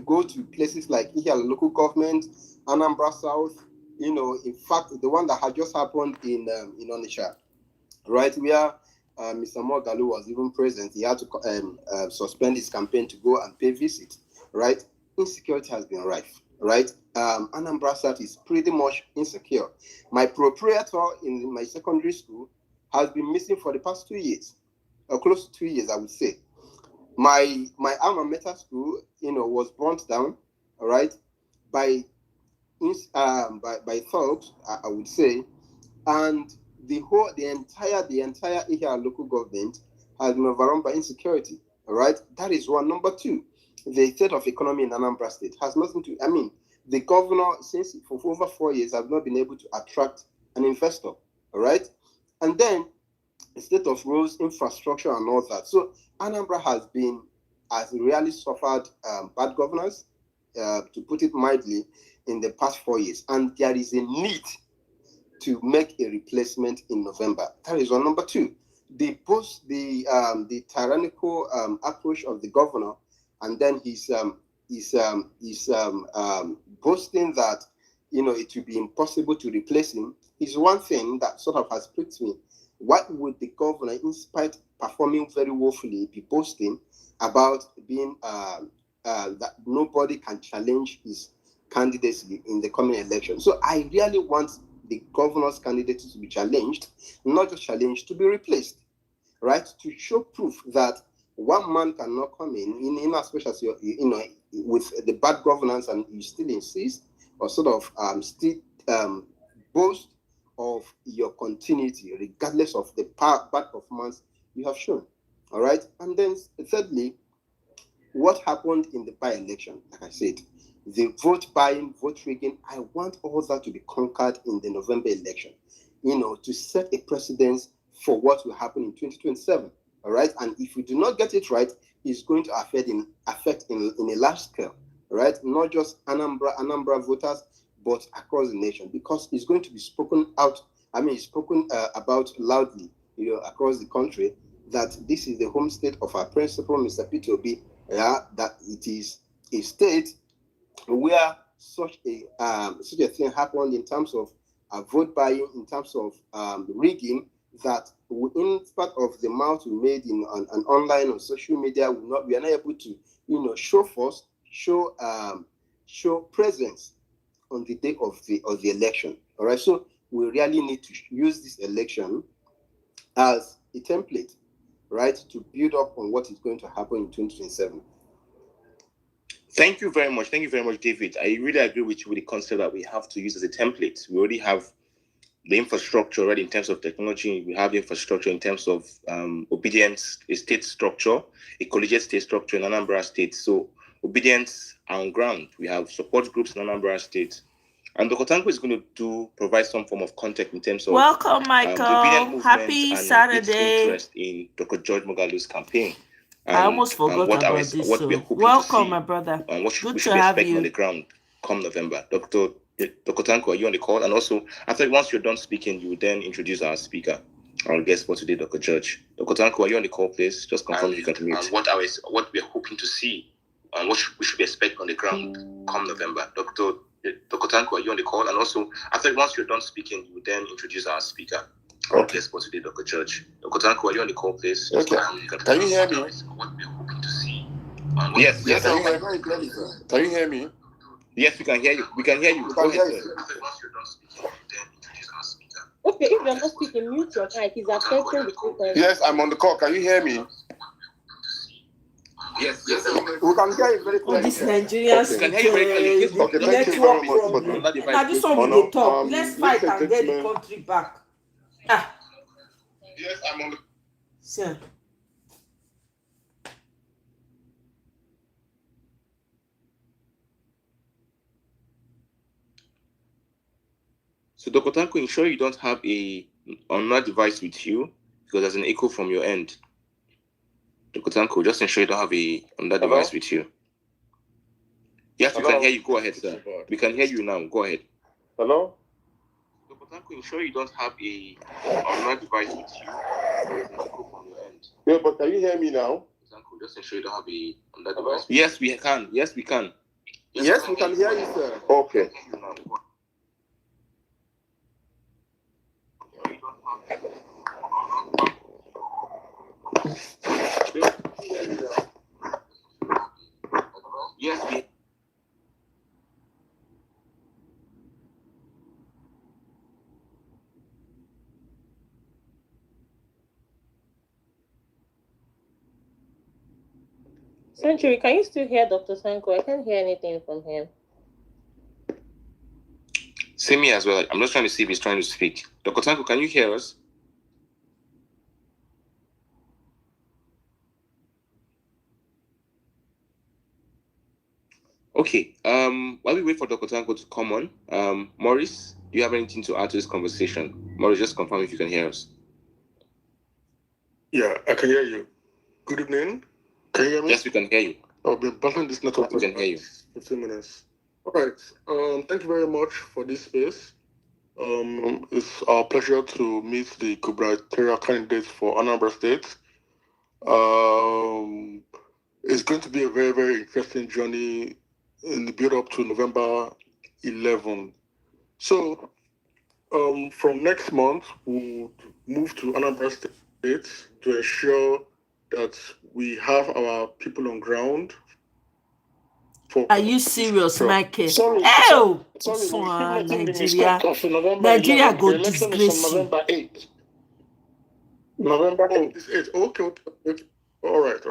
go to places like Ihiala local government, Anambra South, in fact, the one that had just happened in Onitsha, right, where Mr. Moghalu was even present. He had to suspend his campaign to go and pay visit, right? Insecurity has been rife, right? Anambra South is pretty much insecure. My proprietor in my secondary school has been missing for the past 2 years, or close to 2 years, I would say. My alma mater school, was burnt down, all right, by thugs, I would say, and the entire Ihia local government has been overrun by insecurity. All right, that is one. Number two, the state of economy in Anambra State has nothing to. I mean, the governor, since for over 4 years, has not been able to attract an investor. All right, and then the state of roads, infrastructure, and all that. So Anambra has really suffered bad governance, to put it mildly, in the past 4 years, and there is a need to make a replacement in November. That is one. Number two, the tyrannical approach of the governor, and then his boasting that it will be impossible to replace him, is one thing that sort of has pricked me. What would the governor, in spite performing very woefully, be boasting about being that nobody can challenge his candidacy in the coming election? So I really want the governor's candidacy to be challenged, not just challenged, to be replaced, right? To show proof that one man cannot come in as much as with the bad governance, and you still insist or sort of still boast of your continuity, regardless of the bad performance you have shown. All right. And then thirdly, what happened in the by-election? Like I said, the vote buying, vote rigging, I want all that to be conquered in the November election, to set a precedence for what will happen in 2027. All right. And if we do not get it right, it's going to affect in a large scale, right? Not just Anambra voters, but across the nation, because it's going to be spoken out. Spoken about loudly, across the country, that this is the home state of our principal, Mr. Peter Obi, that it is a state where such a thing happened in terms of vote buying, in terms of rigging, that in spite of the amount we made in on online or social media, we are not able to show force, show presence on the day of the election. All right, so we really need to use this election as a template, right, to build up on what is going to happen in 2027. Thank you very much. Thank you very much, David. I really agree with you with the concept that we have to use as a template. We already have the infrastructure already in terms of technology. We have the infrastructure in terms of obedience, a state structure, a collegiate state structure in Anambra State. So obedience are on ground. We have support groups in Anambra State. And Dr. Tanko is going to provide some form of context in terms of welcome, Michael. The obedient movement Happy and Saturday. its interest in Dr. George Moghalu's campaign. I almost forgot about this. What we're hoping welcome, to see, my brother. what we should be have expecting you on the ground come November. Dr. Tanko, are you on the call? And also, once you're done speaking, you will then introduce our speaker, our guest for today, Dr. George. Dr. Tanko, are you on the call, please? Just confirm you can mute. What we're hoping to see, and what we should be expecting on the ground come November. Dr. Tanko, are you on the call? And also, once you're done speaking, you will then introduce our speaker, our guest for today, Dr. George. Dr. Tanko, are you on the call, please? Okay. Can you hear me? What we're hoping to see. Yes. Can you hear me? Yes, we can hear you. We can hear you. Go ahead, sir. Okay, if you're not speaking, mute your mic. It's affecting the people. Yes, I'm on the call. Can you hear me? Yes. We can hear you very clearly. This Nigerians We can hear you very clearly. Okay, thank you very much. Now this one we dey talk. Let's fight and get the country back. Yes, I'm on the Sir. So, Dr. Tanko, ensure you don't have a another device with you because there's an echo from your end. Dr. Tanko, just ensure you don't have another device with you. Yes, we can hear you. Go ahead, sir. We can hear you now. Go ahead. Hello? Dr. Tanko, ensure you don't have another device with you. There's an echo from your end. Yeah, but can you hear me now? Tanko, just ensure you don't have another device. Yes, we can. Yes, we can. Yes, we can hear you, sir. Okay. Yes, Century, can you still hear Dr. Sanko? I can't hear anything from him. same me as well. I'm just trying to see if he's trying to speak. Dr. Tanko, can you hear us? Okay. While we wait for Dr. Tanko to come on, Maurice, do you have anything to add to this conversation? Maurice, just confirm if you can hear us. Yeah, I can hear you. Good evening. Can you hear me? Yes, we can hear you. I've been battling this network We for can hear you. 15 minutes. All right. Thank you very much for this space. It's our pleasure to meet the gubernatorial candidates for Anambra State. It's going to be a very, very interesting journey in the build up to November 11. So, from next month, we'll move to Anambra State to ensure that we have our people on ground. Are you serious, Michael? Sorry, Nigeria. Nigeria go disgrace you. November 8th. November 8th. Okay. All right.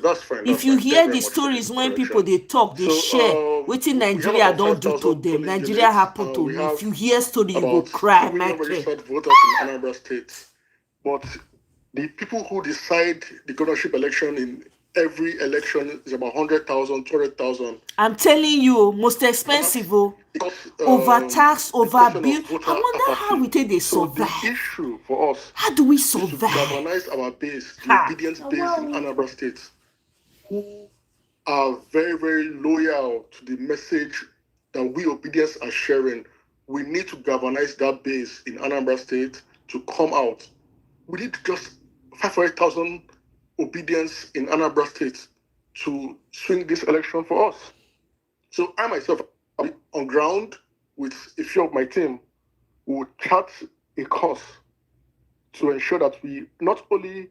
That's fine. If you hear the stories when people they talk, they share wetin Nigeria don't do to them. Nigeria happen to me. If you hear story, you go cry, Michael. Registered voters in Anambra State, but the people who decide the governorship election in every election is about 100,000, 200,000. I'm telling you, most expensive, overtax, overbill. I wonder how we take they survive. So the issue for us, how do we is to survive? galvanize our base, the obedient base in Anambra State, who are very, very loyal to the message that we obedience are sharing. We need to galvanize that base in Anambra State to come out. We need just 500,000 obedience in Anambra State to swing this election for us. So I myself am on ground with a few of my team who will chart a course to ensure that we not only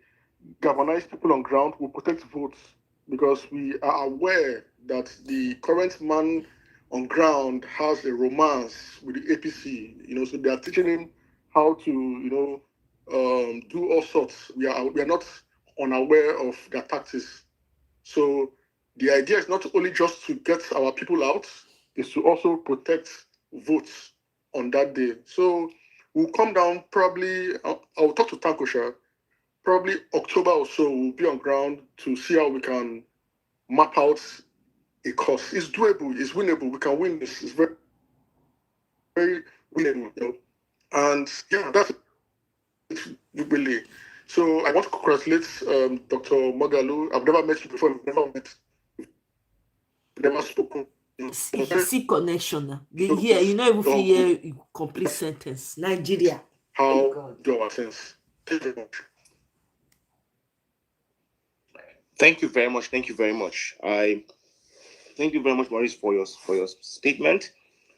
galvanize people on ground, we protect votes, because we are aware that the current man on ground has a romance with the APC, so they are teaching him how to, do all sorts. We are not unaware of their tactics. So the idea is not only just to get our people out, is to also protect votes on that day. So we'll come down probably, I'll talk to Tankosha, probably October or so, we'll be on ground to see how we can map out a course. It's doable, it's winnable, we can win this. It's very, very winnable, And yeah, that's it, really. So I want to congratulate Dr. Moghalu. I've never met you before, we've never spoken. See connection. They hear, if you hear complete sentence. Nigeria. How do our sense? Thank you very much. Thank you very much. I thank you very much, Maurice, for your statement.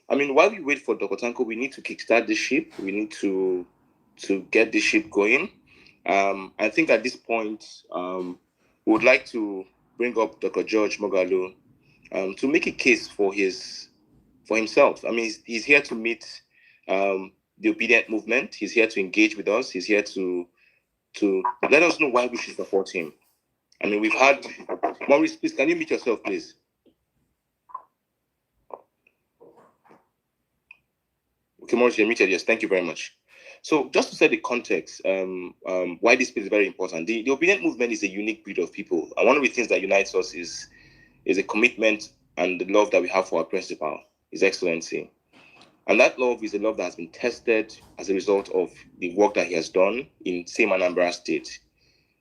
I mean, while we wait for Dr. Tanko, we need to kickstart the ship. We need to get the ship going. I think at this point, we would like to bring up Dr. George Moghalu to make a case for himself. I mean, he's here to meet the Obidient movement. He's here to engage with us. He's here to let us know why we should support him. I mean, we've had Maurice. Please, can you mute yourself, please? Okay, Maurice, you're muted. Yes, thank you very much. So, just to set the context, why this is very important. The Obidient movement is a unique breed of people, and one of the things that unites us is a commitment and the love that we have for our principal, His Excellency. And that love is a love that has been tested as a result of the work that he has done in same Anambra State.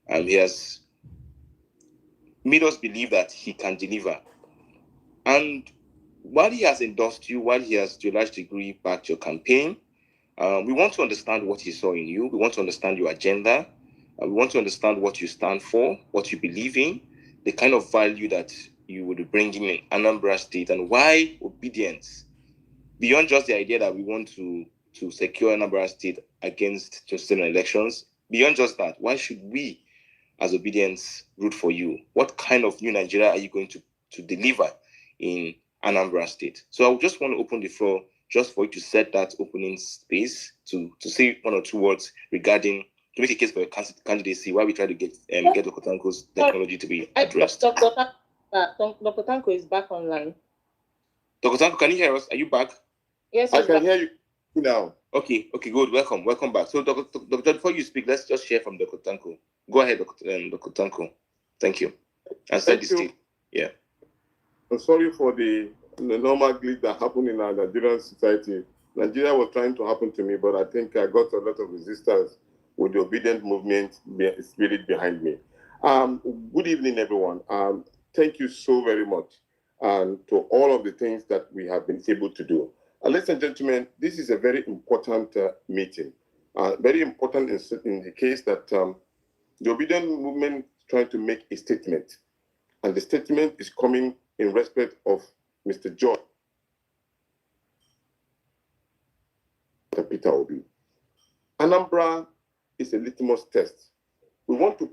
And he has made us believe that he can deliver. And while he has endorsed you, while he has to a large degree backed your campaign, we want to understand what he saw in you. We want to understand your agenda. We want to understand what you stand for, what you believe in, the kind of value that you would be bringing in Anambra State, and why Obedience? Beyond just the idea that we want to secure Anambra State against just elections, beyond just that, why should we, as Obedience, root for you? What kind of new Nigeria are you going to deliver in Anambra State? So I just want to open the floor just for you to set that opening space to say one or two words regarding, to make a case for your candidacy, why we try to get Dr. Tanko's technology to be addressed. Dr. Tanko is back online. Dr. Tanko, can you hear us? Are you back? Yes, I can hear you now. Okay, good. Welcome back. So, Dr. Before you speak, let's just hear from Dr. Tanko. Go ahead, Dr. Tanko. Thank you. And set the stage. Yeah. I'm sorry for the normal glitch that happened in our Nigerian society. Nigeria was trying to happen to me, but I think I got a lot of resistance with the Obidient movement spirit behind me. Good evening, everyone. Thank you so very much to all of the things that we have been able to do. Ladies and gentlemen, this is a very important meeting. Very important in the case that the Obidient movement is trying to make a statement. And the statement is coming in respect of Mr. George Peter Obi. Anambra is a litmus test. We want to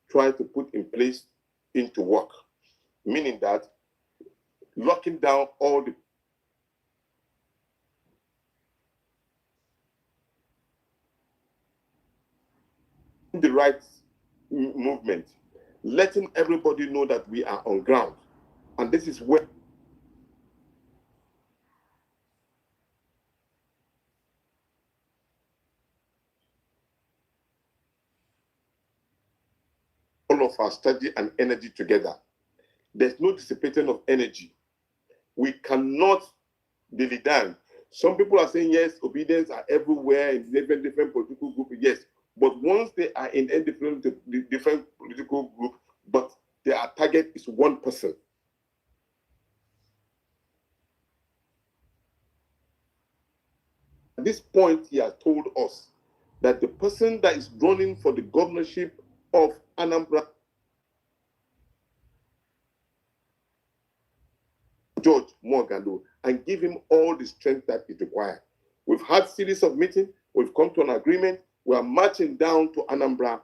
try to put in place into work, meaning that locking down all the rights movement, letting everybody know that we are on ground. And this is where all of our study and energy together. There's no dissipating of energy. We cannot dilly down. Some people are saying, yes, Obedience are everywhere in different political groups. Yes, but once they are in a different political group, but their target is one person. At this point, he has told us that the person that is running for the governorship of Anambra, George Moghalu, and give him all the strength that is required. We've had series of meetings. We've come to an agreement. We are marching down to Anambra.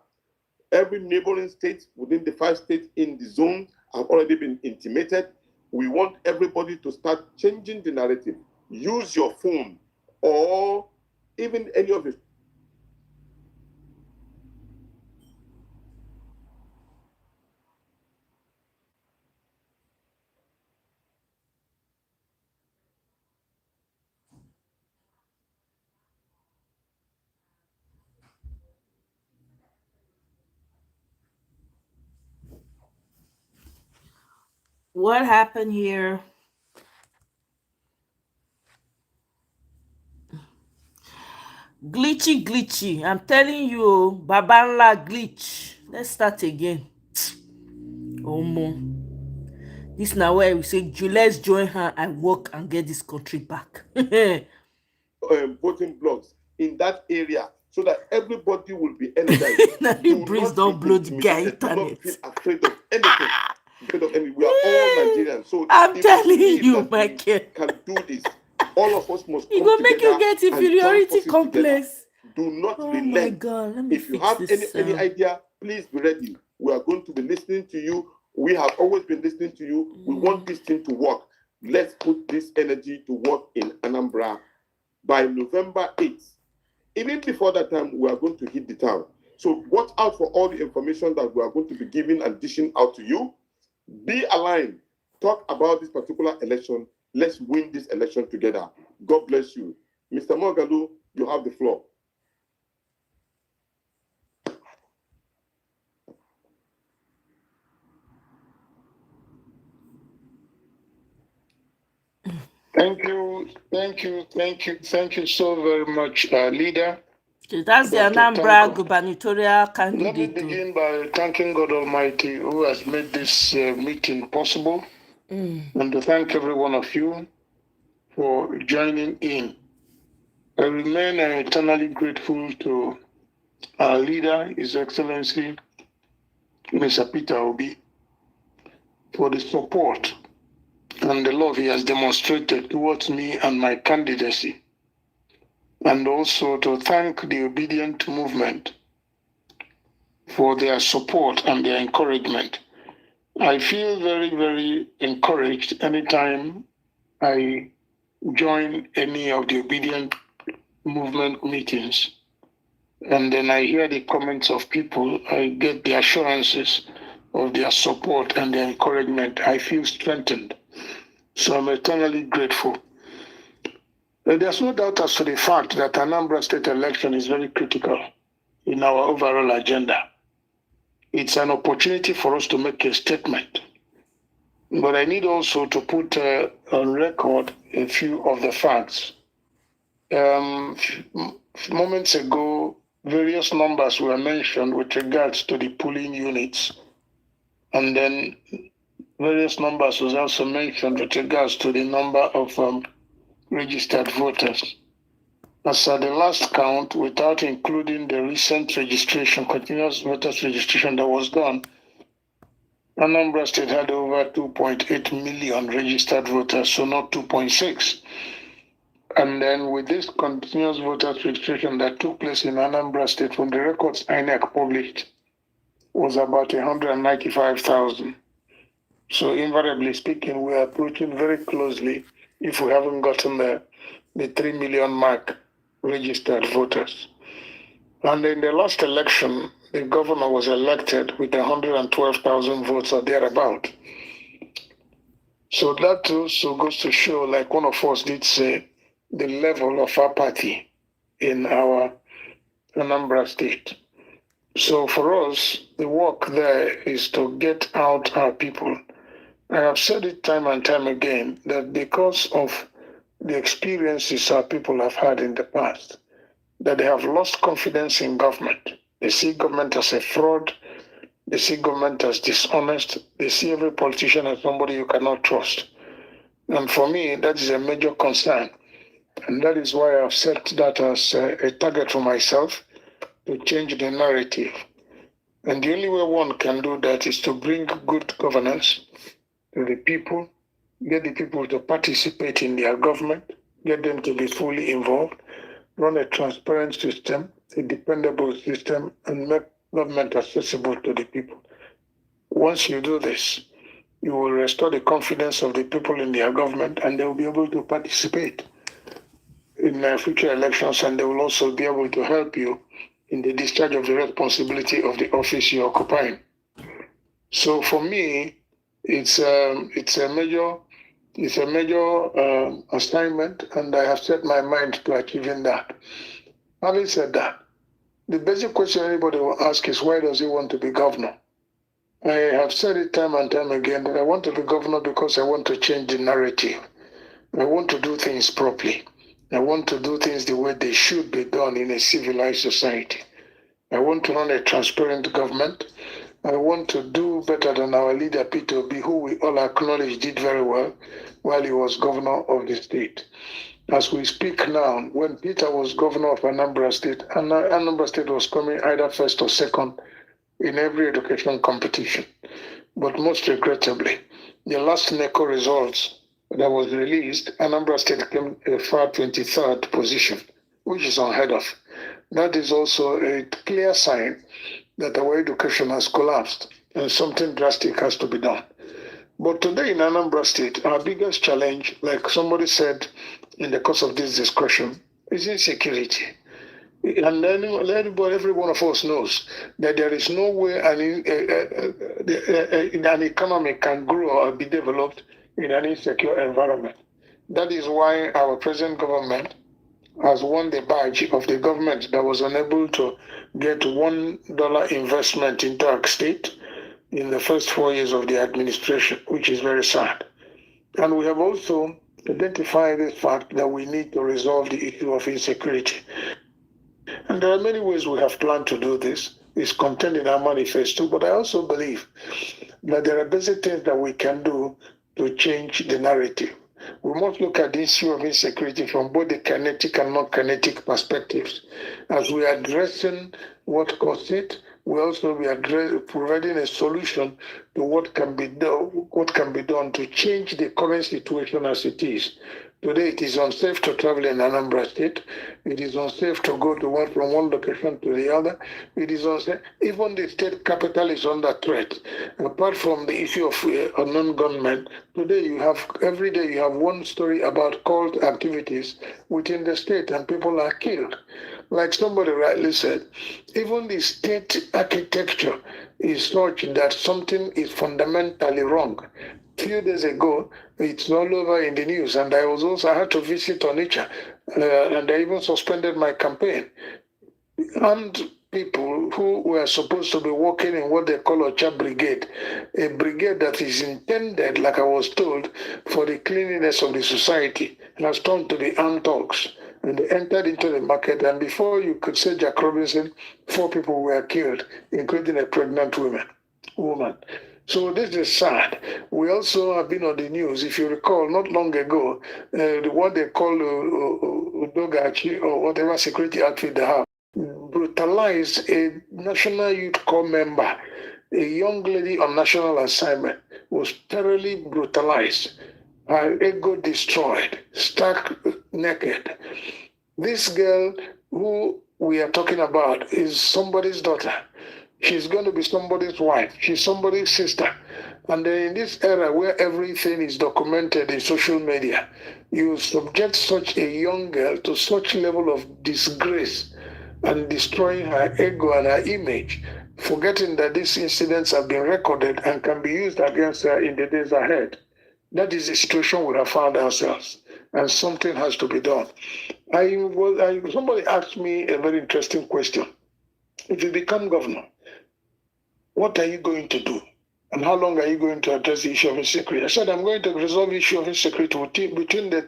Every neighboring state within the 5 states in the zone have already been intimated. We want everybody to start changing the narrative. Use your phone or even any of it. What happened here? Glitchy. I'm telling you, Babanla glitch. Let's start again. Omo. This now where we say, let's join her and work and get this country back. Voting blocks in that area so that everybody will be energized. Don't blow the guy internet. Do not feel afraid of anything. We are all Nigerians. So I'm telling you, Michael, can do this. All of us must come gonna make you get inferiority complex. Do not relent. My God, let me if you have any idea, please be ready. We are going to be listening to you. We have always been listening to you. We want this thing to work. Let's put this energy to work in Anambra by November 8th. Even before that time, we are going to hit the town. So watch out for all the information that we are going to be giving and dishing out to you. Be aligned. Talk about this particular election. Let's win this election together. God bless you. Mr. Moghalu, you have the floor. Thank you so very much, leader. That's the Anambra gubernatorial candidate. Let me begin by thanking God Almighty who has made this meeting possible, and to thank every one of you for joining in. I remain eternally grateful to our leader, His Excellency, Mr. Peter Obi, for the support and the love he has demonstrated towards me and my candidacy, and also to thank the Obidient movement for their support and their encouragement. I feel very, very encouraged anytime I join any of the Obidient movement meetings, and then I hear the comments of people. I get the assurances of their support and their encouragement. I feel strengthened. So I'm eternally grateful. There's no doubt as to the fact that Anambra state election is very critical in our overall agenda. It's an opportunity for us to make a statement. But I need also to put on record a few of the facts. Moments ago, various numbers were mentioned with regards to the polling units. And then various numbers was also mentioned with regards to the number of registered voters. As at the last count, without including the recent registration, continuous voters registration that was done, Anambra State had over 2.8 million registered voters, so not 2.6. And then with this continuous voters registration that took place in Anambra State from the records INEC published was about 195,000. So invariably speaking, we are approaching very closely, if we haven't gotten the 3 million mark registered voters. And in the last election, the governor was elected with 112,000 votes or thereabout. So that also goes to show, like one of us did say, the level of apathy in our Anambra State. So for us, the work there is to get out our people. I have said it time and time again that because of the experiences our people have had in the past, that they have lost confidence in government. They see government as a fraud. They see government as dishonest. They see every politician as somebody you cannot trust. And for me, that is a major concern. And that is why I've set that as a target for myself to change the narrative. And the only way one can do that is to bring good governance to the people, get the people to participate in their government, get them to be fully involved, run a transparent system, a dependable system, and make government accessible to the people. Once you do this, you will restore the confidence of the people in their government, and they will be able to participate in future elections, and they will also be able to help you in the discharge of the responsibility of the office you're occupying. So for me, it's a major assignment, and I have set my mind to achieving that. Having said that, the basic question anybody will ask is, why does he want to be governor? I have said it time and time again that I want to be governor because I want to change the narrative. I want to do things properly. I want to do things the way they should be done in a civilized society. I want to run a transparent government. I want to do better than our leader, Peter Obi, who we all acknowledge did very well while he was governor of the state. As we speak now, when Peter was governor of Anambra State, Anambra State was coming either first or second in every education competition. But most regrettably, the last NECO results that was released, Anambra State came a far 23rd position, which is unheard of. That is also a clear sign that our education has collapsed and something drastic has to be done. But today in Anambra State, our biggest challenge, like somebody said in the course of this discussion, is insecurity. And then every one of us knows that there is no way an economy can grow or be developed in an insecure environment. That is why our present government has won the badge of the government that was unable to get $1 investment into our state in the first 4 years of the administration, which is very sad. And we have also identified the fact that we need to resolve the issue of insecurity. And there are many ways we have planned to do this. It's contained in our manifesto, but I also believe that there are basic things that we can do to change the narrative. We must look at the issue of insecurity from both the kinetic and non-kinetic perspectives. As we are addressing what caused it, we also be providing a solution to what can be done to change the current situation as it is. Today, it is unsafe to travel in Anambra State. It is unsafe to go from one location to the other. It is unsafe. Even the state capital is under threat. Apart from the issue of unknown gunmen, today every day you have one story about cult activities within the state and people are killed. Like somebody rightly said, even the state architecture is such that something is fundamentally wrong. A few days ago, it's all over in the news, and I had to visit Onitsha, and I even suspended my campaign. And people who were supposed to be working in what they call Ocha Brigade, a brigade that is intended, like I was told, for the cleanliness of the society, has turned to be armed thugs. And they entered into the market, and before you could say Jack Robinson, 4 people were killed, including a pregnant woman. So this is sad. We also have been on the news, if you recall, not long ago, what they call Udogachi or whatever security outfit they have, brutalized a National Youth Corps member, a young lady on national assignment, was thoroughly brutalized, her ego destroyed, stark naked. This girl who we are talking about is somebody's daughter. She's going to be somebody's wife. She's somebody's sister. And then in this era where everything is documented in social media, you subject such a young girl to such level of disgrace and destroying her ego and her image, forgetting that these incidents have been recorded and can be used against her in the days ahead. That is the situation we have found ourselves, and something has to be done. Somebody asked me a very interesting question. If you become governor, what are you going to do? And how long are you going to address the issue of insecurity? I said, I'm going to resolve the issue of insecurity between the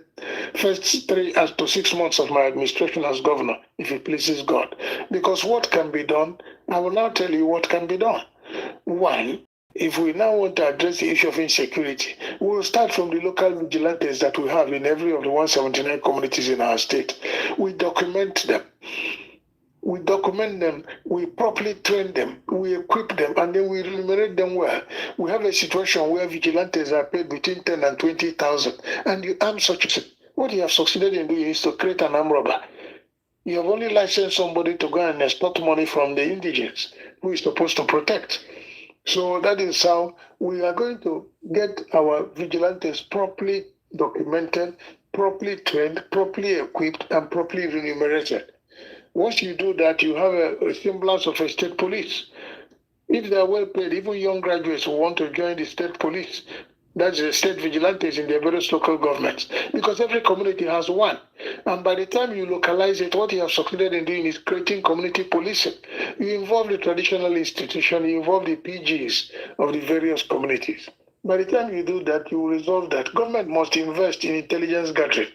first 3 to 6 months of my administration as governor, if it pleases God. Because what can be done, I will now tell you what can be done. 1, if we now want to address the issue of insecurity, we will start from the local vigilantes that we have in every of the 179 communities in our state. We document them. We properly train them, we equip them, and then we remunerate them well. We have a situation where vigilantes are paid between 10 and 20,000, and you arm such. What you have succeeded in doing is to create an arm robber. You have only licensed somebody to go and extort money from the indigents who is supposed to protect. So that is how we are going to get our vigilantes properly documented, properly trained, properly equipped, and properly remunerated. Once you do that, you have a semblance of a state police. If they are well paid, even young graduates who want to join the state police, that's the state vigilantes in the various local governments, because every community has one. And by the time you localize it, what you have succeeded in doing is creating community policing. You involve the traditional institution, you involve the PGs of the various communities. By the time you do that, you will resolve that. Government must invest in intelligence gathering.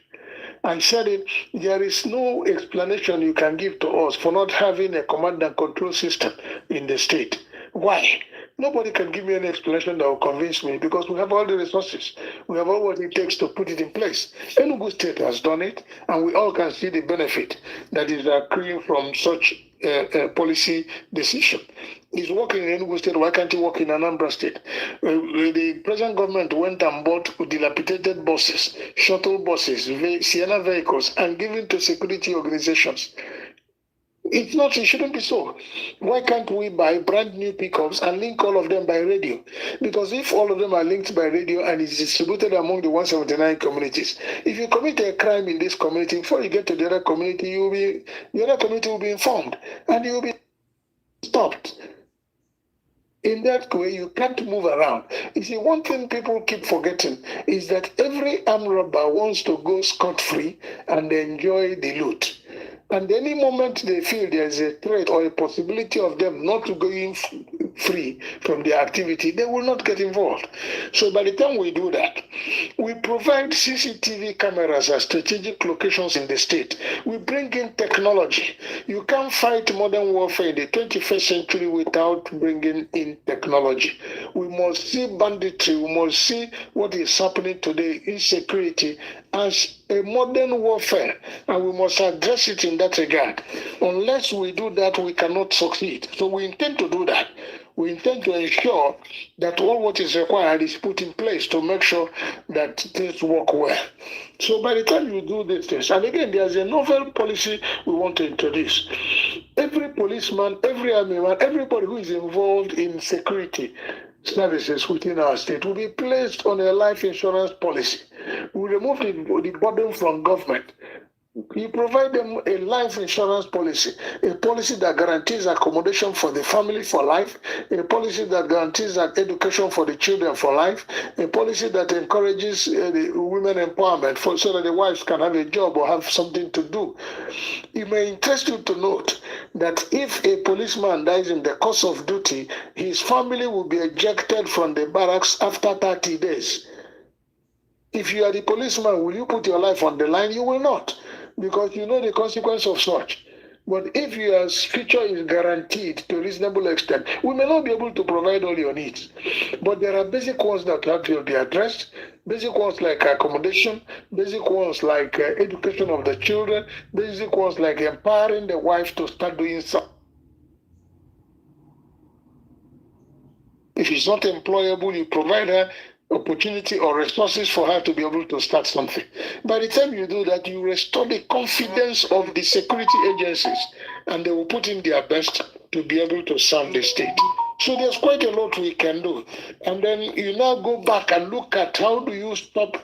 I said it, there is no explanation you can give to us for not having a command and control system in the state. Why? Nobody can give me any explanation that will convince me, because we have all the resources. We have all what it takes to put it in place. Enugu State has done it, and we all can see the benefit that is accruing from such policy decision. He's working in Enugu State, why can't he work in Anambra State? The present government went and bought dilapidated buses, shuttle buses, Sienna vehicles, and given to security organizations. It shouldn't be so. Why can't we buy brand new pickups and link all of them by radio? Because if all of them are linked by radio and is distributed among the 179 communities, if you commit a crime in this community, before you get to the other community, the other community will be informed and you will be stopped. In that way, you can't move around. You see, one thing people keep forgetting is that every armed robber wants to go scot-free and enjoy the loot. And any moment they feel there's a threat or a possibility of them not going free from their activity, they will not get involved. So by the time we do that, We provide CCTV cameras at strategic locations in the state. We bring in technology. You can't fight modern warfare in the 21st century without bringing in technology. We must see banditry. We must see what is happening today, insecurity, as a modern warfare, and we must address it in that regard. Unless we do that, we cannot succeed. So we intend to do that. We intend to ensure that all what is required is put in place to make sure that things work well. So by the time you do these things, and again, there's a novel policy we want to introduce. Every policeman, every army man, everybody who is involved in security services within our state will be placed on a life insurance policy. We remove the burden from government. You provide them a life insurance policy, a policy that guarantees accommodation for the family for life, a policy that guarantees that education for the children for life, a policy that encourages the women empowerment so that the wives can have a job or have something to do. It may interest you to note that if a policeman dies in the course of duty, his family will be ejected from the barracks after 30 days. If you are the policeman, will you put your life on the line? You will not, because you know the consequence of such. But if your future is guaranteed to a reasonable extent, we may not be able to provide all your needs. But there are basic ones that have to be addressed, basic ones like accommodation, basic ones like education of the children, basic ones like empowering the wife to start doing something. If she's not employable, you provide her opportunity or resources for her to be able to start something. By the time you do that, you restore the confidence of the security agencies, and they will put in their best to be able to serve the state. So there's quite a lot we can do. And then you now go back and look at how do you stop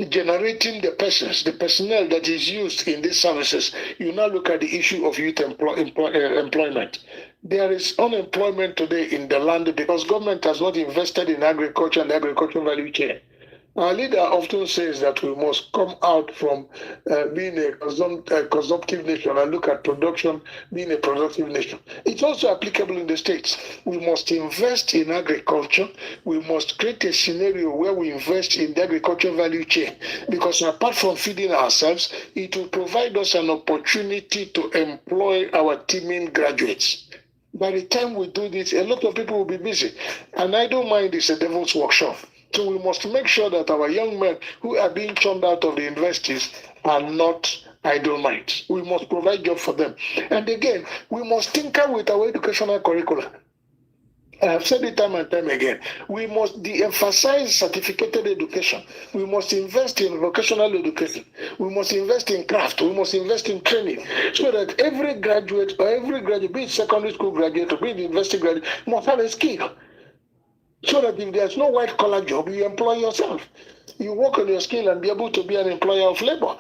generating the personnel that is used in these services. You now look at the issue of youth employment. There is unemployment today in the land because government has not invested in agriculture and the agricultural value chain. Our leader often says that we must come out from being a consumptive nation and look at production being a productive nation. It's also applicable in the States. We must invest in agriculture. We must create a scenario where we invest in the agricultural value chain, because apart from feeding ourselves, it will provide us an opportunity to employ our teeming graduates. By the time we do this, a lot of people will be busy. And I don't mind it's a devil's workshop. So we must make sure that our young men who are being churned out of the universities are not idle minds. We must provide jobs for them. And again, we must tinker with our educational curricula. I have said it time and time again. We must de-emphasize certificated education. We must invest in vocational education. We must invest in craft. We must invest in training, so that every graduate, be it secondary school graduate or be it university graduate, must have a skill. So that if there's no white collar job, you employ yourself. You work on your skill and be able to be an employer of labor.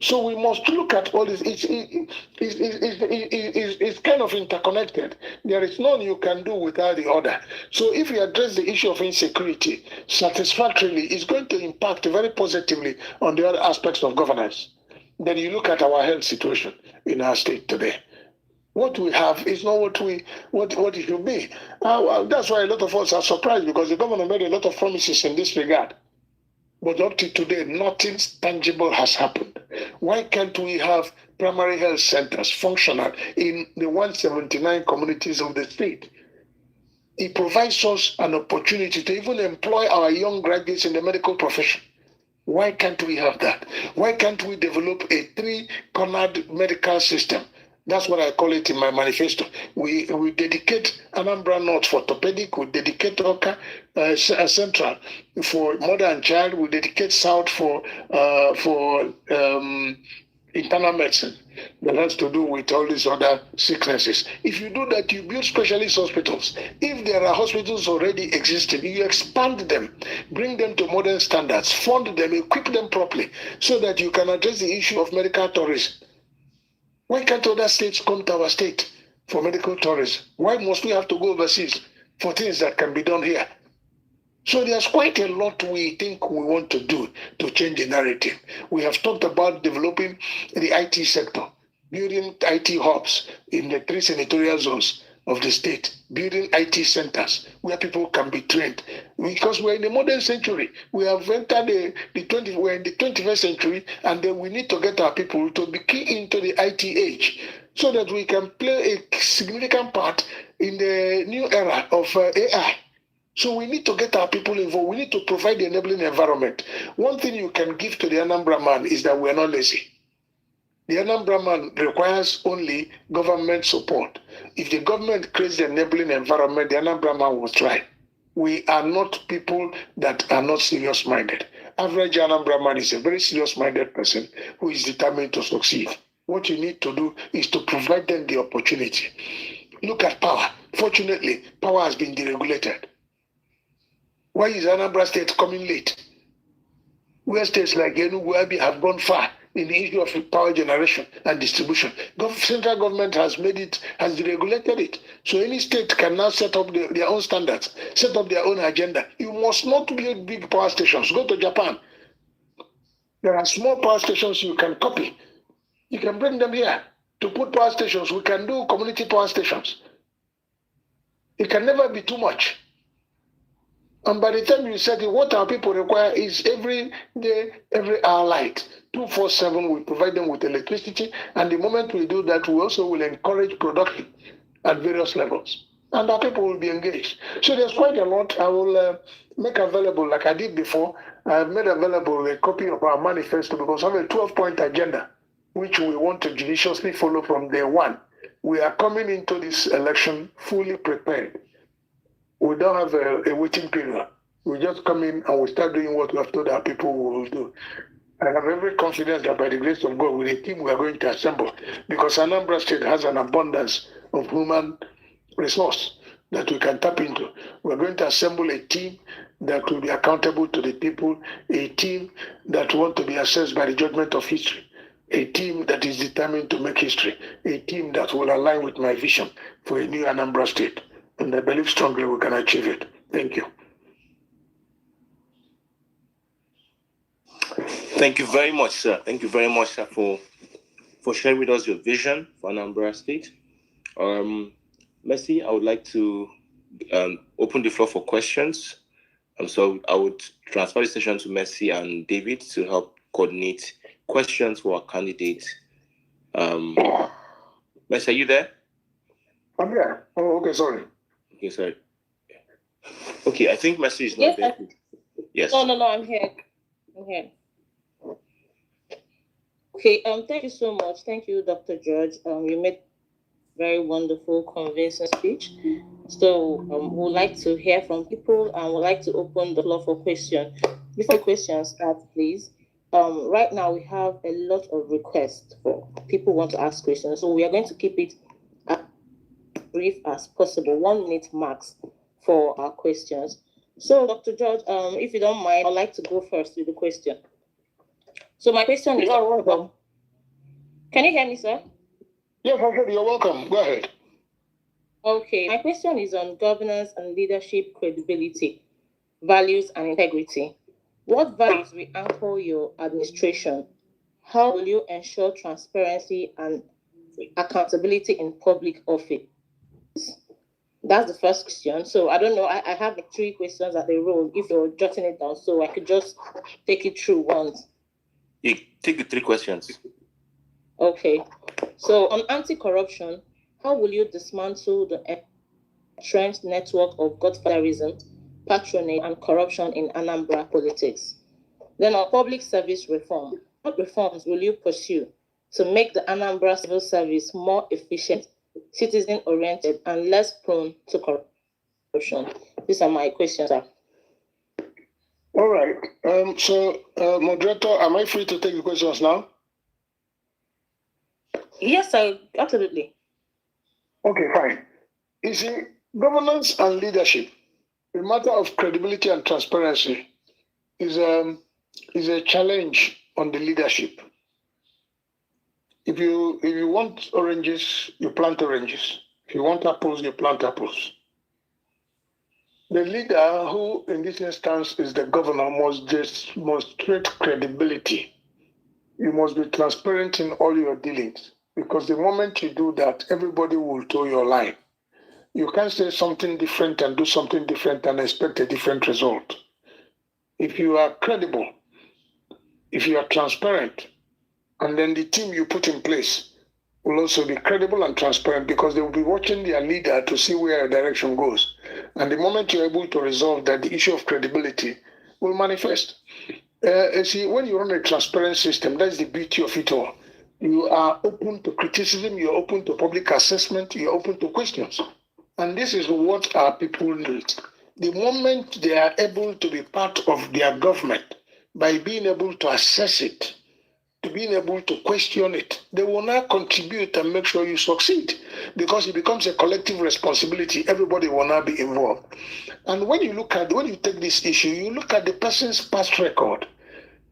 So we must look at all this. It's kind of interconnected. There is none you can do without the other. So if we address the issue of insecurity satisfactorily, it's going to impact very positively on the other aspects of governance. Then you look at our health situation in our state today. What we have is not what it should be. That's why a lot of us are surprised, because the government made a lot of promises in this regard. But up to today, nothing tangible has happened. Why can't we have primary health centers functional in the 179 communities of the state? It provides us an opportunity to even employ our young graduates in the medical profession. Why can't we have that? Why can't we develop a three-cornered medical system? That's what I call it in my manifesto. We dedicate Anambra North for orthopedic, we dedicate Oka Central for mother and child, we dedicate South for internal medicine that has to do with all these other sicknesses. If you do that, you build specialist hospitals. If there are hospitals already existing, you expand them, bring them to modern standards, fund them, equip them properly, so that you can address the issue of medical tourism. Why can't other states come to our state for medical tourism? Why must we have to go overseas for things that can be done here? So there's quite a lot we think we want to do to change the narrative. We have talked about developing the IT sector, building IT hubs in the 3 senatorial zones, of the state, building IT centers where people can be trained. Because we're in the modern century, we have entered we're in the 21st century, and then we need to get our people to be key into the IT age so that we can play a significant part in the new era of AI. So we need to get our people involved. We need to provide the enabling environment. One thing you can give to the Anambra man is that we're not lazy. The Anambra man requires only government support. If the government creates the enabling environment, the Anambra man will try. We are not people that are not serious-minded. Average Anambra man is a very serious-minded person who is determined to succeed. What you need to do is to provide them the opportunity. Look at power. Fortunately, power has been deregulated. Why is Anambra State coming late? Where states like Enugu have gone far in the issue of power generation and distribution. Central government has deregulated it. So any state can now set up their own standards, set up their own agenda. You must not build big power stations. Go to Japan. There are small power stations you can copy. You can bring them here to put power stations. We can do community power stations. It can never be too much. And by the time you said it, what our people require is every day, every hour light. 24/7, we provide them with electricity. And the moment we do that, we also will encourage production at various levels. And our people will be engaged. So there's quite a lot. I will make available, like I did before, I've made available a copy of our manifesto because I have a 12-point agenda, which we want to judiciously follow from day one. We are coming into this election fully prepared. We don't have a waiting period. We just come in and we start doing what we have told our people we will do. I have every confidence that by the grace of God, with a team we are going to assemble, because Anambra State has an abundance of human resource that we can tap into. We're going to assemble a team that will be accountable to the people, a team that want to be assessed by the judgment of history, a team that is determined to make history, a team that will align with my vision for a new Anambra State. And I believe strongly we can achieve it. Thank you. Thank you very much, sir. Thank you very much, sir, for sharing with us your vision for Anambra State. Mercy, I would like to open the floor for questions. So I would transfer the session to Mercy and David to help coordinate questions for our candidates. Mercy, are you there? I'm here. Oh, okay, sorry. Okay, sorry. Okay, I think Mercy is not there. Yes. No, I'm here. Okay, thank you so much. Thank you, Dr. George. You made very wonderful, convincing speech. So we'd like to hear from people and we'd like to open the floor for questions. Before questions start, please. Right now we have a lot of requests for people who want to ask questions. So we are going to keep it as brief as possible, 1 minute max for our questions. So Dr. George, if you don't mind, I'd like to go first with the question. So my question is, welcome. Can you hear me, sir? Yes, you're welcome. Go ahead. Okay, my question is on governance and leadership credibility, values and integrity. What values will anchor your administration? How will you ensure transparency and accountability in public office? That's the first question. So I don't know, I have like 3 questions at the row if you're jotting it down, so I could just take it through once. You take the 3 questions. Okay. So on anti-corruption, how will you dismantle the entrenched network of godfatherism, patronage, and corruption in Anambra politics? Then on public service reform, what reforms will you pursue to make the Anambra civil service more efficient, citizen-oriented, and less prone to corruption? These are my questions, sir. All right. Moderator, am I free to take the questions now? Yes, sir, absolutely. Okay, fine. You see, governance and leadership, the matter of credibility and transparency is a challenge on the leadership. If you want oranges, you plant oranges. If you want apples, you plant apples. The leader, who in this instance is the governor, must demonstrate credibility. You must be transparent in all your dealings, because the moment you do that, everybody will toe your line. You can't say something different and do something different and expect a different result. If you are credible, if you are transparent, and then the team you put in place will also be credible and transparent, because they will be watching their leader to see where a direction goes. And the moment you're able to resolve that, the issue of credibility will manifest. See, when you run a transparent system, that's the beauty of it all. You are open to criticism, you're open to public assessment, you're open to questions. And this is what our people need. The moment they are able to be part of their government by being able to assess it, to being able to question it, they will now contribute and make sure you succeed, because it becomes a collective responsibility. Everybody will now be involved. And when you take this issue, you look at the person's past record.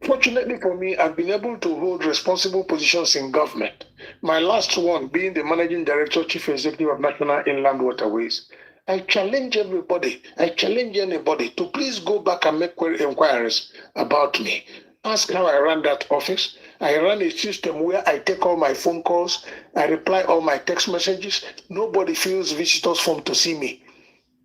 Fortunately for me, I've been able to hold responsible positions in government. My last one being the Managing Director, Chief Executive of National Inland Waterways. I challenge everybody, I challenge anybody to please go back and make inquiries about me. Ask how I ran that office. I ran a system where I take all my phone calls, I reply all my text messages. Nobody fills visitors form to see me.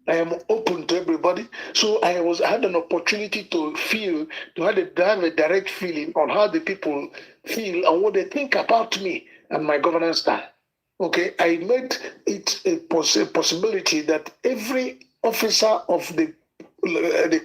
I am open to everybody. So I had an opportunity to have a direct feeling on how the people feel and what they think about me and my governance style. Okay, I made it a possibility that every officer of the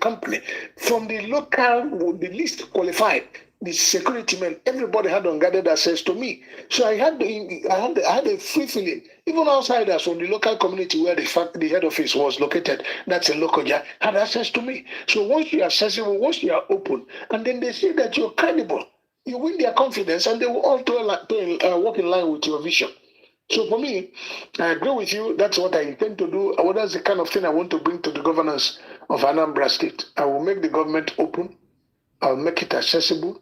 company, from the local, the least qualified, the security men, everybody had unguarded access to me. So I had a free feeling. Even outsiders from the local community where the head office was located, that's in Lokoja, had access to me. So once you are accessible, once you are open, and then they see that you're credible, you win their confidence, and they will all work in line with your vision. So for me, I agree with you. That's what I intend to do. That's the kind of thing I want to bring to the governance of Anambra State. I will make the government open. I'll make it accessible.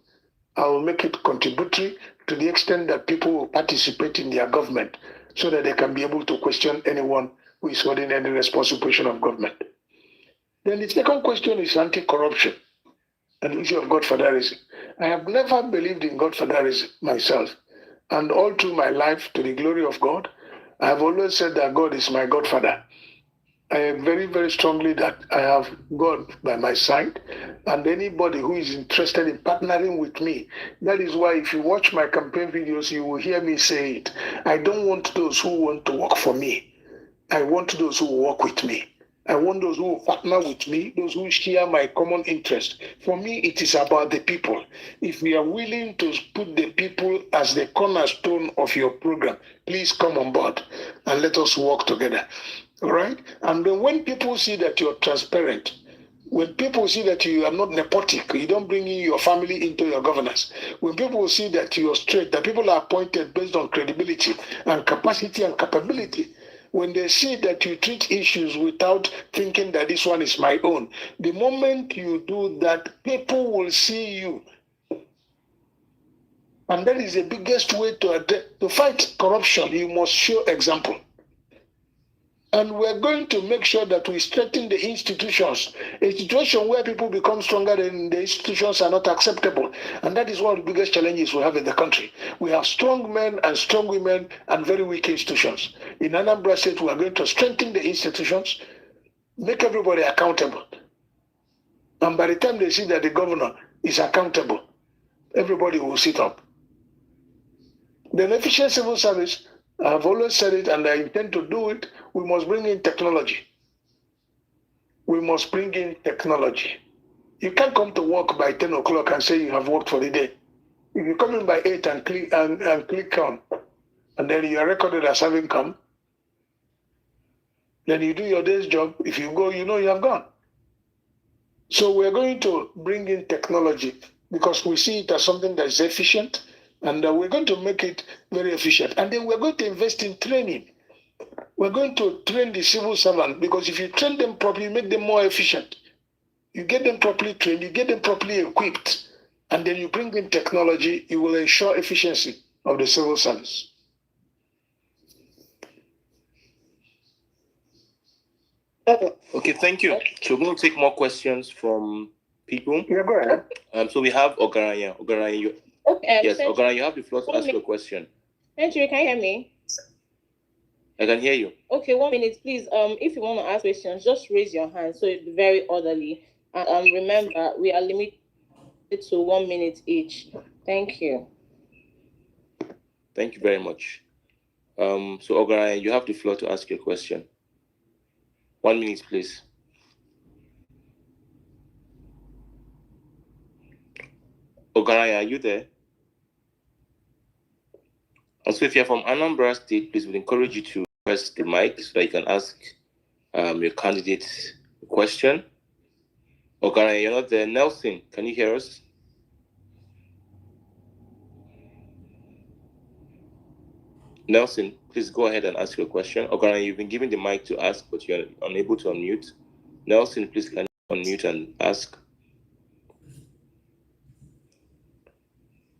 I will make it contributory to the extent that people will participate in their government, so that they can be able to question anyone who is holding any responsible position of government. Then the second question is anti-corruption and the issue of godfatherism. I have never believed in godfatherism myself. And all through my life, to the glory of God, I have always said that God is my godfather. I am very, very strongly that I have God by my side, and anybody who is interested in partnering with me. That is why if you watch my campaign videos, you will hear me say it. I don't want those who want to work for me. I want those who work with me. I want those who partner with me, those who share my common interest. For me, it is about the people. If we are willing to put the people as the cornerstone of your program, please come on board and let us work together. All right? And then when people see that you're transparent, when people see that you are not nepotic, you don't bring in your family into your governance, when people see that you're straight, that people are appointed based on credibility and capacity and capability, when they see that you treat issues without thinking that this one is my own, the moment you do that, people will see you. And that is the biggest way to fight corruption. You must show example. And we're going to make sure that we strengthen the institutions. A situation where people become stronger than the institutions are not acceptable. And that is one of the biggest challenges we have in the country. We have strong men and strong women and very weak institutions. In Anambra State, we are going to strengthen the institutions, make everybody accountable. And by the time they see that the governor is accountable, everybody will sit up. The efficient civil service, I've always said it and I intend to do it, we must bring in technology. We must bring in technology. You can't come to work by 10 o'clock and say you have worked for the day. If you come in by 8 and click on, and then you are recorded as having come, then you do your day's job. If you go, you know you have gone. So we're going to bring in technology because we see it as something that is efficient, and we're going to make it very efficient. And then we're going to invest in training. We're going to train the civil servant, because if you train them properly, make them more efficient. You get them properly trained, you get them properly equipped, and then you bring in technology, you will ensure efficiency of the civil service. Okay, thank you. So we're going to take more questions from people. Yeah, go ahead. So we have Ogaranya. Ogaranya, yes, Ogaranya, you have the floor to ask your question. Thank you. Can you hear me? I can hear you. Okay, 1 minute, please. If you want to ask questions, just raise your hand so it'll be very orderly. And remember, we are limited to 1 minute each. Thank you. Thank you very much. So Ogaraya, you have the floor to ask your question. 1 minute, please. Ogaraya, are you there? Also, if you're from Anambra State, please, would encourage you to press the mic so that you can ask your candidate a question. Ogaraya, you're not there. Nelson, can you hear us? Nelson, please go ahead and ask your question. Ogaraya, you've been given the mic to ask, but you're unable to unmute. Nelson, please can you unmute and ask?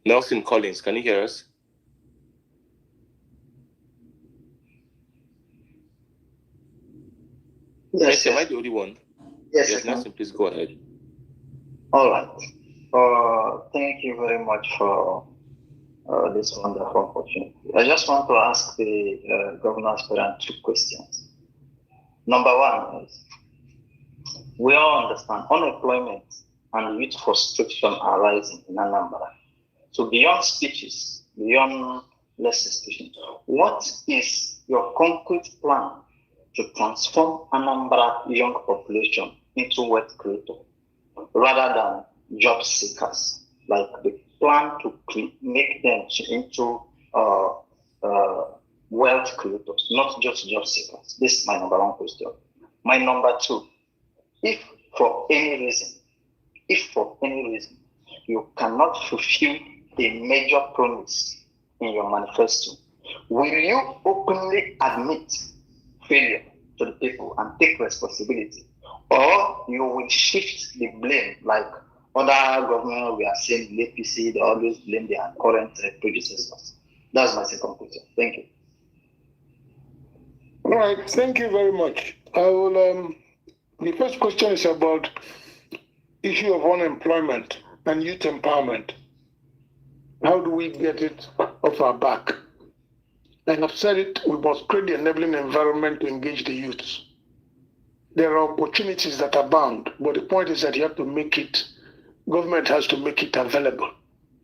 Nelson Collins, can you hear us? Yes, am I the only one? Yes, Nelson, please go ahead. All right. Thank you very much for this wonderful opportunity. I just want to ask the governor aspirant 2 questions. Number 1 is, we all understand unemployment and youth frustration are rising in Anambra. So beyond speeches, beyond less institution, what is your concrete plan to transform Anambra young population into wealth creators rather than job seekers? Like the plan to make them into wealth creators, not just job seekers. This is my number 1 question. My number 2, if for any reason you cannot fulfill a major promise in your manifesto, will you openly admit failure to the people and take responsibility, or you will shift the blame like other governors we are seeing in APC? They always blame their current predecessors. That's my second question. Thank you. All right, thank you very much. I will. The first question is about issue of unemployment and youth empowerment. How do we get it off our back? I have said it, we must create the enabling environment to engage the youths. There are opportunities that abound, but the point is that you have to make it, government has to make it available.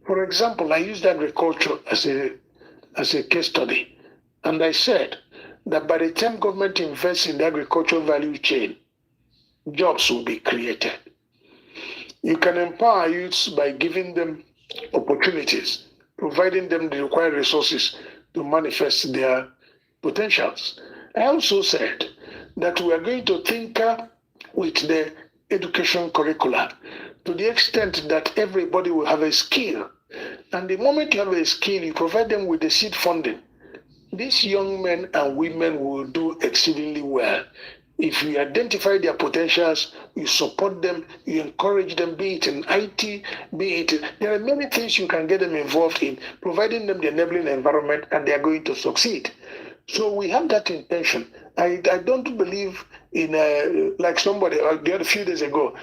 For example, I used agriculture as a case study, and I said that by the time government invests in the agricultural value chain, jobs will be created. You can empower youths by giving them opportunities, providing them the required resources to manifest their potentials. I also said that we are going to tinker with the education curricula to the extent that everybody will have a skill. And the moment you have a skill, you provide them with the seed funding. These young men and women will do exceedingly well. If you identify their potentials, you support them, you encourage them, be it in IT, there are many things you can get them involved in, providing them the enabling environment, and they are going to succeed. So we have that intention. I don't believe in, like somebody, the other few days ago,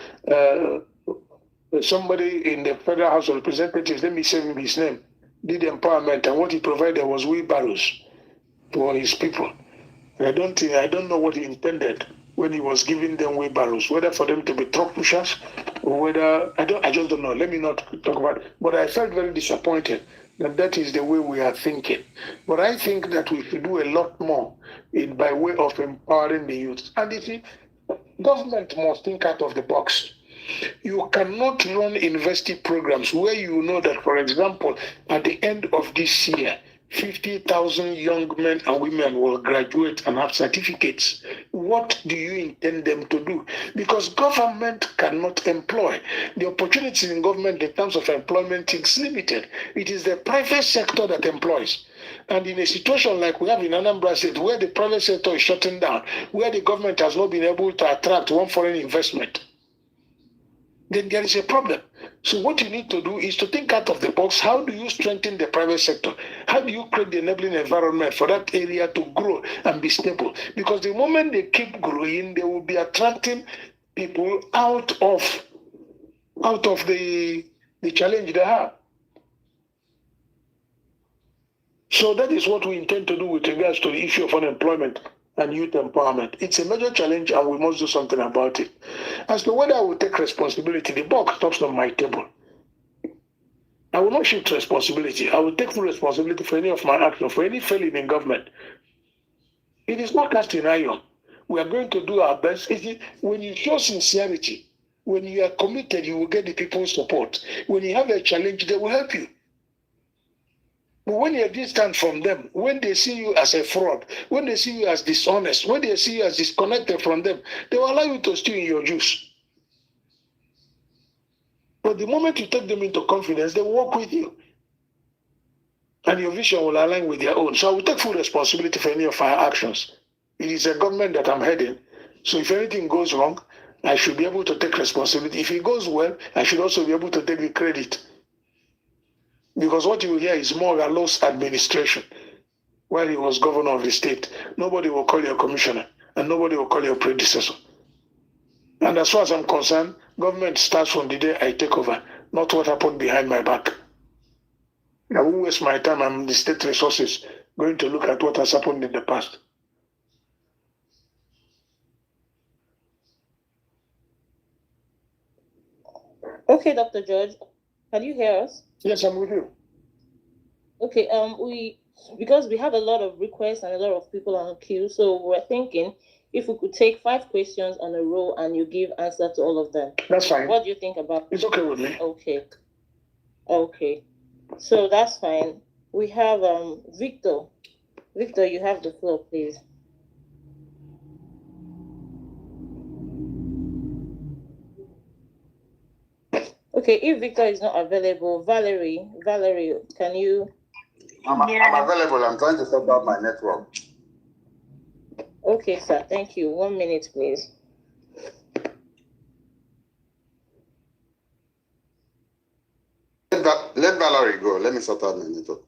somebody in the Federal House of Representatives, let me say his name, did empowerment, and what he provided was wheelbarrows for his people. I don't know what he intended when he was giving them wheelbarrows, whether for them to be truck pushers or whether, I just don't know. Let me not talk about it. But I felt very disappointed that is the way we are thinking. But I think that we should do a lot more by way of empowering the youth. And you see, government must think out of the box. You cannot run university programs where you know that, for example, at the end of this year, 50,000 young men and women will graduate and have certificates. What do you intend them to do? Because government cannot employ. The opportunities in government in terms of employment is limited. It is the private sector that employs. And in a situation like we have in Anambra State, where the private sector is shutting down, where the government has not been able to attract one foreign investment, then there is a problem. So what you need to do is to think out of the box. How do you strengthen the private sector? How do you create the enabling environment for that area to grow and be stable? Because the moment they keep growing, they will be attracting people out of the challenge they have. So that is what we intend to do with regards to the issue of unemployment and youth empowerment. It's a major challenge and we must do something about it. As to whether I will take responsibility, the buck stops on my table. I will not shift responsibility. I will take full responsibility for any of my actions, for any failing in government. It is not cast in iron. We are going to do our best. When you show sincerity, when you are committed, you will get the people's support. When you have a challenge, they will help you. But when you are distant from them, when they see you as a fraud, when they see you as dishonest, when they see you as disconnected from them, they will allow you to stew in your juice. But the moment you take them into confidence, they will work with you. And your vision will align with their own. So I will take full responsibility for any of our actions. It is a government that I'm heading. So if anything goes wrong, I should be able to take responsibility. If it goes well, I should also be able to take the credit. Because what you will hear is Moghalu's administration while he was governor of the state. Nobody will call you a commissioner and nobody will call you a predecessor. And as far as I'm concerned, government starts from the day I take over, not what happened behind my back. I won't waste my time and the state resources going to look at what has happened in the past. Okay, Dr. George, can you hear us? Yes, I'm with you. Okay, because we have a lot of requests and a lot of people on queue, so we're thinking if we could take 5 questions on a row and you give answer to all of them. That's fine. What do you think about It's okay with me. Okay. Okay. So that's fine. We have Victor. Victor, you have the floor, please. Okay, if Victor is not available, Valerie, can you? I'm available. I'm trying to sort out my network. Okay, sir. Thank you. 1 minute, please. Let Valerie go. Let me sort out my network.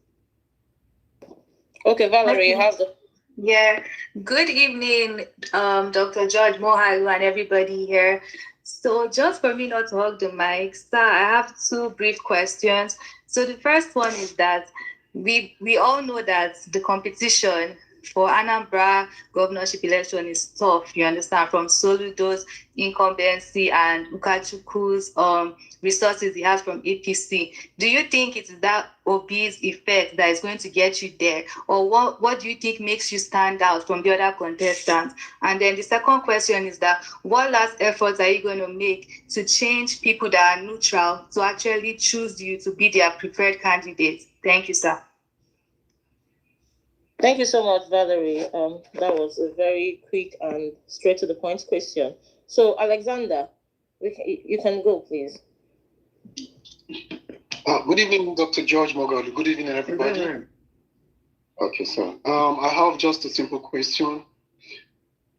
Okay, Valerie, you have the. Yeah. Good evening, Dr. George Moghalu and everybody here. So just for me not to hug the mic, sir, I have 2 brief questions. So the first one is that we all know that the competition for Anambra governorship election is tough, you understand, from Soludo's incumbency and Ukachukwu's resources he has from APC. Do you think it's that Obi's effect that is going to get you there? Or what do you think makes you stand out from the other contestants? And then the second question is that what last efforts are you going to make to change people that are neutral to actually choose you to be their preferred candidate? Thank you, sir. Thank you so much, Valerie. That was a very quick and straight to the point question. So, Alexander, you can go, please. Good evening, Dr. George Moghalu. Good evening, everybody. Good evening. Okay, so I have just a simple question.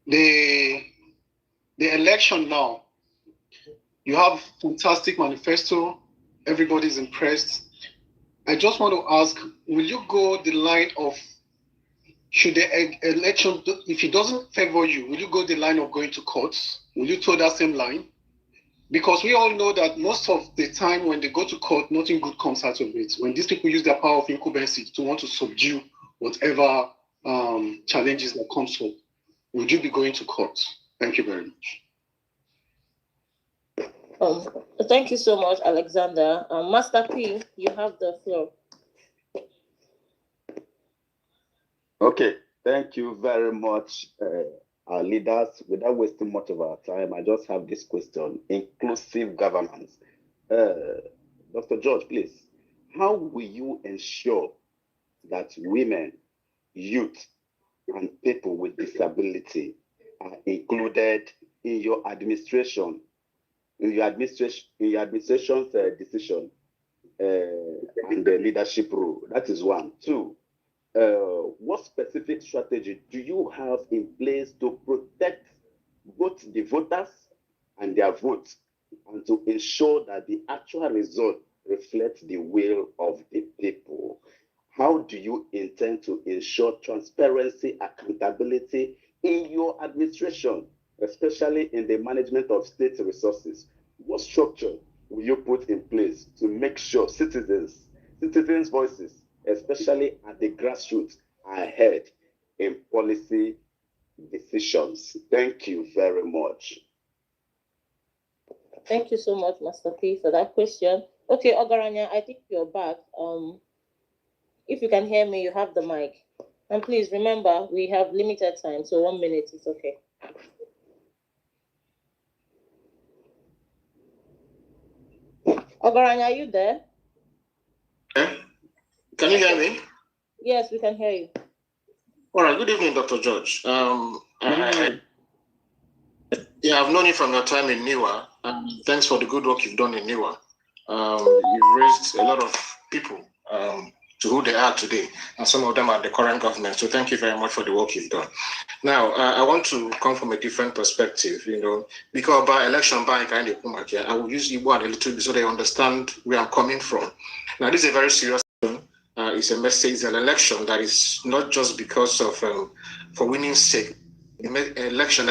The election now, you have fantastic manifesto. Everybody's impressed. I just want to ask, will you go the line of, should the election, if it doesn't favor you, will you go the line of going to courts? Will you toe that same line? Because we all know that most of the time when they go to court, nothing good comes out of it. When these people use their power of incumbency to want to subdue whatever challenges that comes up, would you be going to court? Thank you very much. Thank you so much, Alexander. Master P, you have the floor. Okay, thank you very much, our leaders. Without wasting much of our time, I just have this question: inclusive governance. Dr. George, please, how will you ensure that women, youth, and people with disability are included in your administration, in your administration's decision and the leadership role? That is one. 2. What specific strategy do you have in place to protect both the voters and their votes, and to ensure that the actual result reflects the will of the people? How do you intend to ensure transparency, accountability in your administration, especially in the management of state resources? What structure will you put in place to make sure citizens' voices especially at the grassroots, ahead in policy decisions? Thank you very much. Thank you so much, Master P, for that question. Okay, Ogaranya, I think you're back. If you can hear me, you have the mic. And please remember, we have limited time, so 1 minute is okay. Ogaranya, are you there? Can you hear me? Yes, we can hear you. All right. Good evening, Dr. George. I've known you from your time in NIWA, and thanks for the good work you've done in NIWA. You've raised a lot of people to who they are today, and some of them are the current government. So thank you very much for the work you've done. Now, I want to come from a different perspective, because by election, I will use Igbo a little bit so they understand where I'm coming from. Now, this is a very serious thing. It's a message, it's an election that is not just because of for winning sake. Election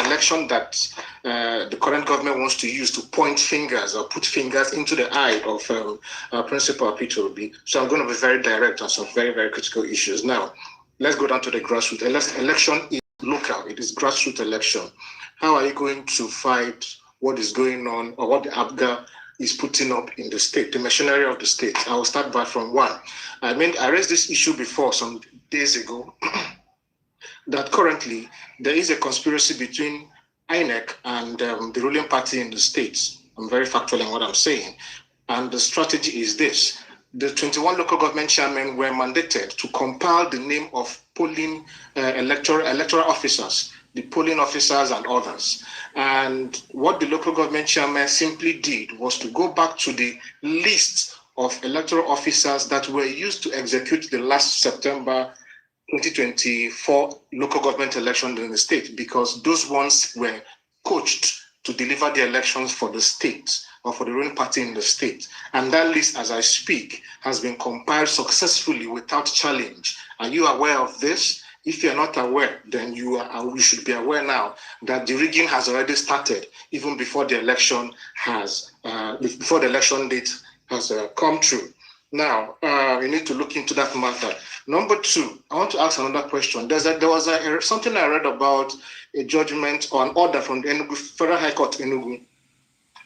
that the current government wants to use to point fingers or put fingers into the eye of Principal Peter Obi. So I'm going to be very direct on some very, very critical issues. Now, let's go down to the grassroots. Election is local. It is grassroots election. How are you going to fight what is going on or what the ABGA is putting up in the state, the machinery of the state? I will start back from one. I raised this issue before some days ago. That currently there is a conspiracy between INEC and the ruling party in the states. I'm very factual in what I'm saying. And the strategy is this. The 21 local government chairmen were mandated to compile the name of polling electoral officers, the polling officers and others. And what the local government chairman simply did was to go back to the list of electoral officers that were used to execute the last September 2024 local government elections in the state, because those ones were coached to deliver the elections for the state or for the ruling party in the state. And that list, as I speak, has been compiled successfully without challenge. Are you aware of this? If you're not aware, then you should be aware now that the rigging has already started, even before the election before the election date has come true. Now, you need to look into that matter. Number two, I want to ask another question. There was something I read about a judgment or an order from the Enugu, Federal High Court Enugu,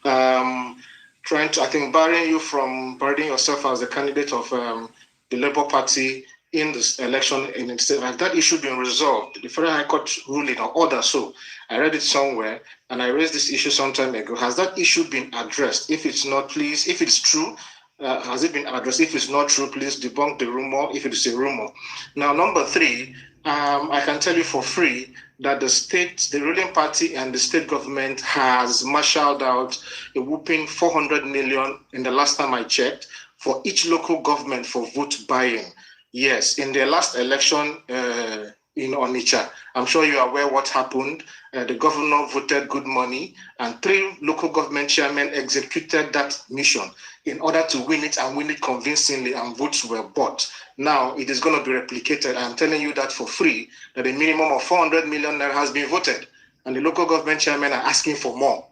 trying to, I think, barring you from parading yourself as a candidate of the Labour Party in this election in itself. Has that issue been resolved? The Federal High Court ruling or order, so I read it somewhere, and I raised this issue some time ago. Has that issue been addressed? If it's not, please, if it's true, has it been addressed? If it's not true, please debunk the rumor, if it is a rumor. Now, number three, I can tell you for free that the ruling party and the state government has marshaled out a whooping 400 million in the last time I checked for each local government for vote buying. Yes, in the last election in Onitsha, I'm sure you are aware what happened. The governor voted good money, and 3 local government chairmen executed that mission in order to win it and win it convincingly, and votes were bought. Now it is going to be replicated. I'm telling you that for free, that a minimum of 400 million naira has been voted, and the local government chairmen are asking for more,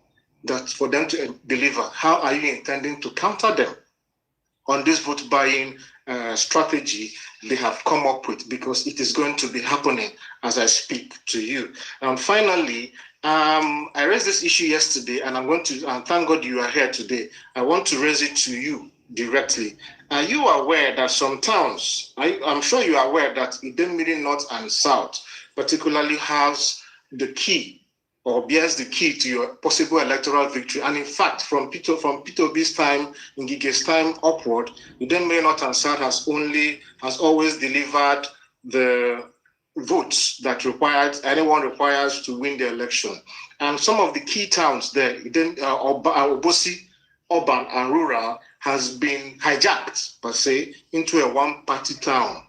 that for them to deliver. How are you intending to counter them on this vote buying strategy they have come up with? Because it is going to be happening as I speak to you. And finally, I raised this issue yesterday, and I'm going to, and thank God you are here today. I want to raise it to you directly. Are you aware that some towns, I'm sure you are aware that Idemili North and South particularly has the key or bears the key to your possible electoral victory? And in fact, from Peter Obi's time, in Gige's time upward, Idemili North and South has always delivered the votes that anyone requires to win the election. And some of the key towns there, Obosi, urban and rural, has been hijacked, per se, into a one-party town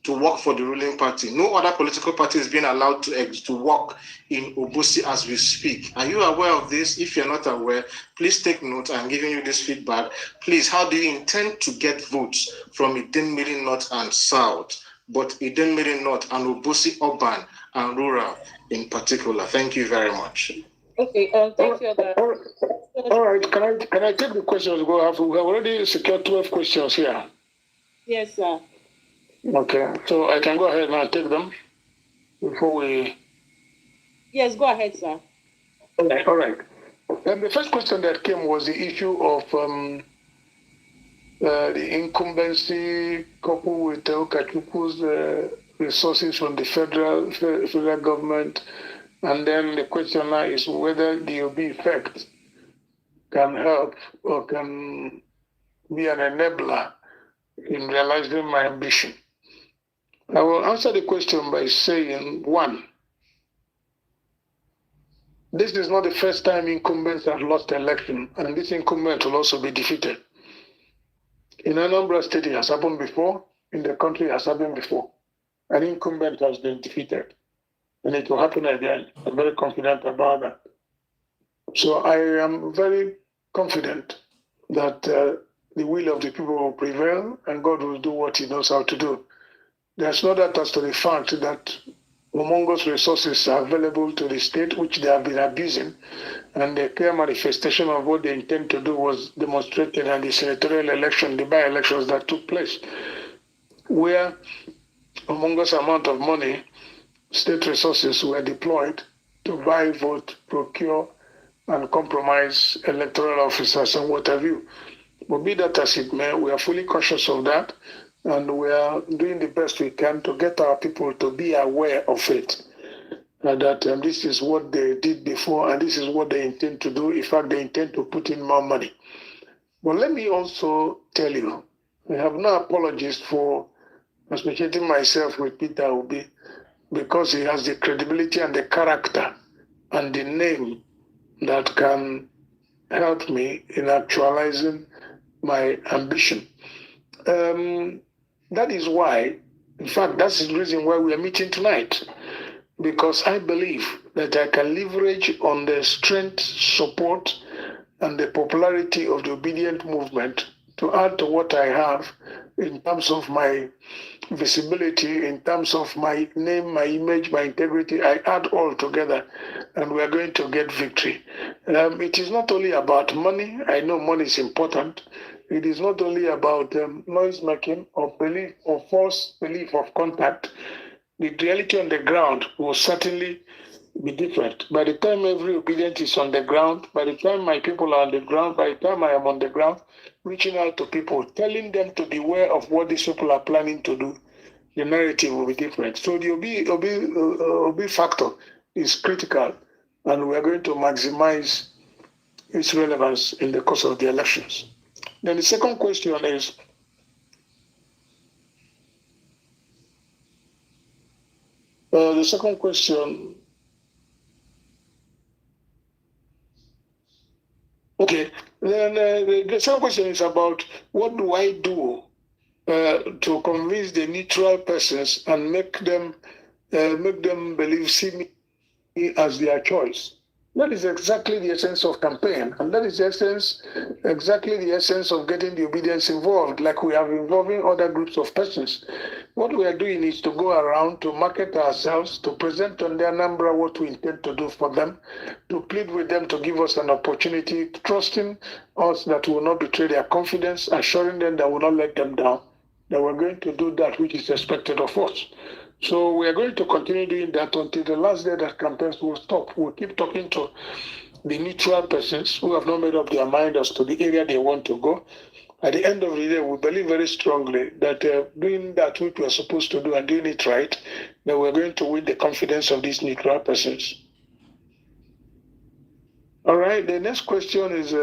to work for the ruling party. No other political party is being allowed to work in Obosi as we speak. Are you aware of this? If you're not aware, please take note. I'm giving you this feedback. Please, how do you intend to get votes from Idemili North and South, but Idemili North and Obosi urban and rural in particular? Thank you very much. Okay, thank you. All right, can I take the questions? We have already secured 12 questions here. Yes, sir. Okay, so I can go ahead and take them before we. Yes, go ahead, sir. Okay, all right. The first question that came was the issue of the incumbency coupled with Okachukwu's resources from the federal government. And then the question now is whether the OB effect can help or can be an enabler in realizing my ambition. I will answer the question by saying, one, this is not the first time incumbents have lost election, and this incumbent will also be defeated. In Anambra State, it has happened before. In the country, it has happened before. An incumbent has been defeated, and it will happen again. I'm very confident about that. So I am very confident that the will of the people will prevail, and God will do what He knows how to do. There's no doubt as to the fact that humongous resources are available to the state, which they have been abusing, and the clear manifestation of what they intend to do was demonstrated in the senatorial election, the by-elections that took place, where humongous amount of money, state resources were deployed to buy, vote, procure, and compromise electoral officers and what have you. But be that as it may, we are fully conscious of that, and we are doing the best we can to get our people to be aware of it. That this is what they did before, and this is what they intend to do. In fact, they intend to put in more money. But let me also tell you, I have no apologies for associating myself with Peter Obi, because he has the credibility and the character and the name that can help me in actualizing my ambition. That is why, in fact, that's the reason why we are meeting tonight, because I believe that I can leverage on the strength, support, and the popularity of the Obidient movement to add to what I have in terms of my visibility, in terms of my name, my image, my integrity. I add all together, and we are going to get victory. It is not only about money. I know money is important. It is not only about noise making or belief or false belief of contact. The reality on the ground will certainly be different. By the time every obedient is on the ground, by the time my people are on the ground, by the time I am on the ground, reaching out to people, telling them to beware of what these people are planning to do, the narrative will be different. So the OB factor is critical, and we are going to maximize its relevance in the course of the elections. Then the second question is, okay, then the second question is about what do I do to convince the neutral persons and make them believe, see me as their choice. That is exactly the essence of campaign, and that is exactly the essence of getting the obedience involved, like we are involving other groups of persons. What we are doing is to go around to market ourselves, to present on the Anambra what we intend to do for them, to plead with them to give us an opportunity, trusting us that we will not betray their confidence, assuring them that we will not let them down, that we're going to do that which is expected of us. So we are going to continue doing that until the last day that campaigns will stop. We'll keep talking to the neutral persons who have not made up their mind as to the area they want to go. At the end of the day, we believe very strongly that doing that which we are supposed to do and doing it right, that we're going to win the confidence of these neutral persons. All right, the next question is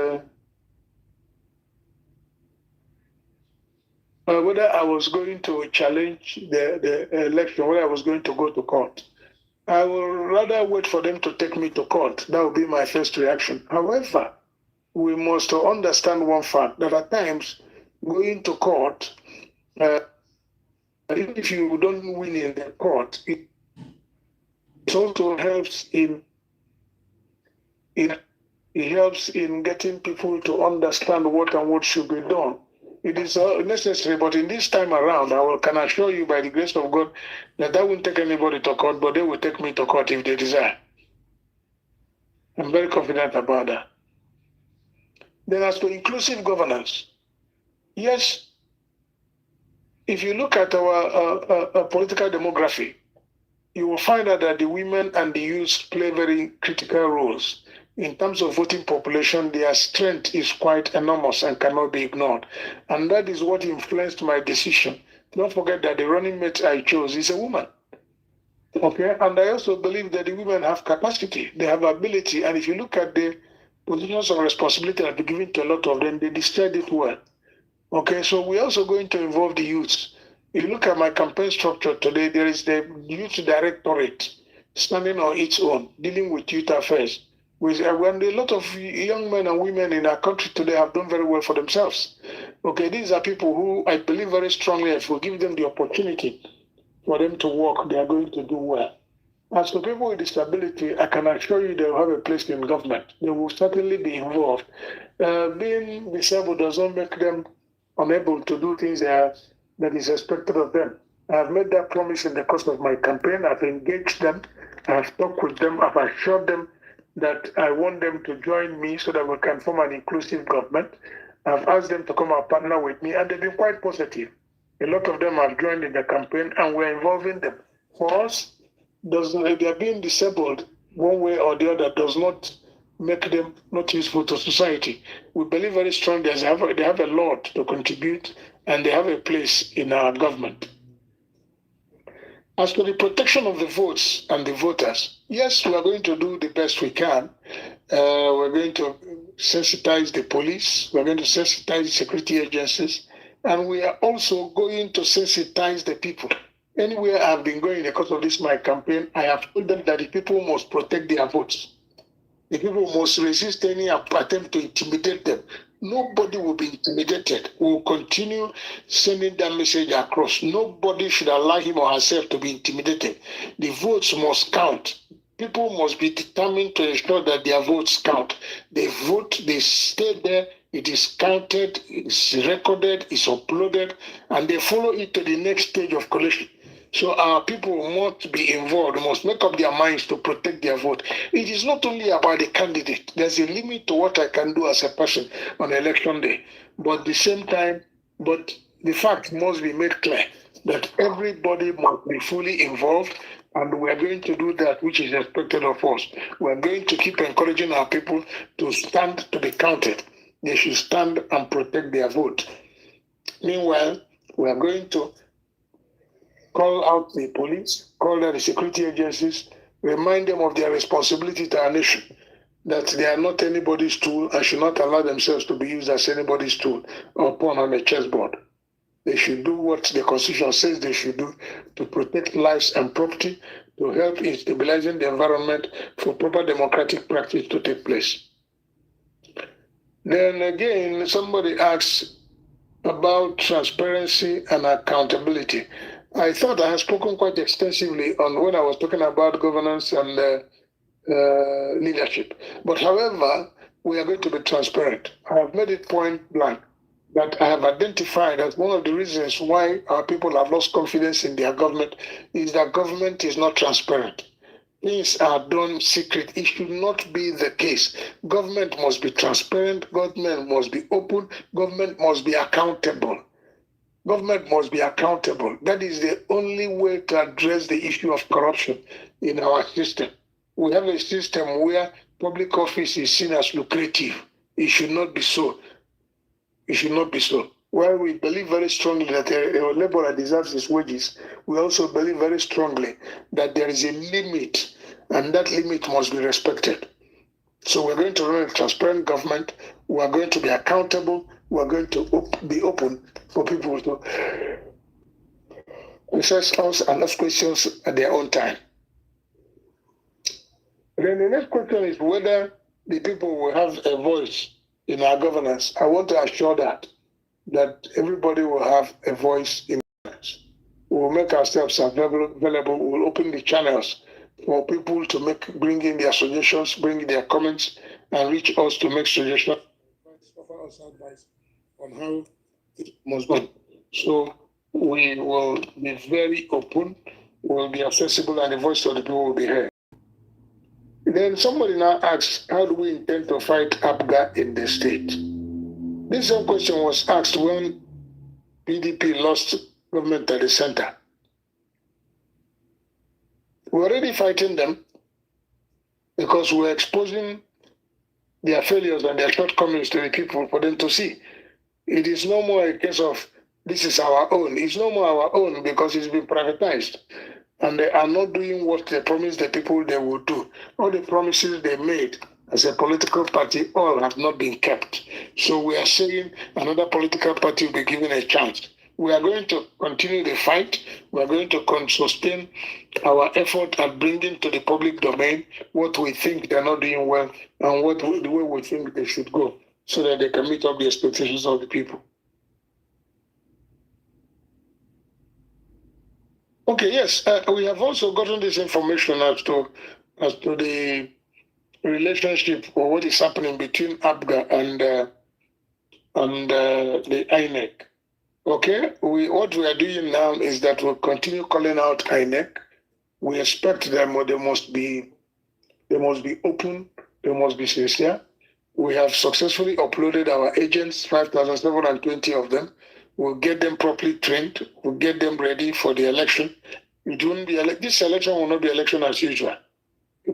whether I was going to challenge the election, whether I was going to go to court. I will rather wait for them to take me to court. That would be my first reaction. However, we must understand one fact, that at times going to court, even if you don't win in the court, it also helps in getting people to understand what and what should be done. It is necessary, but in this time around, I can assure you by the grace of God that won't take anybody to court, but they will take me to court if they desire. I'm very confident about that. Then as to inclusive governance, yes, if you look at our political demography, you will find out that the women and the youth play very critical roles. In terms of voting population, their strength is quite enormous and cannot be ignored. And that is what influenced my decision. Don't forget that the running mate I chose is a woman. Okay, and I also believe that the women have capacity, they have ability, and if you look at the positions of responsibility that have been given to a lot of them, they discharge it well. Okay, so we're also going to involve the youths. If you look at my campaign structure today, there is the Youth Directorate standing on its own, dealing with youth affairs. When a lot of young men and women in our country today have done very well for themselves. Okay, these are people who I believe very strongly, if we give them the opportunity for them to work, they are going to do well. As for people with disability, I can assure you they will have a place in government. They will certainly be involved. Being disabled does not make them unable to do things that is expected of them. I have made that promise in the course of my campaign. I've engaged them. I've talked with them. I've assured them that I want them to join me so that we can form an inclusive government. I've asked them to come and partner with me, and they've been quite positive. A lot of them have joined in the campaign, and we're involving them. For us, they are being disabled one way or the other does not make them not useful to society. We believe very strongly they have a lot to contribute, and they have a place in our government. As for the protection of the votes and the voters, yes, we are going to do the best we can. We're going to sensitize the police. We're going to sensitize the security agencies. And we are also going to sensitize the people. Anywhere I've been going in the course of this my campaign, I have told them that the people must protect their votes. The people must resist any attempt to intimidate them. Nobody will be intimidated. We will continue sending that message across. Nobody should allow him or herself to be intimidated. The votes must count. People must be determined to ensure that their votes count. They vote, they stay there, it is counted, it's recorded, it's uploaded, and they follow it to the next stage of collation. So our people must be involved, must make up their minds to protect their vote. It is not only about the candidate. There's a limit to what I can do as a person on election day. But at the same time, the fact must be made clear that everybody must be fully involved, and we're going to do that which is expected of us. We're going to keep encouraging our people to stand to be counted. They should stand and protect their vote. Meanwhile, we're going to call out the police, call out the security agencies, remind them of their responsibility to our nation, that they are not anybody's tool and should not allow themselves to be used as anybody's tool or pawn on a chessboard. They should do what the Constitution says they should do to protect lives and property, to help in stabilizing the environment for proper democratic practice to take place. Then again, somebody asks about transparency and accountability. I thought I had spoken quite extensively on when I was talking about governance and leadership. But however, we are going to be transparent. I have made it point blank that I have identified as one of the reasons why our people have lost confidence in their government is that government is not transparent. Things are done secret. It should not be the case. Government must be transparent. Government must be open. Government must be accountable. Government must be accountable. That is the only way to address the issue of corruption in our system. We have a system where public office is seen as lucrative. It should not be so. It should not be so. While we believe very strongly that a laborer deserves his wages, we also believe very strongly that there is a limit, and that limit must be respected. So we're going to run a transparent government. We're going to be accountable. We're going to be open for people to research us and ask questions at their own time. Then the next question is whether the people will have a voice in our governance. I want to assure that everybody will have a voice in governance. We will make ourselves available. We'll open the channels for people to bring in their suggestions, bring in their comments, and reach us to make suggestions, offer us advice on how it must be. So we will be very open, we'll be accessible, and the voice of the people will be heard. Then somebody now asks, how do we intend to fight APGA in the state? This same question was asked when PDP lost government at the center. We're already fighting them because we're exposing their failures and their shortcomings to the people for them to see. It is no more a case of this is our own. It's no more our own because it's been privatized. And they are not doing what they promised the people they would do. All the promises they made as a political party, all have not been kept. So we are saying another political party will be given a chance. We are going to continue the fight. We are going to sustain our effort at bringing to the public domain what we think they're not doing well and the way we think they should go so that they can meet up the expectations of the people. Okay, yes, we have also gotten this information as to the relationship or what is happening between ABGA and the INEC. Okay, what we are doing now is that we'll continue calling out INEC. We expect them, or they must be open, they must be sincere. We have successfully uploaded our agents, 5,720 of them. We'll get them properly trained. We'll get them ready for the election. It won't be this election will not be election as usual.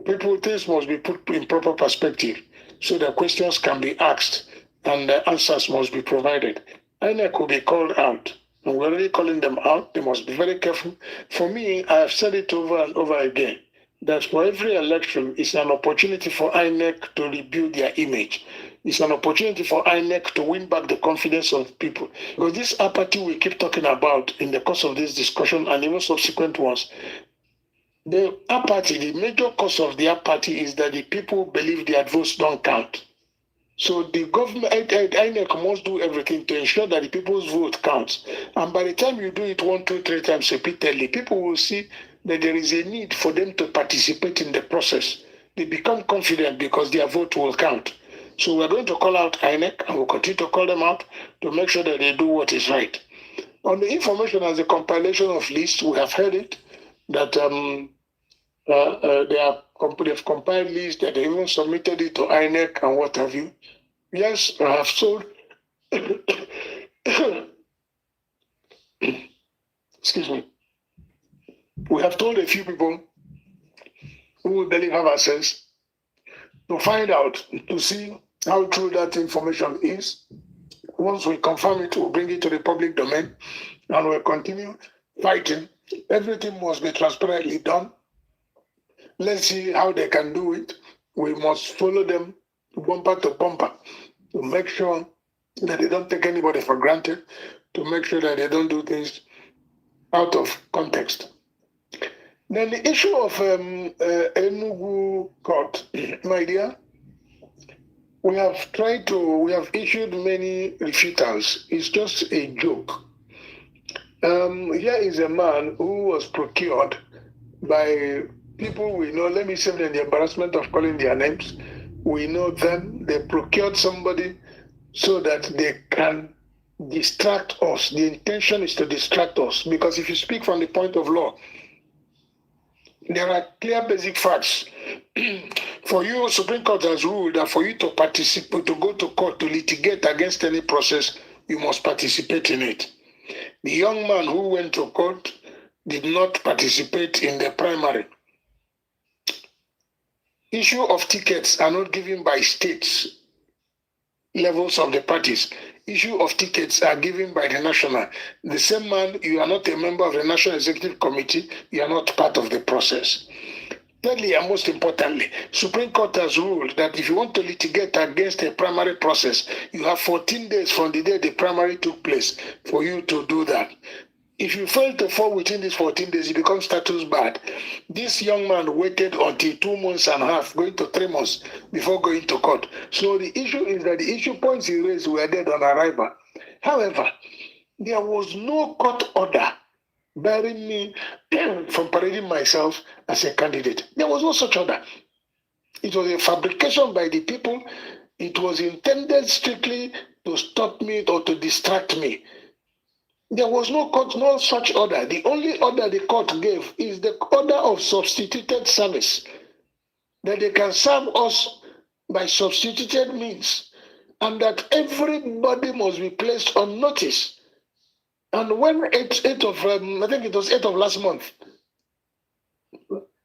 Things must be put in proper perspective so that questions can be asked and the answers must be provided. INEC will be called out. And we're already calling them out. They must be very careful. For me, I have said it over and over again, that for every election, it's an opportunity for INEC to rebuild their image. It's an opportunity for INEC to win back the confidence of people. Because this apathy we keep talking about in the course of this discussion and even subsequent ones, the apathy, the major cause of the apathy is that the people believe their votes don't count. So the government, INEC must do everything to ensure that the people's vote counts. And by the time you do it 1, 2, 3 times repeatedly, people will see that there is a need for them to participate in the process. They become confident because their vote will count. So we're going to call out INEC and we'll continue to call them out to make sure that they do what is right. On the information as a compilation of lists, we have heard it, that they've compiled lists, that they even submitted it to INEC and what have you. Yes, I have sold, excuse me, we have told a few people who we believe have access to find out, to see how true that information is. Once we confirm it, we'll bring it to the public domain and we'll continue fighting. Everything must be transparently done. Let's see how they can do it. We must follow them bumper to bumper to make sure that they don't take anybody for granted, to make sure that they don't do things out of context. Then the issue of Enugu court, my dear, we have issued many refutals. It's just a joke. Here is a man who was procured by people we know. Let me save them the embarrassment of calling their names. We know them. They procured somebody so that they can distract us. The intention is to distract us, because if you speak from the point of law, there are clear basic facts. For you, Supreme Court has ruled that for you to participate, to go to court, to litigate against any process, you must participate in it. The young man who went to court did not participate in the primary. Issue of tickets are not given by states levels of the parties. Issue of tickets are given by the national. The same man, you are not a member of the National Executive Committee, you are not part of the process. Thirdly, and most importantly, Supreme Court has ruled that if you want to litigate against a primary process, you have 14 days from the day the primary took place for you to do that. If you fail to fall within these 14 days, you become status barred. This young man waited until 2 months and a half, going to 3 months, before going to court. So the issue is that the issue points he raised were dead on arrival. However, there was no court order barring me from parading myself as a candidate. There was no such order. It was a fabrication by the people. It was intended strictly to stop me or to distract me. There was no court, no such order. The only order the court gave is the order of substituted service, that they can serve us by substituted means, and that everybody must be placed on notice. And when 8th of, I think it was 8th of last month,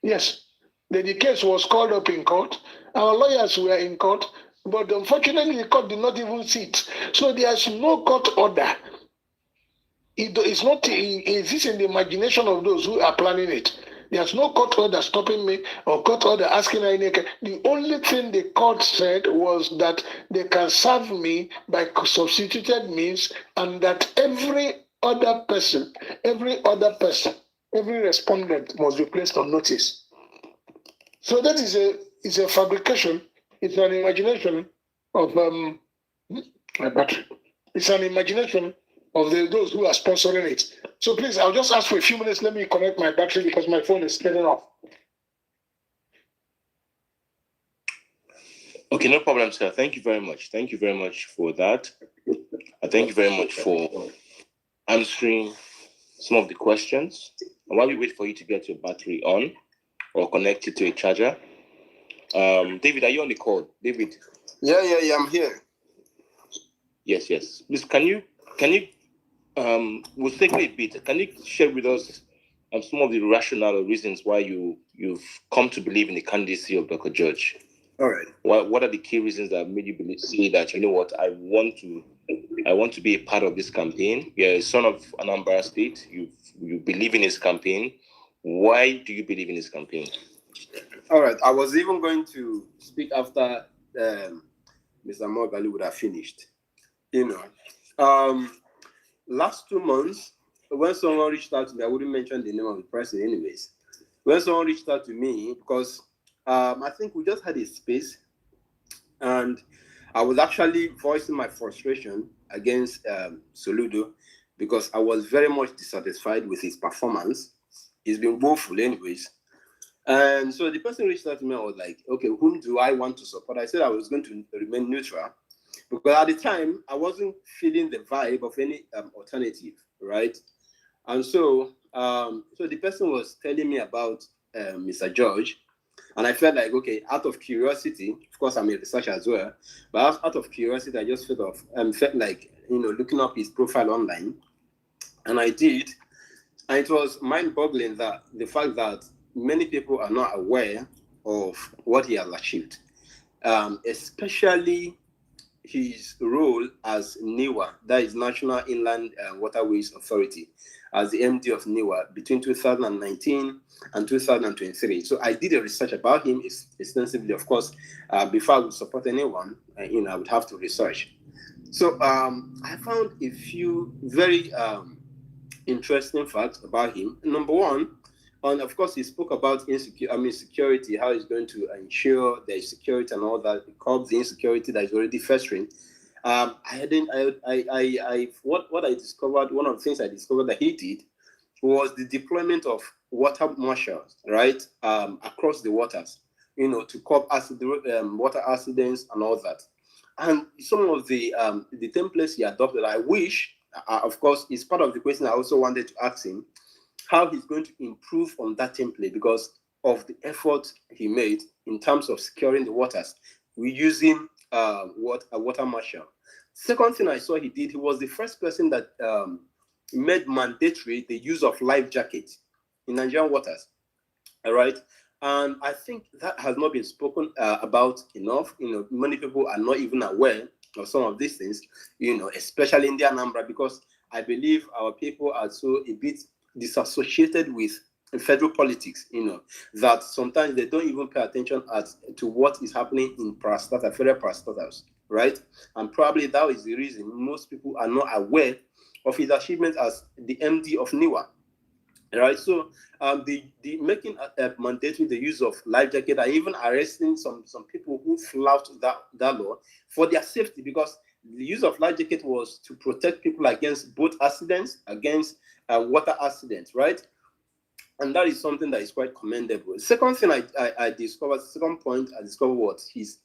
yes, the case was called up in court. Our lawyers were in court, but unfortunately the court did not even sit. So there's no court order. It's not, it is in the imagination of those who are planning it. There's no court order stopping me or court order asking INEC. The only thing the court said was that they can serve me by substituted means, and that every respondent must be placed on notice. So that is a fabrication. It's an imagination of my battery. It's an imagination of those who are sponsoring it. So please, I'll just ask for a few minutes. Let me connect my battery because my phone is turning off. Okay, no problem, sir. Thank you very much. Thank you very much for that. Thank you very much for answering some of the questions. And while we wait for you to get your battery on or connected to a charger, David, are you on the call? David? Yeah, I'm here. Yes. Please, can you we'll take a bit. Can you share with us some of the rationale or reasons why you've come to believe in the candidacy of Dr. George? All right. What are the key reasons that made you say that, you know what, I want to be a part of this campaign? You're a son of Anambra State. You believe in his campaign. Why do you believe in his campaign? All right. I was even going to speak after Mr. Moghalu would have finished. Last 2 months, when someone reached out to me, I wouldn't mention the name of the person anyways. When someone reached out to me, because I think we just had a space, and I was actually voicing my frustration against Soludo, because I was very much dissatisfied with his performance. He's been woeful anyways. And so the person reached out to me, I was like, okay, whom do I want to support? I said I was going to remain neutral, because at the time, I wasn't feeling the vibe of any alternative, right? And so the person was telling me about Mr. George, and I felt like, okay, out of curiosity, of course, I'm a researcher as well, but out of curiosity, I just felt like, looking up his profile online, and I did, and it was mind-boggling that the fact that many people are not aware of what he has achieved, especially his role as NIWA, that is National Inland Waterways Authority, as the MD of NIWA between 2019 and 2023. So I did a research about him extensively. Of course, before I would support anyone, I would have to research. So I found a few very interesting facts about him. Number one, and of course, he spoke about security, how he's going to ensure there's security and all that, curb the insecurity that is already festering. What I discovered, one of the things I discovered that he did was the deployment of water marshals, right, across the waters, to curb water accidents and all that. And some of the templates he adopted, I wish, of course, is part of the question I also wanted to ask him, how he's going to improve on that template because of the effort he made in terms of securing the waters. We're using a water marshal. Second thing I saw he did, he was the first person that made mandatory the use of life jackets in Nigerian waters. All right. And I think that has not been spoken about enough. Many people are not even aware of some of these things, especially in the Anambra, because I believe our people are so a bit disassociated with federal politics, that sometimes they don't even pay attention to what is happening in federal parastatals, right? And probably that is the reason most people are not aware of his achievements as the MD of NIWA, right? So the making mandatory the use of life jacket and even arresting some people who flout that law for their safety, because the use of life jacket was to protect people against boat accidents, against water accidents, right? And that is something that is quite commendable. Second thing I discovered, second point I discovered was his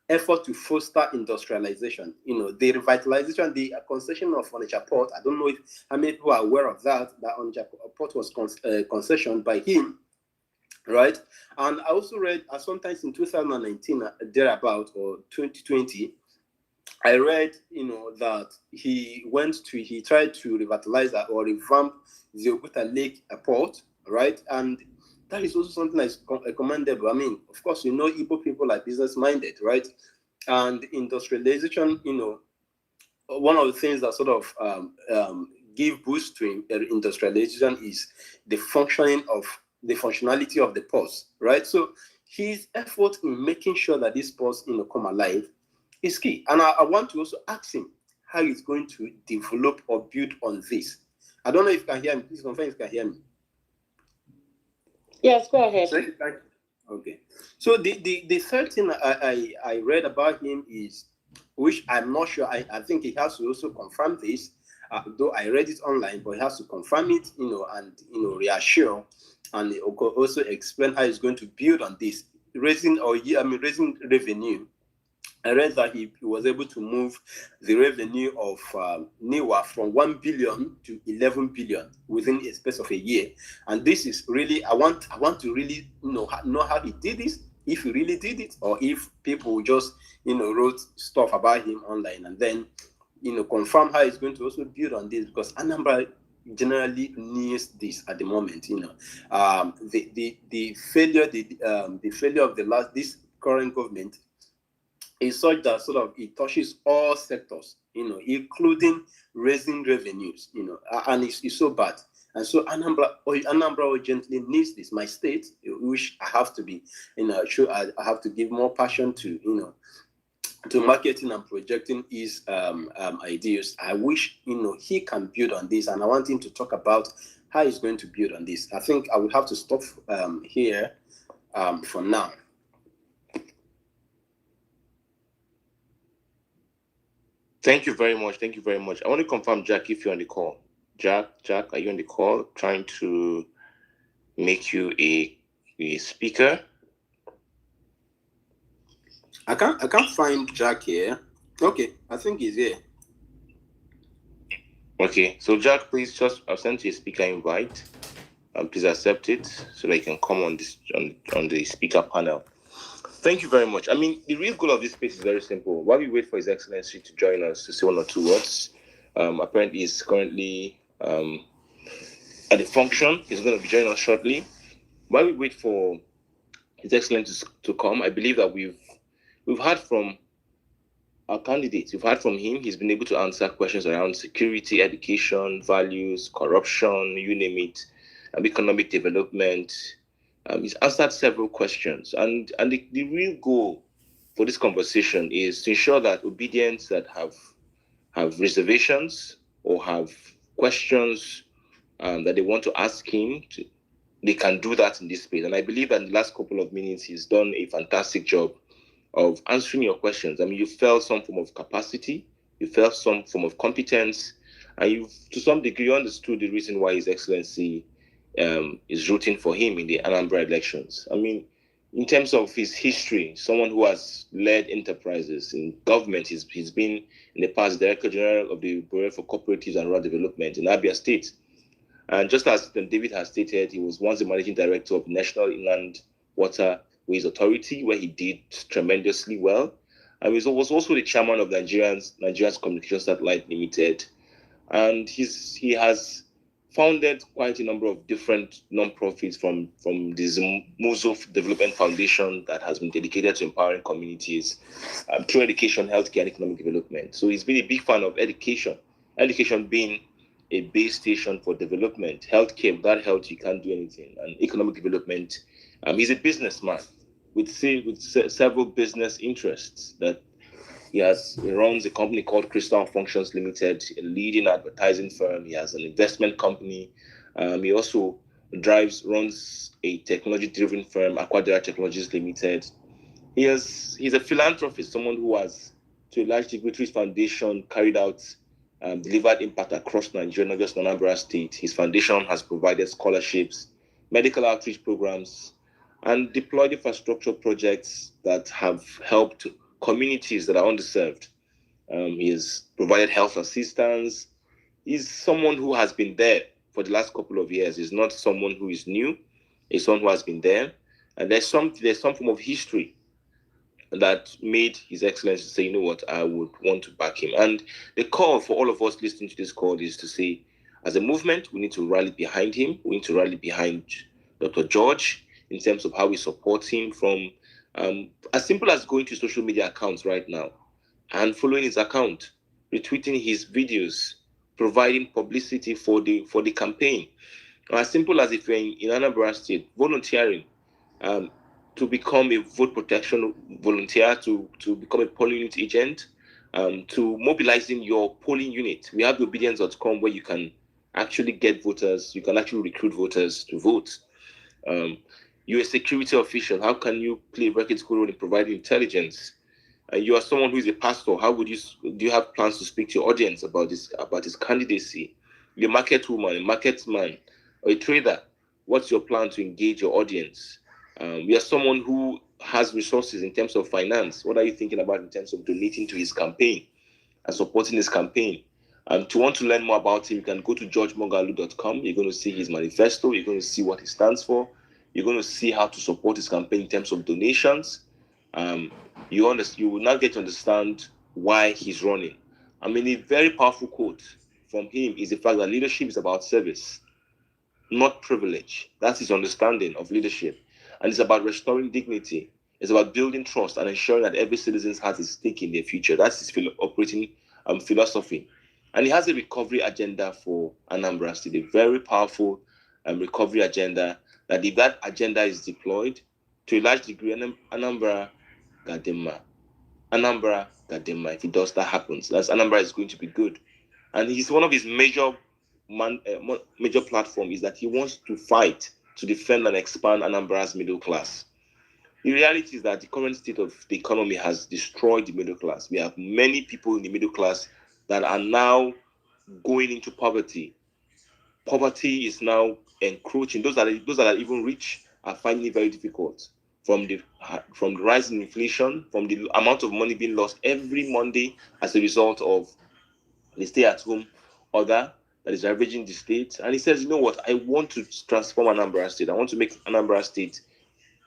effort to foster industrialization. The revitalization, the concession of Onitsha Port. I don't know how many people are aware of that Onitsha Port was concessioned by him, right? And I also read sometimes in 2019, thereabout, or 2020, I read, that he tried to revitalize that or revamp the Oguta Lake Port, right? And that is also something that is commendable. I mean, of course, Igbo people are business-minded, right? And industrialization, one of the things that sort of give boost to industrialization is the functionality of the ports, right? So his effort in making sure that these ports, come alive is key. And I want to also ask him how he's going to develop or build on this. I don't know if you can hear me. Please confirm if you can hear me. Yes, go ahead. Okay. So the third thing I read about him is, which I'm not sure, I think he has to also confirm this, though I read it online, but he has to confirm it, and reassure and also explain how he's going to build on this, raising revenue. I read that he was able to move the revenue of NIWA from 1 billion to 11 billion within a space of a year. And this is really, I want to really know how he did this, if he really did it, or if people just, wrote stuff about him online and then, confirm how he's going to also build on this, because Anambra generally needs this at the moment. The failure of this current government is such that sort of it touches all sectors, including raising revenues, and it's so bad. And so Anambra urgently needs this. My state, which I have to be, I have to give more passion to, to marketing and projecting his ideas. I wish, he can build on this, and I want him to talk about how he's going to build on this. I think I would have to stop here for now. Thank you very much. Thank you very much. I want to confirm, Jack, if you're on the call. Jack, are you on the call? Trying to make you a speaker. I can't find Jack here. Okay, I think he's here. Okay, so Jack, please I'll send you a speaker invite. Please accept it so that you can come on this on the speaker panel. Thank you very much. I mean, the real goal of this space is very simple. While we wait for His Excellency to join us to say one or two words, apparently he's currently at the function. He's going to be joining us shortly. While we wait for His Excellency to come, I believe that we've heard from our candidates. We've heard from him. He's been able to answer questions around security, education, values, corruption, you name it, economic development. He's answered several questions, and the real goal for this conversation is to ensure that Obedients that have reservations or have questions that they want to ask him, they can do that in this space. And I believe that in the last couple of minutes, he's done a fantastic job of answering your questions. I mean, you felt some form of capacity, you felt some form of competence, and you've to some degree understood the reason why His Excellency is rooting for him in the Anambra elections. I mean, in terms of his history, someone who has led enterprises in government, he's been in the past Director General of the Bureau for Cooperatives and Rural Development in Abia State. And just as David has stated, he was once the Managing Director of the National Inland Waterways Authority, where he did tremendously well. And he was also the chairman of Nigeria's Communication Satellite Limited. And he has founded quite a number of different non-profits from the Muzo Development Foundation that has been dedicated to empowering communities through education, healthcare, and economic development. So he's been a big fan of education being a base station for development. Healthcare, without health, you can't do anything. And economic development, he's a businessman with several business interests that he runs a company called Crystal Functions Limited, a leading advertising firm. He has an investment company. He also runs a technology-driven firm, Aquadera Technologies Limited. He's a philanthropist, someone who has, to a large degree, through his foundation, carried out, delivered impact across Nigeria, not just Anambra State. His foundation has provided scholarships, medical outreach programs, and deployed infrastructure projects that have helped communities that are underserved. He has provided health assistance. He's someone who has been there for the last couple of years. He's not someone who is new. He's someone who has been there. And there's some form of history that made His Excellency say, you know what, I would want to back him. And the call for all of us listening to this call is to say, as a movement, we need to rally behind him. We need to rally behind Dr. George in terms of how we support him, from as simple as going to social media accounts right now and following his account, retweeting his videos, providing publicity for the campaign. Or as simple as if you're in Anambra State, volunteering to become a vote protection volunteer, to become a polling unit agent, to mobilizing your polling unit. We have the Obidient.com where you can actually get voters, you can actually recruit voters to vote. You're a security official. How can you play a very critical role in providing intelligence? You are someone who is a pastor. Do you have plans to speak to your audience about his candidacy? You're a market woman, a market man, or a trader. What's your plan to engage your audience? We are someone who has resources in terms of finance. What are you thinking about in terms of donating to his campaign and supporting his campaign? To want to learn more about him, you can go to georgemoghalu.com. You're going to see his manifesto. You're going to see what he stands for. You're going to see how to support his campaign in terms of donations. You will now get to understand why he's running. I mean, a very powerful quote from him is the fact that leadership is about service, not privilege. That's his understanding of leadership. And it's about restoring dignity. It's about building trust and ensuring that every citizen has a stake in their future. That's his operating philosophy. And he has a recovery agenda for Anambra State, a very powerful recovery agenda, that if that agenda is deployed, to a large degree, Anambra Gadema. If it does, that happens. Anambra is going to be good. And he's one of his major platform is that he wants to fight to defend and expand Anambra's middle class. The reality is that the current state of the economy has destroyed the middle class. We have many people in the middle class that are now going into poverty. Poverty is now encroaching. Those that are even rich are finding it very difficult, from the rise in inflation, from the amount of money being lost every Monday as a result of the stay-at-home order that is ravaging the state. And he says, you know what, I want to transform Anambra State. I want to make Anambra State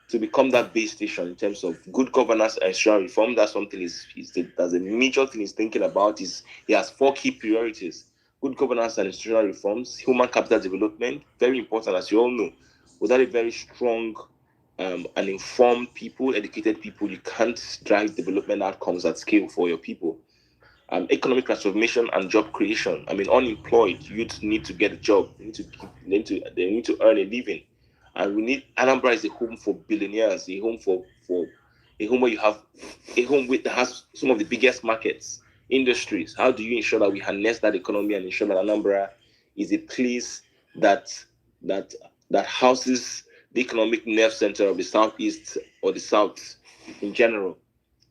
to become that base station in terms of good governance and social reform. That's something that's a major thing he's thinking about. He has 4 key priorities: good governance and institutional reforms, human capital development, very important, as you all know. Without a very strong and informed people, educated people, you can't drive development outcomes at scale for your people. Economic transformation and job creation. I mean, unemployed youth need to get a job. They need to earn a living. And Anambra is a home for billionaires, a home where you have that has some of the biggest markets, industries. How do you ensure that we harness that economy and ensure that Anambra is a place that houses the economic nerve center of the Southeast or the South in general?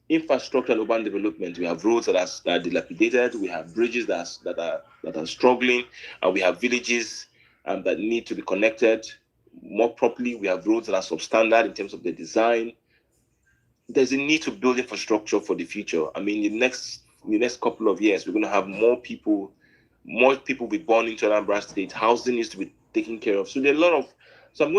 Infrastructure and urban development. We have roads that are dilapidated. We have bridges that are struggling, and we have villages that need to be connected more properly. We have roads that are substandard in terms of the design. There's a need to build infrastructure for the future. I mean, in the next couple of years, we're going to have more people be born into Anambra State. Housing needs to be taken care of. So there are a lot of. So I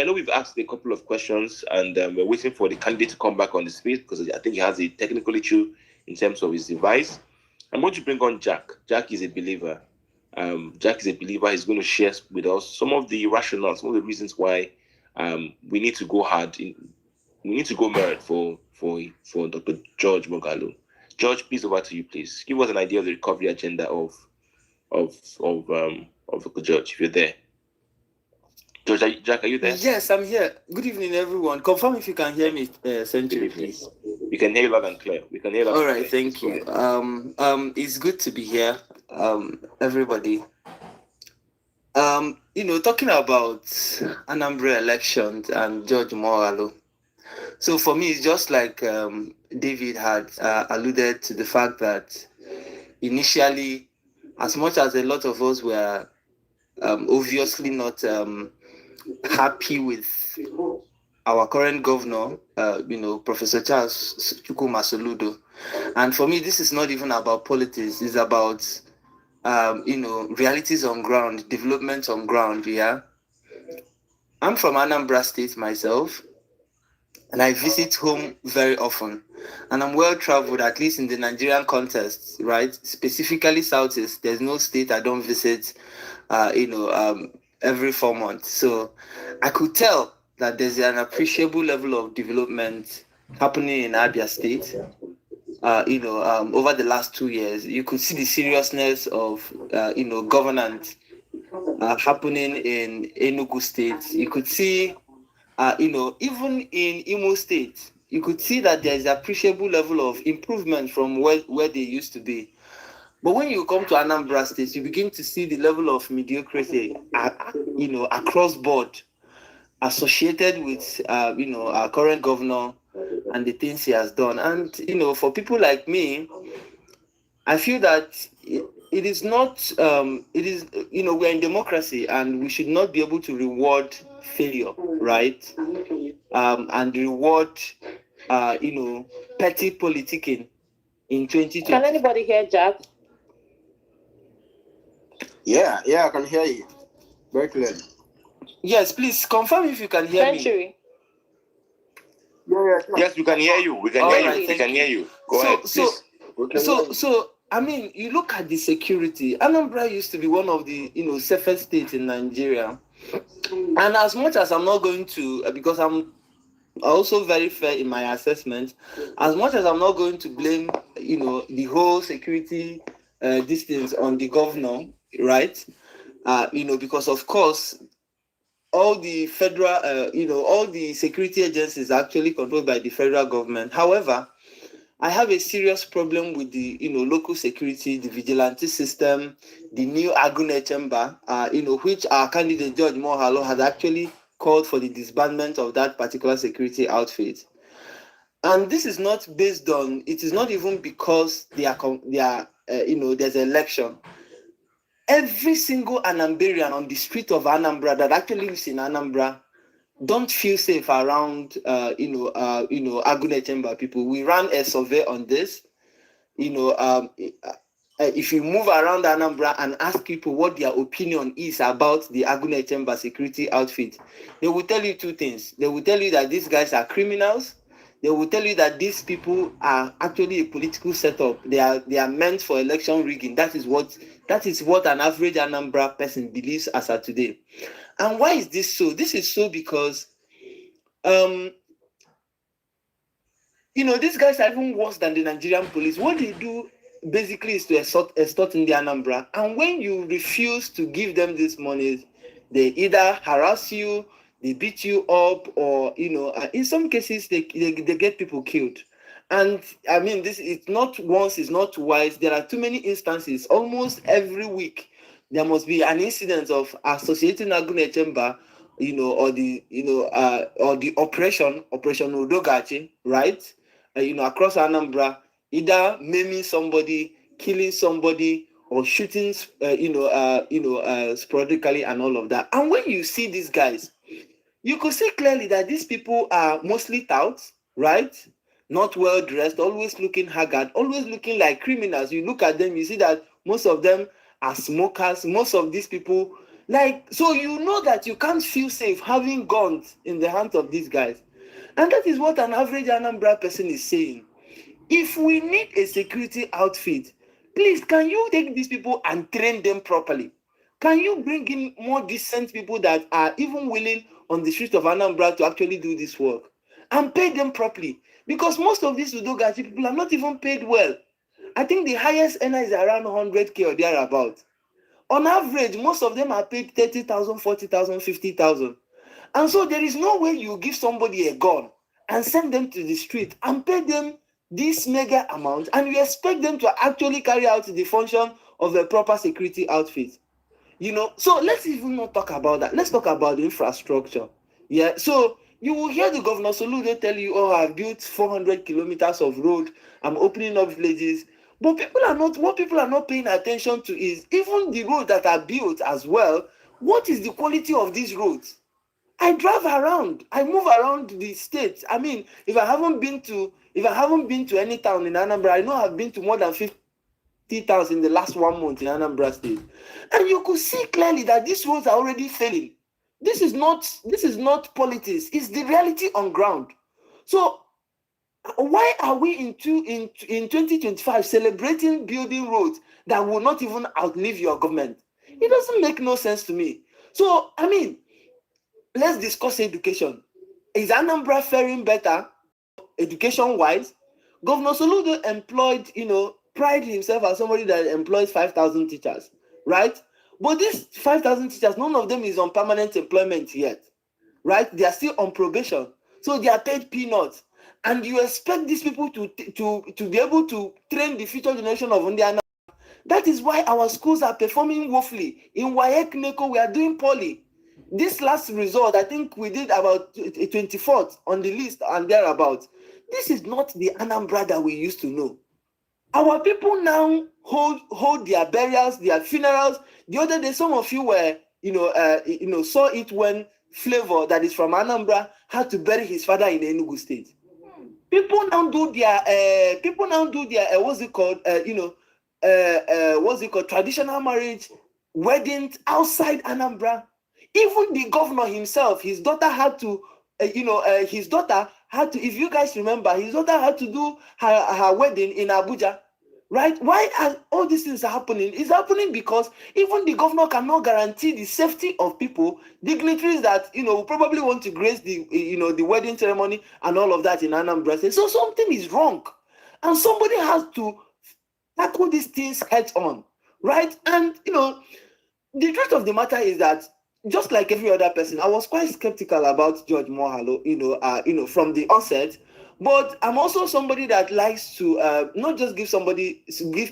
know we've asked a couple of questions, and we're waiting for the candidate to come back on the space because I think he has a technical issue in terms of his device. I'm going to bring on Jack. Jack is a believer. He's going to share with us some of the rationales, some of the reasons why we need to go hard. We need to go merit for Dr. George Moghalu. George, please, over to you, please. Give us an idea of the recovery agenda of Dr. George, if you're there. George, Jack, are you there? Yes, I'm here. Good evening, everyone. Confirm if you can hear me, Century, please. We can hear you loud and clear. All right, thank you. It's good to be here, everybody. Talking about Anambra elections and George Moghalu. So for me, it's just like David had alluded to the fact that initially, as much as a lot of us were obviously not happy with our current governor, Professor Charles Chukwuma Soludo. And for me, this is not even about politics. It's about, realities on ground, development on ground, yeah. I'm from Anambra State myself. and I visit home very often. And I'm well traveled, at least in the Nigerian context, right? Specifically Southeast, there's no state I don't visit, every 4 months. So I could tell that there's an appreciable level of development happening in Abia State. Over the last 2 years, you could see the seriousness of, governance happening in Enugu State. You could see, even in Imo State, you could see that there is appreciable level of improvement from where they used to be. But when you come to Anambra State, you begin to see the level of mediocrity, across board, associated with, our current governor and the things he has done. And, for people like me, I feel that it is not, we're in democracy and we should not be able to reward failure, right? And reward, petty politicking in 2020. Can anybody hear Jack? Yeah, I can hear you very clearly. Yes, please confirm if you can hear me. Yeah. Yes, we can hear you. We can hear you. We can hear you. Go ahead, please. So I mean, you look at the security. Anambra used to be one of the safest states in Nigeria, and as much as I'm not going to, because I'm also very fair in my assessment, as much as I'm not going to blame the whole security distance on the governor, right? Because of course all the federal, all the security agencies are actually controlled by the federal government. However, I have a serious problem with the, local security, the vigilante system, the new Agune chamber, which our candidate George Moghalu has actually called for the disbandment of that particular security outfit. And this is not based on, it is not even because there's an election. Every single Anambarian on the street of Anambra that actually lives in Anambra don't feel safe around, Agune Chamber people. We ran a survey on this. If you move around Anambra and ask people what their opinion is about the Agune Chamber security outfit, they will tell you two things. They will tell you that these guys are criminals. They will tell you that these people are actually a political setup. They are meant for election rigging. That is what an average Anambra person believes as of today. And why is this so? This is so because, these guys are even worse than the Nigerian police. What they do basically is to extort in the Anambra. And when you refuse to give them these monies, they either harass you, they beat you up, or, in some cases, they get people killed. And I mean, this is not once, it's not twice. There are too many instances. Almost every week, there must be an incident of associating Agune Chamber, or the Operation Udogachi, right? Across Anambra, either maiming somebody, killing somebody, or shooting, sporadically and all of that. And when you see these guys, you could see clearly that these people are mostly touts, right? Not well dressed, always looking haggard, always looking like criminals. You look at them, you see that most of them are smokers. Most of these people, so that you can't feel safe having guns in the hands of these guys. And that is what an average Anambra person is saying. If we need a security outfit, please, can you take these people and train them properly? Can you bring in more decent people that are even willing on the streets of Anambra to actually do this work and pay them properly? Because most of these Udogachi people are not even paid well. I think the highest earner is around 100K or thereabout. On average, most of them are paid 30,000, 40,000, 50,000. And so there is no way you give somebody a gun and send them to the street and pay them this mega amount, and you expect them to actually carry out the function of a proper security outfit. So let's even not talk about that. Let's talk about the infrastructure. Yeah. So you will hear the Governor Soludo tell you, "Oh, I've built 400 kilometers of road. I'm opening up villages." But what people are not paying attention to is even the roads that are built as well. What is the quality of these roads? I drive around. I move around the state. I mean, if I haven't been to any town in Anambra, I know I've been to more than 50 towns in the last 1 month in Anambra State. And you could see clearly that these roads are already failing. This is not politics. It's the reality on ground. So why are we in 2025 celebrating building roads that will not even outlive your government? It doesn't make no sense to me. So, I mean, let's discuss education. Is Anambra faring better education-wise? Governor Soludo employed, pride himself as somebody that employs 5,000 teachers, right? But these 5,000 teachers, none of them is on permanent employment yet, right? They are still on probation. So they are paid peanuts. And you expect these people to be able to train the future generation of Indiana. That is why our schools are performing woefully. In WAEC NECO, we are doing poorly. This last result, I think we did about 24th on the list and thereabouts. This is not the Anambra that we used to know. Our people now hold their burials, their funerals. The other day, some of you were, saw it when Flavor, that is from Anambra, had to bury his father in Enugu State. People now do their what's it called? Traditional marriage, weddings outside Anambra. Even the governor himself, his daughter had to, if you guys remember, his daughter had to do her wedding in Abuja, right? Why are all these things happening? It's happening because even the governor cannot guarantee the safety of people, dignitaries that, will probably want to grace the wedding ceremony and all of that in Anambra. So something is wrong. And somebody has to tackle these things head on, right? And, the truth of the matter is that just like every other person, I was quite skeptical about George Moghalu, from the onset. But I'm also somebody that likes to not just give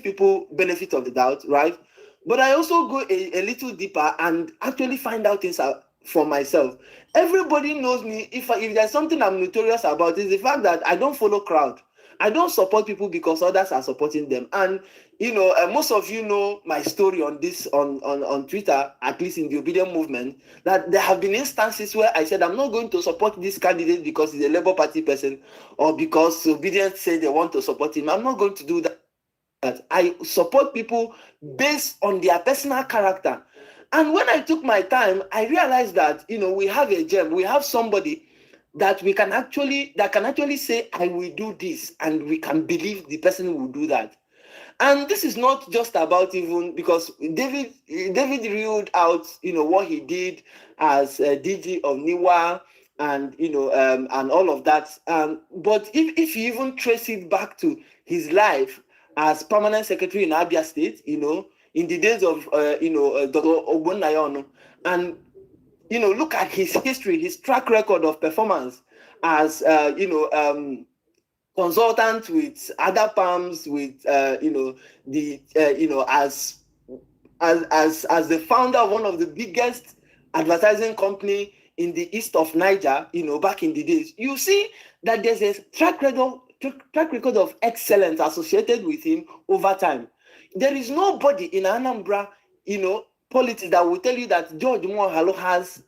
people benefit of the doubt, right? But I also go a little deeper and actually find out things for myself. Everybody knows me. If there's something I'm notorious about, is the fact that I don't follow crowd. I don't support people because others are supporting them. And most of you know my story on this on Twitter, at least in the Obidient movement, that there have been instances where I said I'm not going to support this candidate because he's a Labour Party person or because Obidient said they want to support him. I'm not going to do that. I support people based on their personal character. And when I took my time, I realized that we have a gem, we have somebody that can actually say, I will do this, and we can believe the person will do that. And this is not just about even because David reeled out, what he did as DG of NIWA and and all of that. But if you even trace it back to his life as permanent secretary in Abia State, in the days of Dr. Ogbonnayono, and look at his history, his track record of performance as consultant with other palms, with as the founder of one of the biggest advertising company in the east of Niger, back in the days. You see that there's a track record of excellence associated with him over time. There is nobody in Anambra, politics that will tell you that George Moghalu has,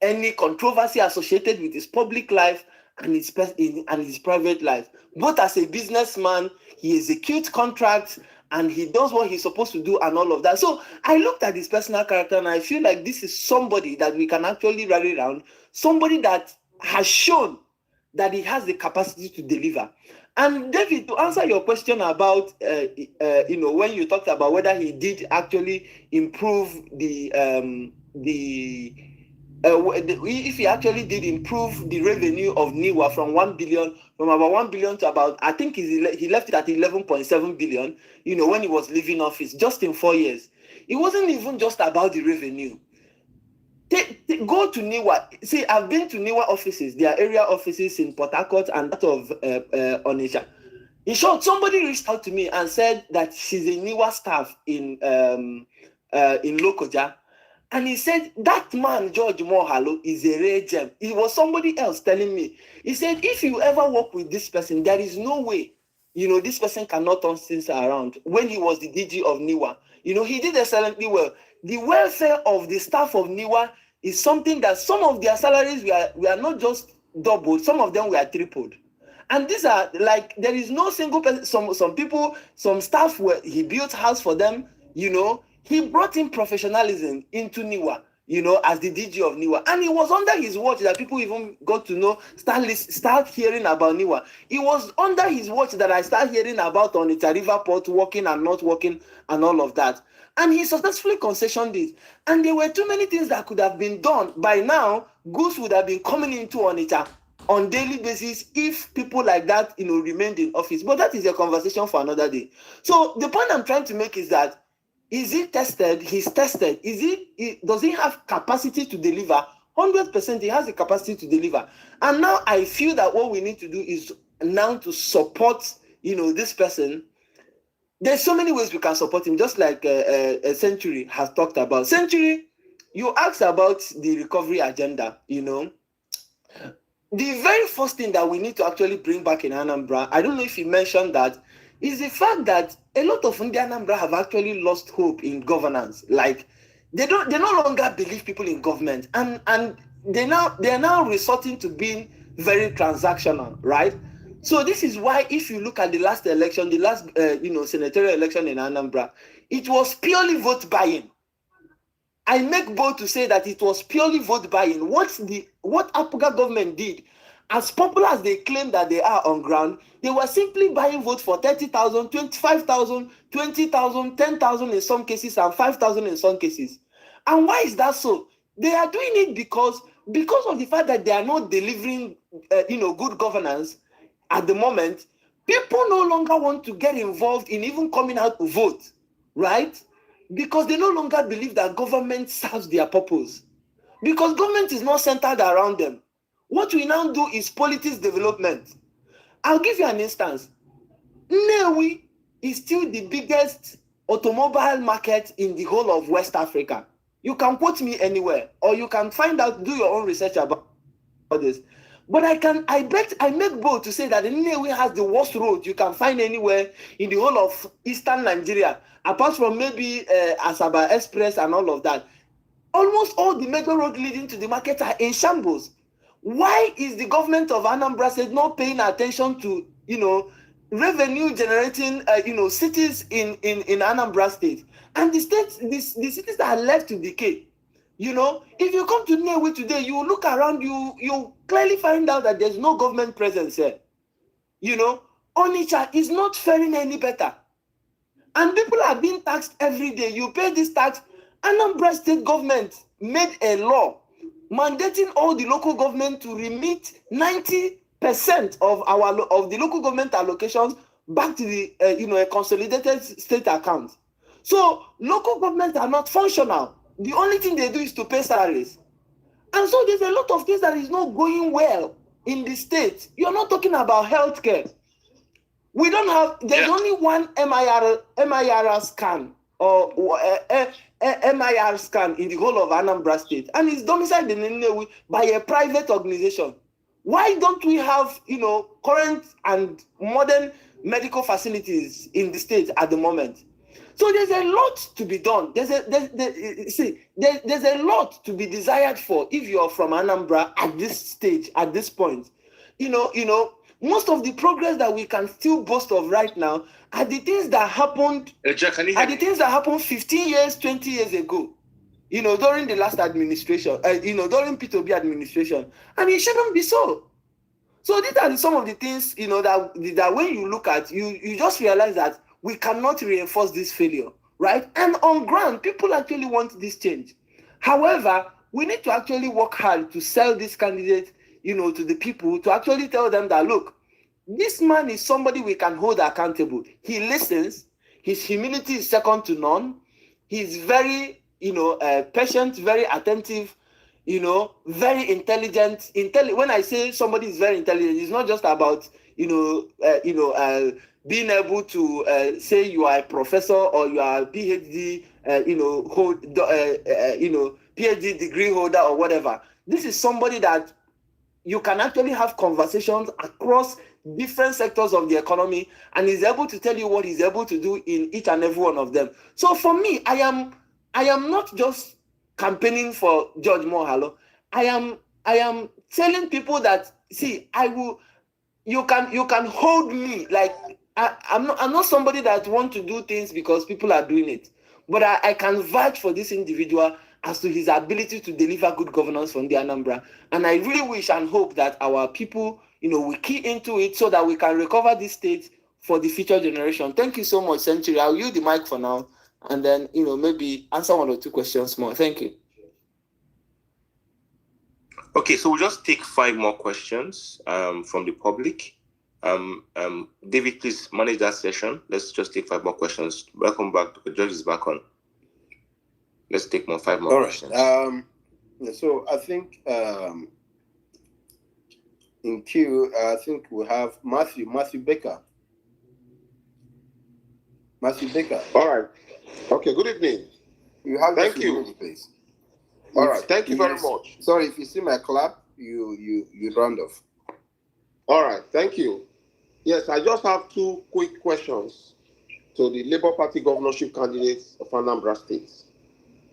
any controversy associated with his public life and his private life. Both as a businessman, he executes contracts and he does what he's supposed to do and all of that. So I looked at his personal character and I feel like this is somebody that we can actually rally around, somebody that has shown that he has the capacity to deliver. And David, to answer your question about, when you talked about whether he did actually improve if he actually did improve the revenue of NIWA from about 1 billion to about, I think he left it at 11.7 billion, when he was leaving office, just in 4 years. It wasn't even just about the revenue. Go to NIWA. See, I've been to NIWA offices, their area offices in Port Harcourt and that of Onitsha. In short, somebody reached out to me and said that she's a NIWA staff in Lokoja. And he said, that man, George Moghalu, is a rare gem. It was somebody else telling me. He said, if you ever work with this person, there is no way, this person cannot turn things around. When he was the DG of NIWA, he did excellently well. The welfare of the staff of NIWA is something that some of their salaries were not just doubled, some of them were tripled. And these are like, there is no single person, some people, some staff he built house for them, he brought in professionalism into NIWA, as the DG of NIWA. And it was under his watch that people even got to know, start hearing about NIWA. It was under his watch that I started hearing about Onitsha River Port working and not working and all of that. And he successfully concessioned it. And there were too many things that could have been done. By now, goods would have been coming into Onitsha on daily basis if people like that, remained in office. But that is a conversation for another day. So the point I'm trying to make is that, is he tested? He's tested. Does he have capacity to deliver? 100% he has the capacity to deliver. And now I feel that what we need to do is now to support, this person. There's so many ways we can support him, just like a Century has talked about. Century, you asked about the recovery agenda, The very first thing that we need to actually bring back in Anambra, I don't know if you mentioned that, is the fact that a lot of Anambra have actually lost hope in governance. Like they no longer believe people in government, and they're now resorting to being very transactional, right? So this is why, if you look at the last election, senatorial election in Anambra, it was purely vote buying. I make bold to say that it was purely vote buying. What Apuga government did, as popular as they claim that they are on ground, they were simply buying votes for 30,000, 25,000, 20,000, 10,000 in some cases, and 5,000 in some cases. And why is that so? They are doing it because of the fact that they are not delivering, good governance at the moment. People no longer want to get involved in even coming out to vote, right? Because they no longer believe that government serves their purpose. Because government is not centered around them. What we now do is politics development. I'll give you an instance. Nnewi is still the biggest automobile market in the whole of West Africa. You can quote me anywhere, or you can find out, do your own research about this. But I make bold to say that Nnewi has the worst road you can find anywhere in the whole of Eastern Nigeria, apart from maybe Asaba Express and all of that. Almost all the major roads leading to the market are in shambles. Why is the government of Anambra State not paying attention to, revenue generating, cities in Anambra State? And the cities that are left to decay. If you come to Nnewi today, you look around, you clearly find out that there's no government presence here. Onitsha is not faring any better. And people are being taxed every day. You pay this tax. Anambra State government made a law mandating all the local government to remit 90% of the local government allocations back to the a consolidated state account. So local governments are not functional. The only thing they do is to pay salaries. And so there's a lot of things that is not going well in the state. You're not talking about healthcare. We don't have, there's only one MIR scan or MIR scan in the whole of Anambra State, and it's domiciled in Nnewi by a private organization. Why don't we have, current and modern medical facilities in the state at the moment? So there's a lot to be done. There's a lot to be desired for if you're from Anambra at this stage, at this point. Most of the progress that we can still boast of right now are the things that happened. Things that happened 15 years, 20 years ago. During the last administration. During P2B administration, and it shouldn't be so. So these are some of the things that when you look at, you just realize that we cannot reinforce this failure, right? And on ground, people actually want this change. However, we need to actually work hard to sell this candidate, to the people, to actually tell them that, look, this man is somebody we can hold accountable. He listens. His humility is second to none. He's very, patient, very attentive, very intelligent. When I say somebody is very intelligent, it's not just about, being able to say you are a professor or you are a PhD, PhD degree holder or whatever. This is somebody that you can actually have conversations across different sectors of the economy, and is able to tell you what he's able to do in each and every one of them. So for me, I am not just campaigning for George Moghalu. I am telling people that, see, you can hold me. Like I'm not somebody that want to do things because people are doing it, but I can vouch for this individual, as to his ability to deliver good governance from the Anambra. And I really wish and hope that our people, will key into it so that we can recover this state for the future generation. Thank you so much, Century. I'll use the mic for now, and then, maybe answer one or two questions more. Thank you. Okay, so we'll just take 5 more questions from the public. David, please manage that session. Let's just take 5 more questions. Welcome back. The judge is back on. Let's take 5 more questions. So I think in queue, I think we have Matthew Baker. Matthew Baker. All right. Okay, good evening. You have Thank you. Minute, please. All right, thank you very much. Sorry, if you see my clap, you round off. All right, thank you. Yes, I just have 2 quick questions to the Labour Party governorship candidates of Anambra State.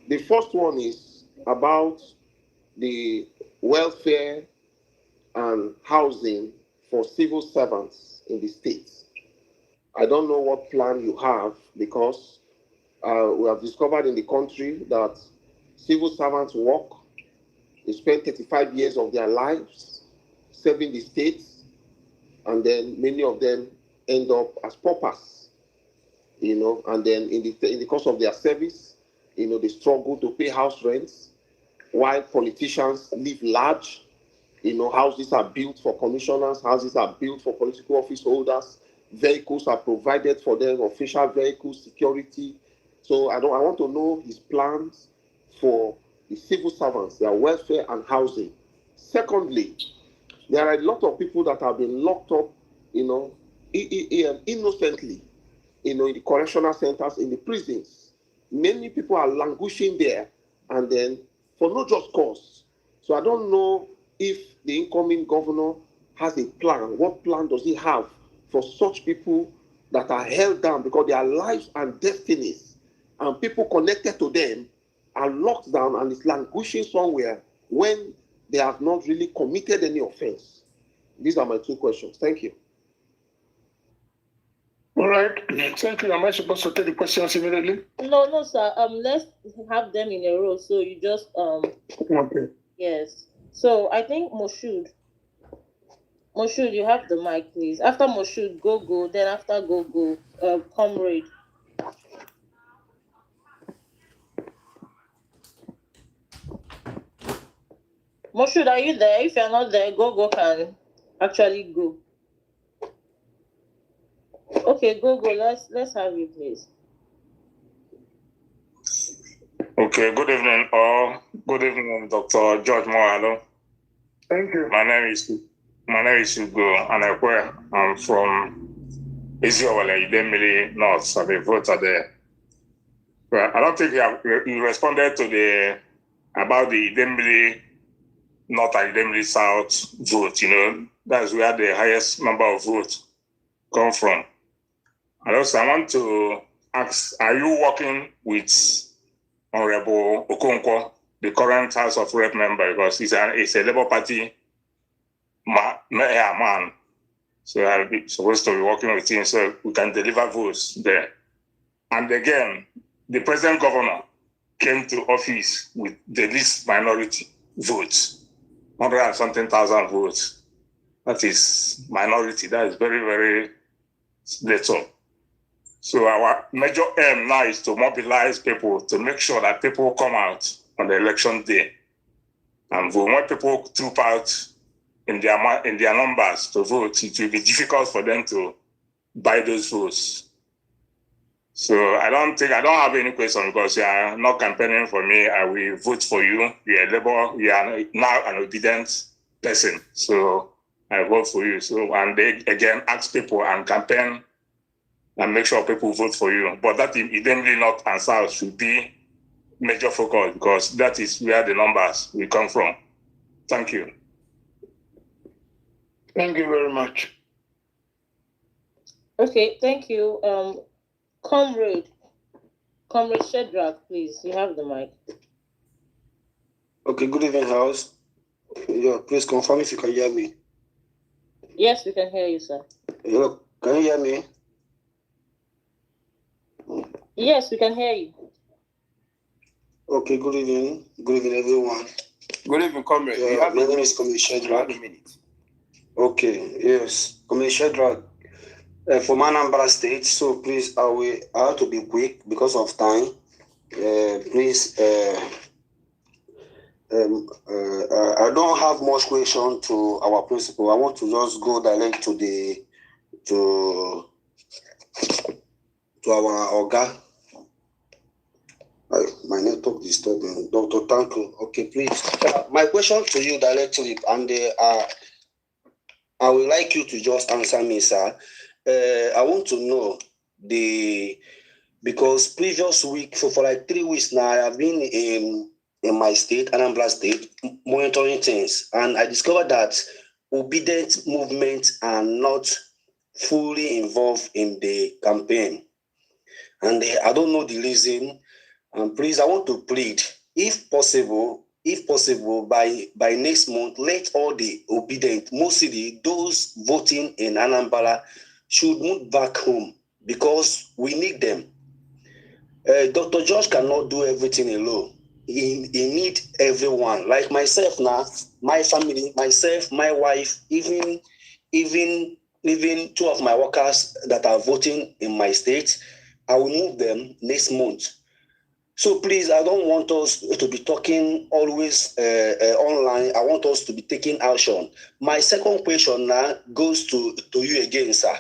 The first one is about the welfare and housing for civil servants in the state. I don't know what plan you have, because we have discovered in the country that civil servants work, they spend 35 years of their lives serving the state, and then many of them end up as paupers, and then in the course of their service, they struggle to pay house rents, while politicians live large. Houses are built for commissioners, houses are built for political office holders, vehicles are provided for them, official vehicles, security. So I want to know his plans for the civil servants, their welfare and housing. Secondly, there are a lot of people that have been locked up, innocently, in the correctional centers, in the prisons. Many people are languishing there, and then for no just cause. So I don't know if the incoming governor has a plan. What plan does he have for such people that are held down because their lives and destinies and people connected to them are locked down and is languishing somewhere when they have not really committed any offense? These are my 2 questions. Thank you. All right. Thank you. Am I supposed to take the questions immediately? No, sir. Let's have them in a row. So you just Okay. Yes. So I think Moshood, you have the mic, please. After Moshood, go. Then after go, Comrade. Moshood, are you there? If you're not there, go can actually go. Okay, go. Let's have you, please. Okay, good evening, all. Good evening, Dr. George Moghalu. Thank you. My name is Hugo Anekwe. I'm from Isiowale, Idemili North. I'm a voter there. Well, I don't think you responded to about the Idemili North and Idemili South vote. That's where the highest number of votes come from. And also, I want to ask: are you working with Honorable Okonkwo, the current House of Rep member, because he's a Labour Party man? So I'm supposed to be working with him so we can deliver votes there. And again, the present governor came to office with the least minority votes, 100 and something thousand votes. That is minority. That is very, very little. So our major aim now is to mobilize people to make sure that people come out on the election day. And we want people to troop out in their numbers to vote. It will be difficult for them to buy those votes. So I don't have any question because you are not campaigning for me. I will vote for you. You are Labour. You are now an obedient person. So I vote for you. So, and they again ask people and campaign and make sure people vote for you. But that Idemili North and South should be major focus because that is where the numbers will come from. Thank you. Thank you very much. Okay, thank you. Comrade Shedrack, please. You have the mic. Okay, good evening, House. Yeah, please confirm if you can hear me. Yes, we can hear you, sir. Hello, can you hear me? Yes, we can hear you. Okay, good evening. Good evening, everyone. Good evening, comrade. My name is Comrade Shedrack. Okay, yes, Comrade Shedrack from Anambra State. So please, I have to be quick because of time. Please, I don't have much question to our principal. I want to just go direct to our Oga. My network disturbing. Dr. Tanko. Okay, please. My question to you directly, and I would like you to just answer me, sir. I want to know because previous week, for like 3 weeks now, I have been in my state, Anambra State, monitoring things, and I discovered that Obidient movements are not fully involved in the campaign, and I don't know the reason. And please, I want to plead, if possible, by next month, let all the Obidient, mostly those voting in Anambra, should move back home because we need them. Dr. George cannot do everything alone. He need everyone. Like myself now, my family, myself, my wife, even 2 of my workers that are voting in my state, I will move them next month. So please, I don't want us to be talking always online. I want us to be taking action. My second question now goes to you again, sir.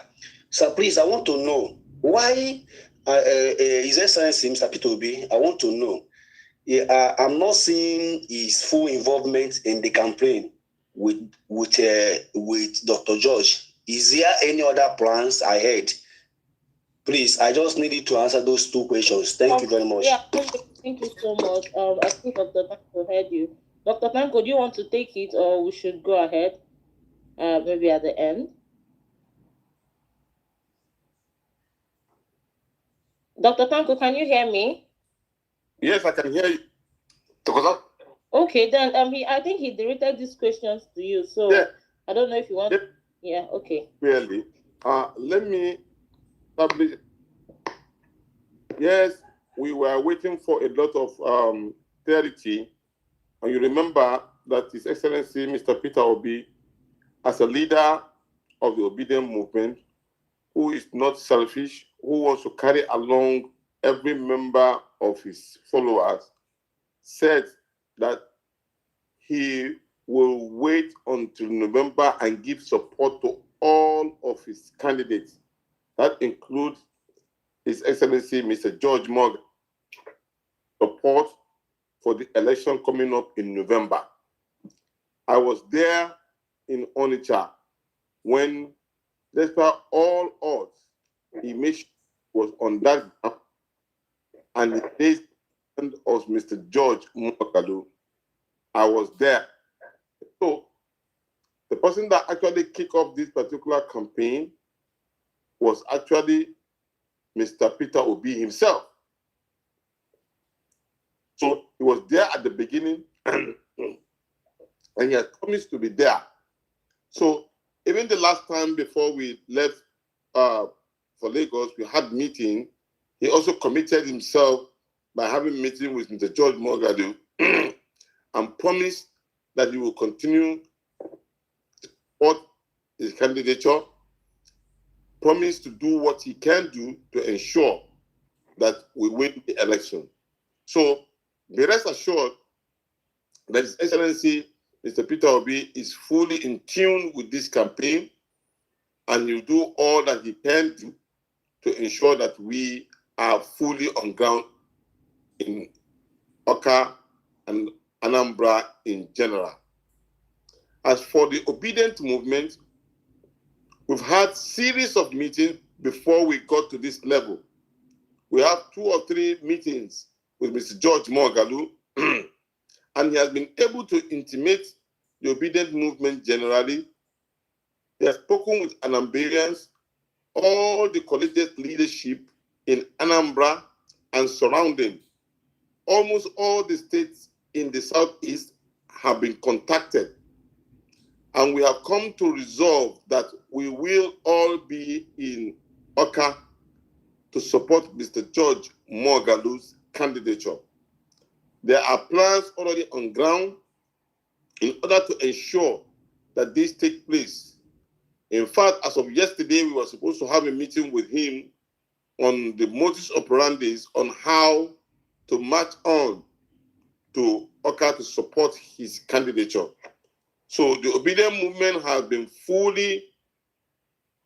Sir, please, I want to know why His Excellency Mr. Peter Obi, I want to know. I'm not seeing his full involvement in the campaign with Dr. George. Is there any other plans ahead? Please, I just needed to answer those 2 questions. Thank you very much. Yeah, thank you so much. I think Dr. Tanko heard you. Dr. Tanko, do you want to take it or we should go ahead? Maybe at the end. Dr. Tanko, can you hear me? Yes, I can hear you. Okay, then I think he directed these questions to you. So yeah. I don't know if you want. Yeah. Okay. Really, let me establish. Yes, we were waiting for a lot of clarity, and you remember that His Excellency Mr. Peter Obi, as a leader of the Obidient movement, who is not selfish, who wants to carry along every member of his followers, said that he will wait until November and give support to all of his candidates. That includes His Excellency Mr. George Moghalu, support for the election coming up in November. I was there in Onitsha when, despite all odds, he made sure he was on that ground, and the days of Mr. George Moghalu, I was there. So the person that actually kicked off this particular campaign was actually Mr. Peter Obi himself. So he was there at the beginning and he had promised to be there. So even the last time before we left for Lagos, we had meeting. He also committed himself by having a meeting with Mr. George Moghalu and promised that he will continue to support his candidature, promised to do what he can do to ensure that we win the election. So be rest assured that His Excellency Mr. Peter Obi is fully in tune with this campaign and will do all that he can do to ensure that we are fully on ground in Oka and Anambra in general. As for the Obidient movement, we've had series of meetings before we got to this level. We have 2 or 3 meetings with Mr. George Moghalu, and he has been able to intimate the Obidient movement generally. He has spoken with Anambrians, all the collegiate leadership in Anambra and surrounding. Almost all the states in the southeast have been contacted. And we have come to resolve that we will all be in Oka to support Mr. George Moghalu's candidature. There are plans already on ground in order to ensure that this takes place. In fact, as of yesterday, we were supposed to have a meeting with him on the modus operandi on how to march on to Oka to support his candidature. So the Obidient movement has been fully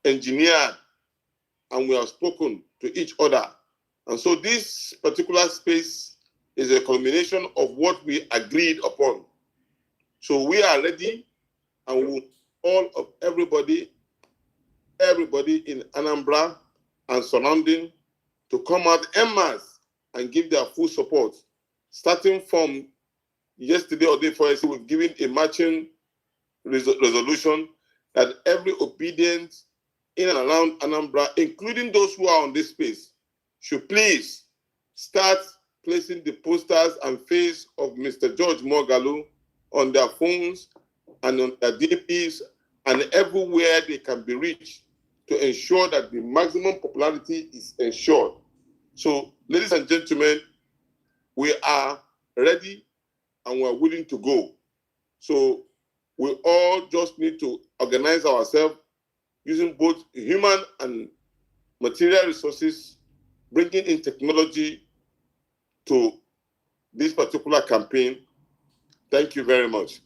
engineered, and we have spoken to each other. And so this particular space is a culmination of what we agreed upon. So we are ready, and we all of everybody in Anambra and surrounding to come out en masse and give their full support. Starting from yesterday or day before, we've given a matching resolution that every Obidient in and around Anambra, including those who are on this space, should please start placing the posters and face of Mr. George Moghalu on their phones and on their DPs and everywhere they can be reached to ensure that the maximum popularity is ensured. So, ladies and gentlemen, we are ready and we're willing to go. So we all just need to organize ourselves using both human and material resources, bringing in technology to this particular campaign. Thank you very much.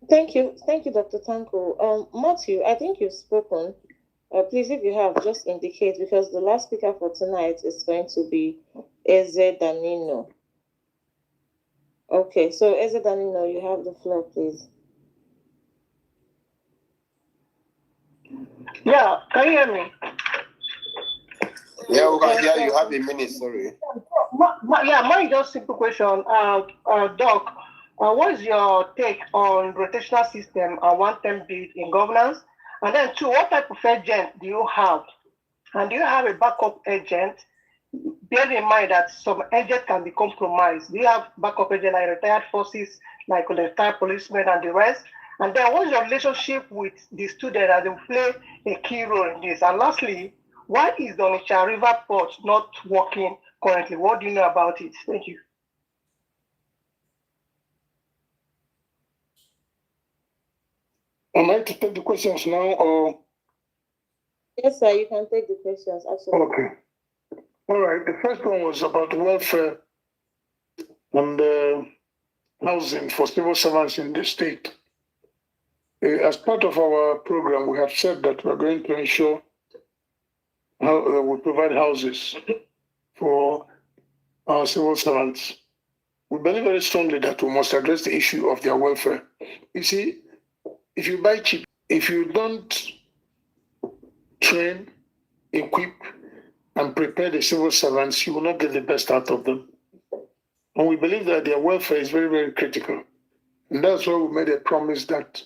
Thank you, Dr. Tanko. Matthew, I think you've spoken. Please, if you have, just indicate, because the last speaker for tonight is going to be Eze Danino. Okay, so Eze Danino, you have the floor, please. Yeah, can you hear me? Yeah, we can hear you. Have a minute, sorry. Mine just simple question. Doc, what is your take on rotational system and one-term bid in governance? And then two, what type of agent do you have? And do you have a backup agent? Bear in mind that some agents can be compromised. Do you have backup agent like retired forces, like retired policemen and the rest? And then what's your relationship with the student that will play a key role in this? And lastly, why is the Onitsha River Port not working currently? What do you know about it? Thank you. Am I to take the questions now or? Yes, sir, you can take the questions, absolutely. Okay. All right, the first one was about welfare and housing for civil servants in the state. As part of our program, we have said that we're going to ensure how we provide houses for our civil servants. We believe very strongly that we must address the issue of their welfare. You see, if you buy cheap, if you don't train, equip, and prepare the civil servants, you will not get the best out of them. And we believe that their welfare is very, very critical. And that's why we made a promise that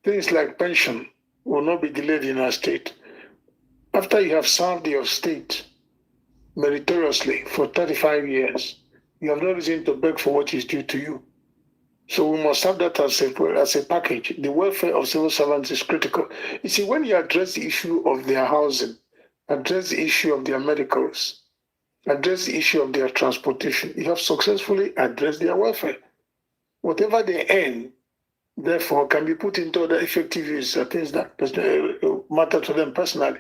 things like pension will not be delayed in our state. After you have served your state meritoriously for 35 years, you have no reason to beg for what is due to you. So we must have that as a package. The welfare of civil servants is critical. You see, when you address the issue of their housing, address the issue of their medicals, address the issue of their transportation, you have successfully addressed their welfare. Whatever they earn, therefore, can be put into other effective use, things that matter to them personally.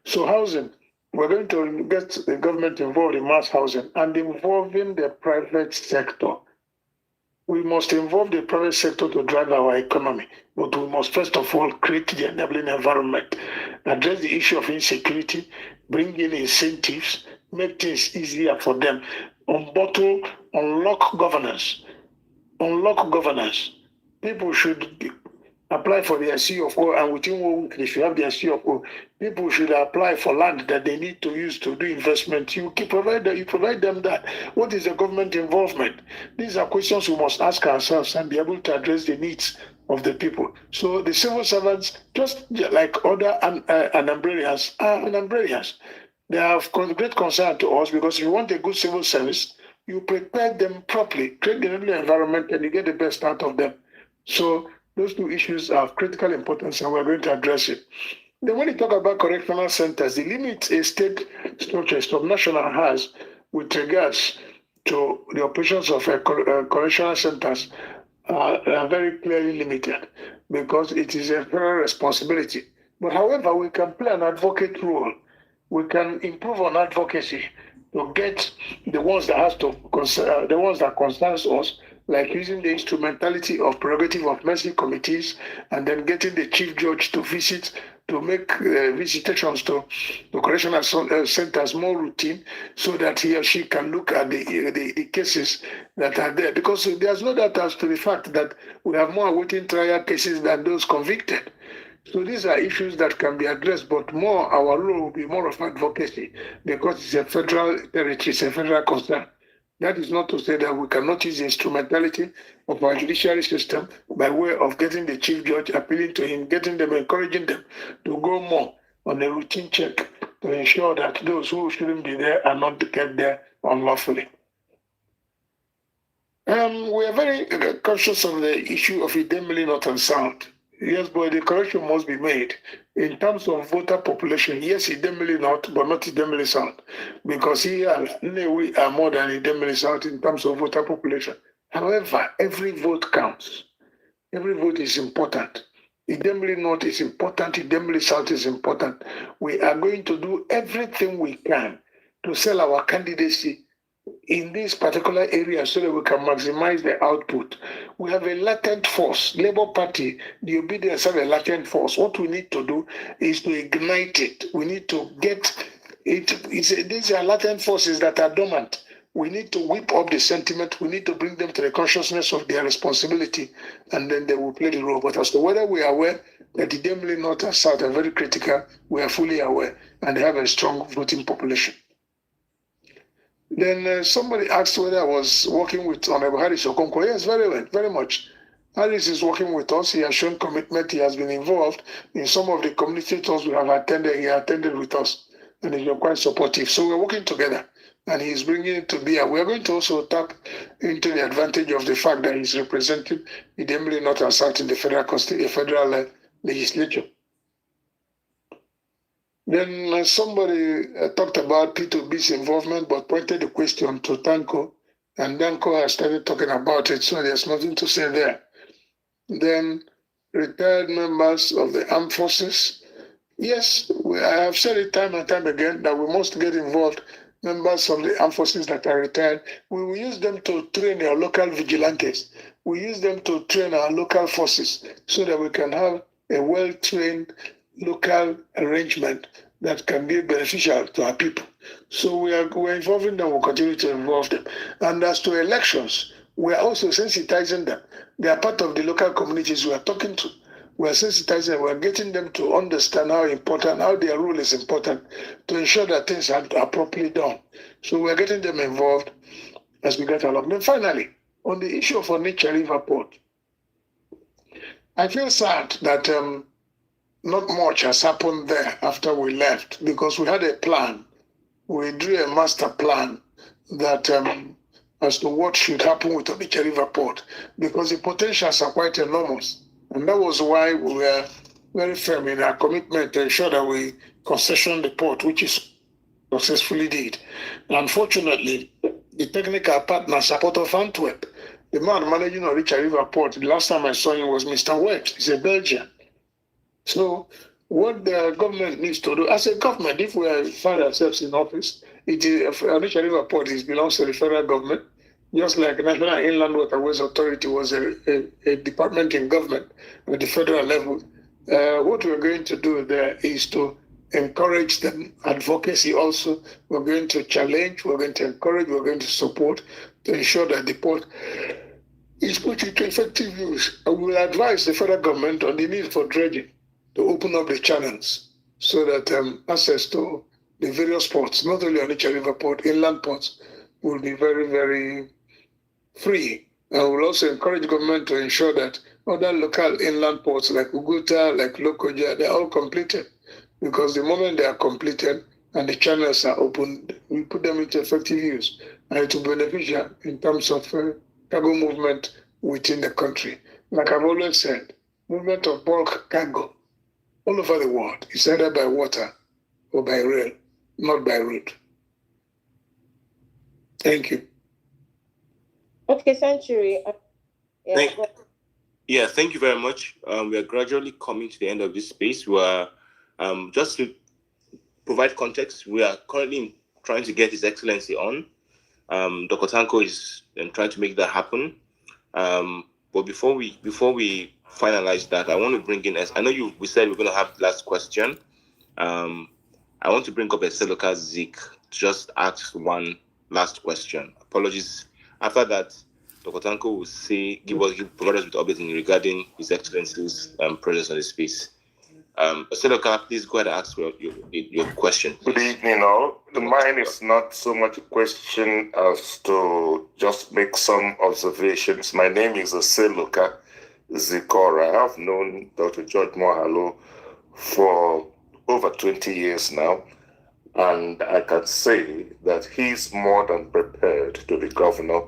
So housing, we're going to get the government involved in mass housing and involving the private sector. We must involve the private sector to drive our economy, but we must first of all create the enabling environment, address the issue of insecurity, bring in incentives, make things easier for them, unlock governance. People should apply for their CFO, and within 1 week they should have their CFO. People should apply for land that they need to use to do investment. You provide them that. What is the government involvement? These are questions we must ask ourselves and be able to address the needs of the people. So the civil servants, just like other Anambrarians, are Anambrarians. They are of great concern to us, because if you want a good civil service, you prepare them properly, create the enabling environment, and you get the best out of them. So those two issues are of critical importance, and we're going to address it. Then when you talk about correctional centers, the limit a state structure, subnational has with regards to the operations of correctional centers are very clearly limited because it is a federal responsibility. But however, we can play an advocate role. We can improve on advocacy to get the ones that has to the ones that concerns us, like using the instrumentality of prerogative of mercy committees, and then getting the chief judge to visit, to make visitations to correctional centers more routine, so that he or she can look at the cases that are there. Because there's no doubt as to the fact that we have more awaiting trial cases than those convicted. So these are issues that can be addressed, but more our role will be more of advocacy because it's a federal territory, it's a federal concern. That is not to say that we cannot use the instrumentality of our judiciary system by way of getting the chief judge, appealing to him, getting them, encouraging them to go more on a routine check to ensure that those who shouldn't be there are not kept there unlawfully. We are very conscious of the issue of Idemili North and South. Yes, but the correction must be made. In terms of voter population, yes, Idemili North, but not Idemili South, because here we are more than Idemili South in terms of voter population. However, every vote counts. Every vote is important. Idemili North is important, Idemili South is important. We are going to do everything we can to sell our candidacy in this particular area so that we can maximize the output. We have a latent force. Labour Party, the Obedience have a latent force. What we need to do is to ignite it. We need to get it. These are latent forces that are dormant. We need to whip up the sentiment. We need to bring them to the consciousness of their responsibility, and then they will play the role. But as to whether we are aware that the Idemili North and South are very critical, we are fully aware, and they have a strong voting population. Then somebody asked whether I was working with Honorable Harris Okonkwo. Yes, very well, very much. Harris is working with us. He has shown commitment. He has been involved in some of the community tours we have attended. He attended with us, and he's been quite supportive. So we're working together, and he's bringing it to bear. We're going to also tap into the advantage of the fact that he's representing the Idemili North and South in the federal legislature. Then somebody talked about P2B's involvement, but pointed the question to Tanko, and Danko has started talking about it, so there's nothing to say there. Then retired members of the armed forces. Yes, I have said it time and time again that we must get involved. Members of the armed forces that are retired, we will use them to train our local vigilantes. We use them to train our local forces so that we can have a well-trained local arrangement that can be beneficial to our people. So we're involving them, we'll continue to involve them. And as to elections, we're also sensitizing them. They are part of the local communities we are talking to. We're sensitizing them, we're getting them to understand how important, how their role is important to ensure that things are properly done. So we're getting them involved as we get along. Then finally, on the issue of Onitsha River Port, I feel sad that not much has happened there after we left because we had a plan. We drew a master plan that as to what should happen with Onitsha River Port because the potentials are quite enormous. And that was why we were very firm in our commitment to ensure that we concession the port, which is successfully did. Unfortunately, the technical partner, support of Antwerp, the man managing Onitsha River Port, the last time I saw him was Mr. Webb. He's a Belgian. So what the government needs to do, as a government, if we find ourselves in office, Onitsha River Port belongs to the federal government, just like National Inland Waterways Authority was a department in government at the federal level. What we're going to do there is to encourage the advocacy also. We're going to challenge, we're going to encourage, we're going to support to ensure that the port is put into effective use. And we will advise the federal government on the need for dredging to open up the channels so that access to the various ports, not only Onitsha River Port, inland ports, will be very, very free. And we'll also encourage government to ensure that other local inland ports like Uguta, like Lokoja, they're all completed. Because the moment they are completed and the channels are opened, we put them into effective use. And it will be beneficial in terms of cargo movement within the country. Like I've always said, movement of bulk cargo all over the world. It's either by water or by rail, not by road. Thank you. Okay, Century. Thank you very much. We are gradually coming to the end of this space. We are, just to provide context, we are currently trying to get His Excellency on. Dr. Tanko is trying to make that happen. But before we finalize that, I want to bring in, as I know we said we're going to have last question. I want to bring up Eseloka Zik to just ask one last question. Apologies. After that, Dr. Tanko will provide us with updates regarding His Excellency's presence on the space. Eseloka, please go ahead and ask your question. Good evening, all. Mine is not so much a question as to just make some observations. My name is Eseloka Zikora. I have known Dr. George Moghalu for over 20 years now, and I can say that he's more than prepared to be governor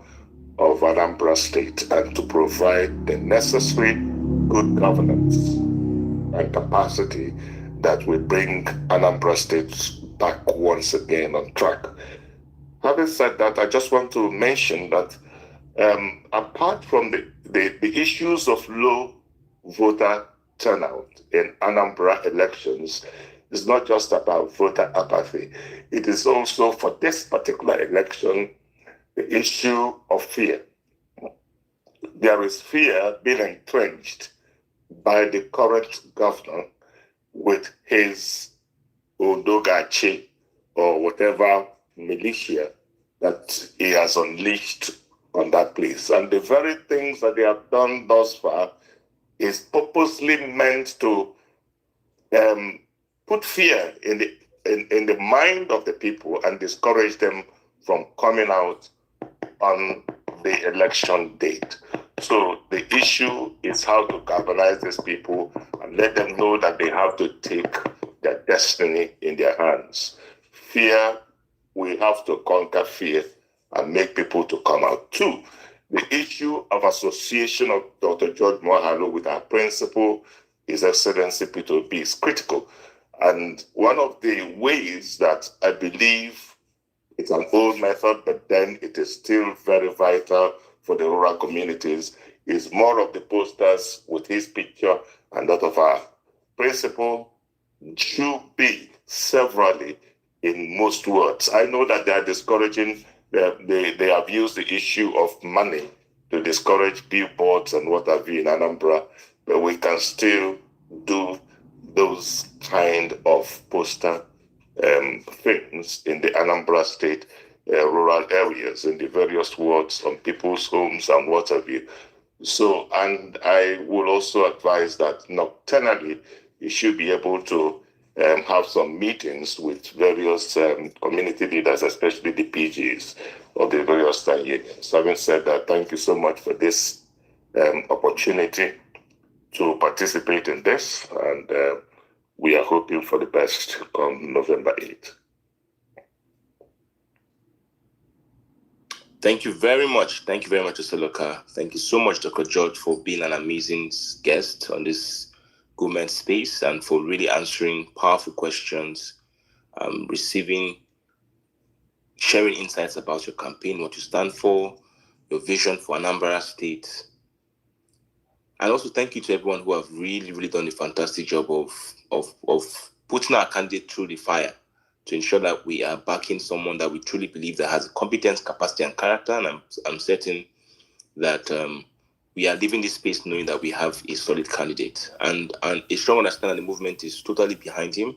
of Anambra State and to provide the necessary good governance and capacity that will bring Anambra State back once again on track. Having said that, I just want to mention that apart from the issues of low voter turnout in Anambra elections, it's not just about voter apathy. It is also, for this particular election, the issue of fear. There is fear being entrenched by the current governor with his Odogachi or whatever militia that he has unleashed on that place. And the very things that they have done thus far is purposely meant to put fear in the mind of the people and discourage them from coming out on the election date. So the issue is how to galvanize these people and let them know that they have to take their destiny in their hands. Fear, we have to conquer fear and make people to come out. Two, the issue of association of Dr. George Moghalu with our principal, His Excellency Peter Obi, is critical. And one of the ways that I believe it's an old method, but then it is still very vital for the rural communities, is more of the posters with his picture and that of our principal should be severally in most words. I know that they are discouraging, they have used the issue of money to discourage billboards and what have you in Anambra, but we can still do those kind of poster things in the Anambra State rural areas, in the various wards, on people's homes and what have you. So, and I will also advise that nocturnally you should be able to have some meetings with various community leaders, especially the PGs of the various unions. Having said that, thank you so much for this opportunity to participate in this, and we are hoping for the best come November 8th. Thank you very much. Thank you very much, Eseloka. Thank you so much, Dr. George, for being an amazing guest on this government space and for really answering powerful questions, sharing insights about your campaign, what you stand for, your vision for Anambra State. And also thank you to everyone who have really, really done a fantastic job of putting our candidate through the fire to ensure that we are backing someone that we truly believe that has competence, capacity, and character. And I'm certain that we are leaving this space knowing that we have a solid candidate. And a strong understanding that the movement is totally behind him.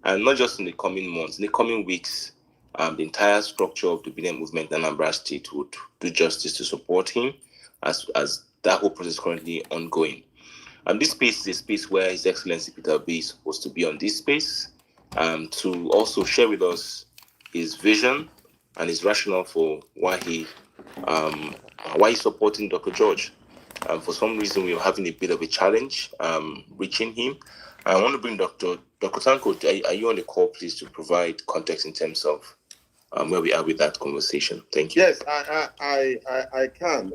And not just in the coming months, in the coming weeks, the entire structure of the Obidient movement in Anambra State would do justice to support him as that whole process is currently ongoing. And this space is a space where His Excellency Peter Obi is supposed to be on this space to also share with us his vision and his rationale for why he's supporting Dr. George. For some reason, we are having a bit of a challenge reaching him. I want to bring Dr. Tanko. Are you on the call, please, to provide context in terms of where we are with that conversation? Thank you. Yes, I can.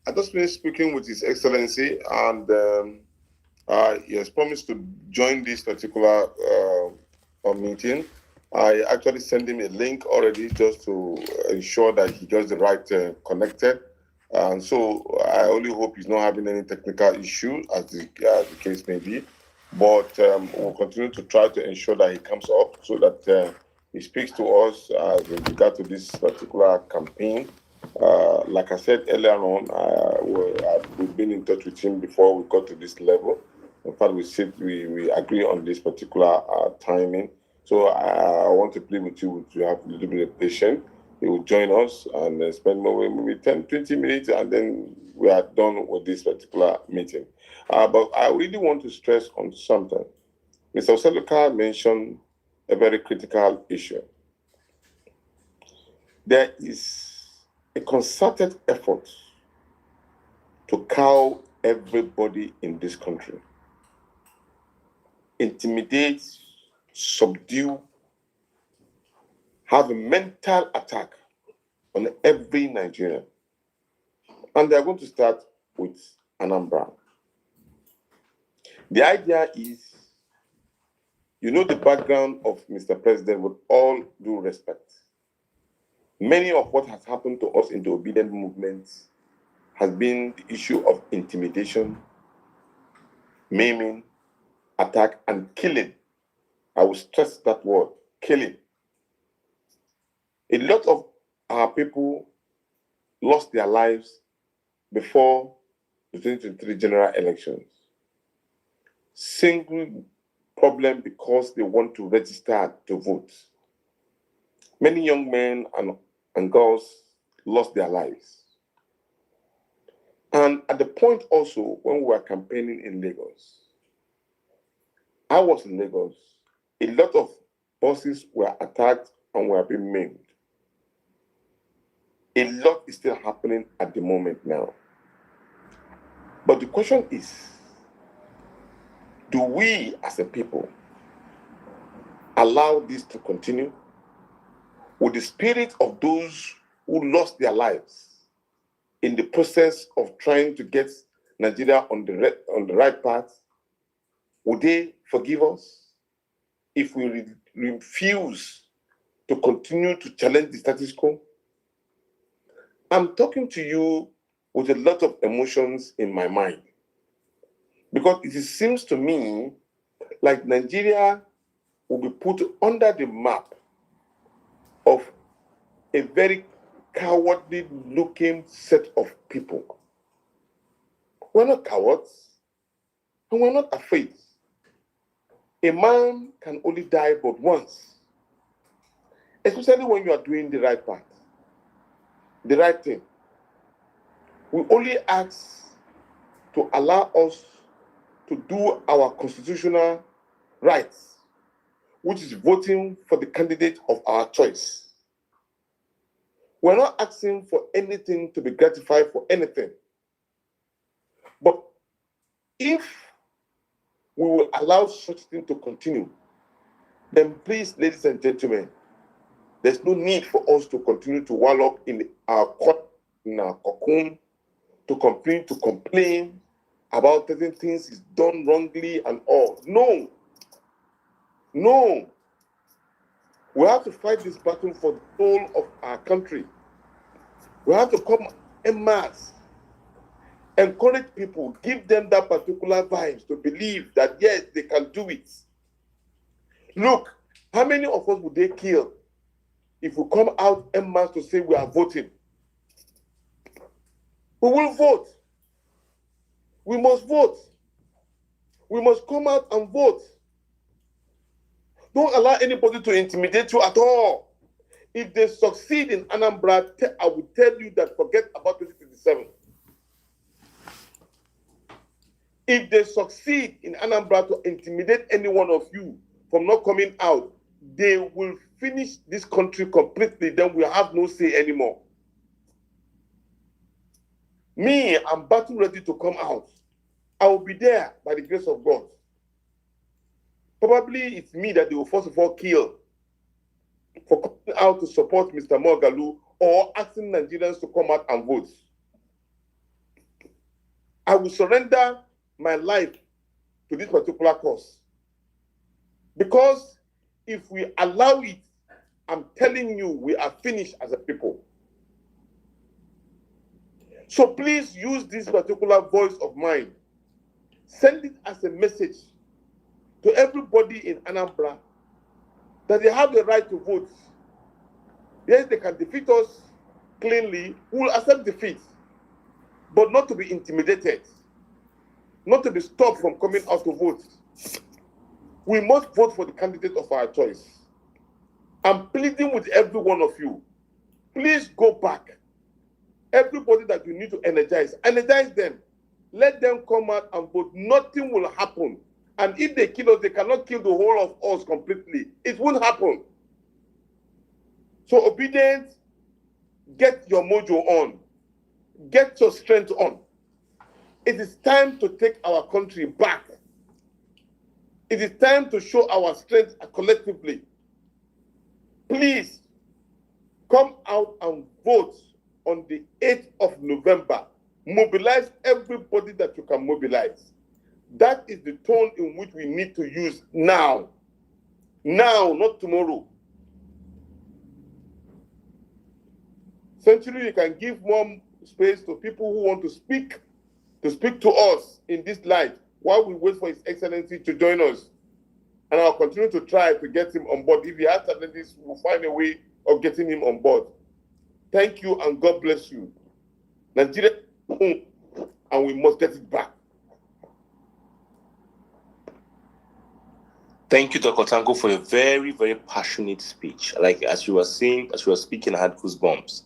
I just finished speaking with His Excellency, and He has promised to join this particular meeting. I actually sent him a link already just to ensure that he gets the right connected. And so I only hope he's not having any technical issue, as the case may be. But we'll continue to try to ensure that he comes up so that he speaks to us with regard to this particular campaign. Like I said earlier on, we've been in touch with him before we got to this level. In fact, we agree on this particular timing. So I want to plead with you to have a little bit of patience. He will join us and spend maybe 10, 20 minutes, and then we are done with this particular meeting. But I really want to stress on something. Mr. Oseluka mentioned a very critical issue. There is a concerted effort to cow everybody in this country, intimidate, subdue, have a mental attack on every Nigerian. And they're going to start with Anambra. The idea is, you know the background of Mr. President with all due respect. Many of what has happened to us in the Obidient movement has been the issue of intimidation, maiming, attack, and killing. I will stress that word, killing. A lot of our people lost their lives before the 2023 general elections. Single problem because they want to register to vote. Many young men and girls lost their lives. And at the point also when we were campaigning in Lagos, I was in Lagos, a lot of buses were attacked and were being maimed. A lot is still happening at the moment now. But the question is, do we as a people allow this to continue with the spirit of those who lost their lives in the process of trying to get Nigeria on the right path? Would they forgive us if we refuse to continue to challenge the status quo? I'm talking to you with a lot of emotions in my mind, because it seems to me like Nigeria will be put under the map of a very cowardly looking set of people. We're not cowards, and we're not afraid. A man can only die but once, especially when you are doing the right part, the right thing. We only ask to allow us to do our constitutional rights, which is voting for the candidate of our choice. We're not asking for anything to be gratified for anything. But if we will allow such thing to continue, then please, ladies and gentlemen, there's no need for us to continue to wallow up in our court, in our cocoon, to complain about certain things is done wrongly and all. No. We have to fight this battle for the soul of our country. We have to come en masse, encourage people, give them that particular vibes to believe that yes, they can do it. Look, how many of us would they kill if we come out en masse to say we are voting? We will vote. We must vote. We must come out and vote. Don't allow anybody to intimidate you at all. If they succeed in Anambra, I will tell you that forget about 2027. If they succeed in Anambra to intimidate any one of you from not coming out, they will finish this country completely. Then we have no say anymore. Me, I'm battle ready to come out. I will be there by the grace of God. Probably it's me that they will first of all kill for coming out to support Mr. Moghalu or asking Nigerians to come out and vote. I will surrender my life to this particular cause. Because if we allow it, I'm telling you, we are finished as a people. So please use this particular voice of mine. Send it as a message to everybody in Anambra that they have the right to vote. Yes, they can defeat us cleanly. We will accept defeat, but not to be intimidated, not to be stopped from coming out to vote. We must vote for the candidate of our choice. I'm pleading with every one of you. Please go back. Everybody that you need to energize them. Let them come out and vote. Nothing will happen. And if they kill us, they cannot kill the whole of us completely. It won't happen. So Obidient, get your mojo on. Get your strength on. It is time to take our country back. It is time to show our strength collectively. Please come out and vote on the 8th of November. Mobilize everybody that you can mobilize. That is the tone in which we need to use now. Now, not tomorrow. Century, you can give more space to people who want to speak to us in this light while we wait for His Excellency to join us. And I'll continue to try to get him on board. If he has challenges, we'll find a way of getting him on board. Thank you and God bless you. Nigeria, and we must get it back. Thank you, Dr. Tanko, for a very, very passionate speech. Like as you were saying, as you were speaking, I had goosebumps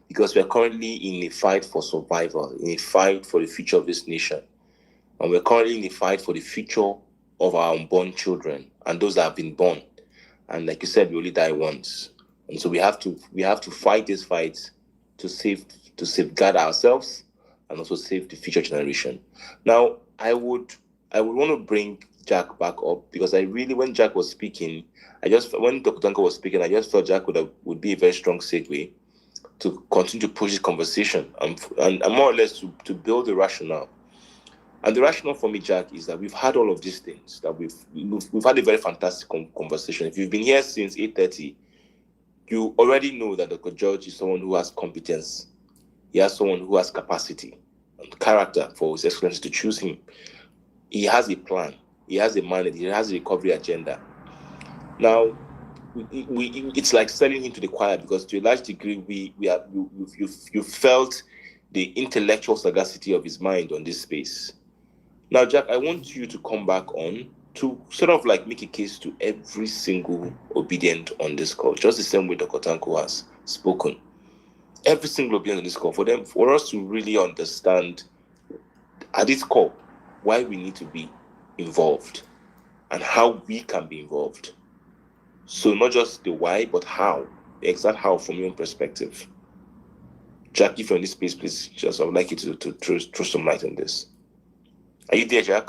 because we are currently in a fight for survival, in a fight for the future of this nation. And we're currently in a fight for the future of our unborn children and those that have been born. And like you said, we only die once. And so we have to fight this fight to safeguard ourselves and also save the future generation. Now, I would want to bring Jack back up because when Jack was speaking, when Dr. Tanko was speaking, I just felt Jack would be a very strong segue to continue to push this conversation and more or less to build the rationale. And the rationale for me, Jack, is that we've had all of these things, that we've had a very fantastic conversation. If you've been here since 8:30, you already know that Dr. George is someone who has competence. He has someone who has capacity and character for His Excellency to choose him. He has a plan. He has a mandate. He has a recovery agenda. Now, it's like selling him to the choir because to a large degree, you felt the intellectual sagacity of his mind on this space. Now, Jack, I want you to come back on to sort of like make a case to every single Obidient on this call, just the same way Dr. Tanko has spoken. Every single Obidient on this call, for us to really understand at this call why we need to be involved and how we can be involved. So not just the why, but how, the exact how from your own perspective. Jack, if you're in this space, please, I would like you to throw some light on this. Are you there, Jack?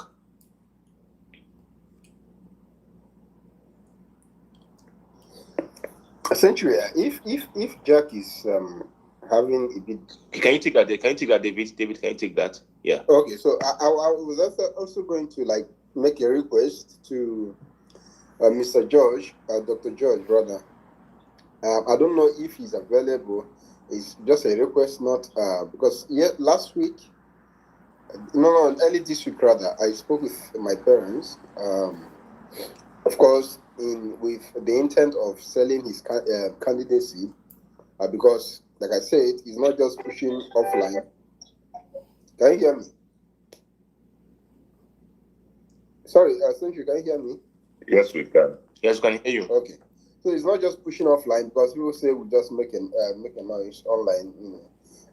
Essentially, if Jack is having a bit, can you take that? Can you take that, David? David, can you take that? Yeah. Okay, so I was also going to like make a request to Mr. George, Dr. George, rather. I don't know if he's available. It's just a request, not because last week. Early this week rather, I spoke with my parents. Of course, with the intent of selling his candidacy, because, like I said, he's not just pushing offline. Can you hear me? Sorry, Senju, can you hear me? Yes, we can. Yes, we can hear you. Okay. So it's not just pushing offline because people say we just make a noise online.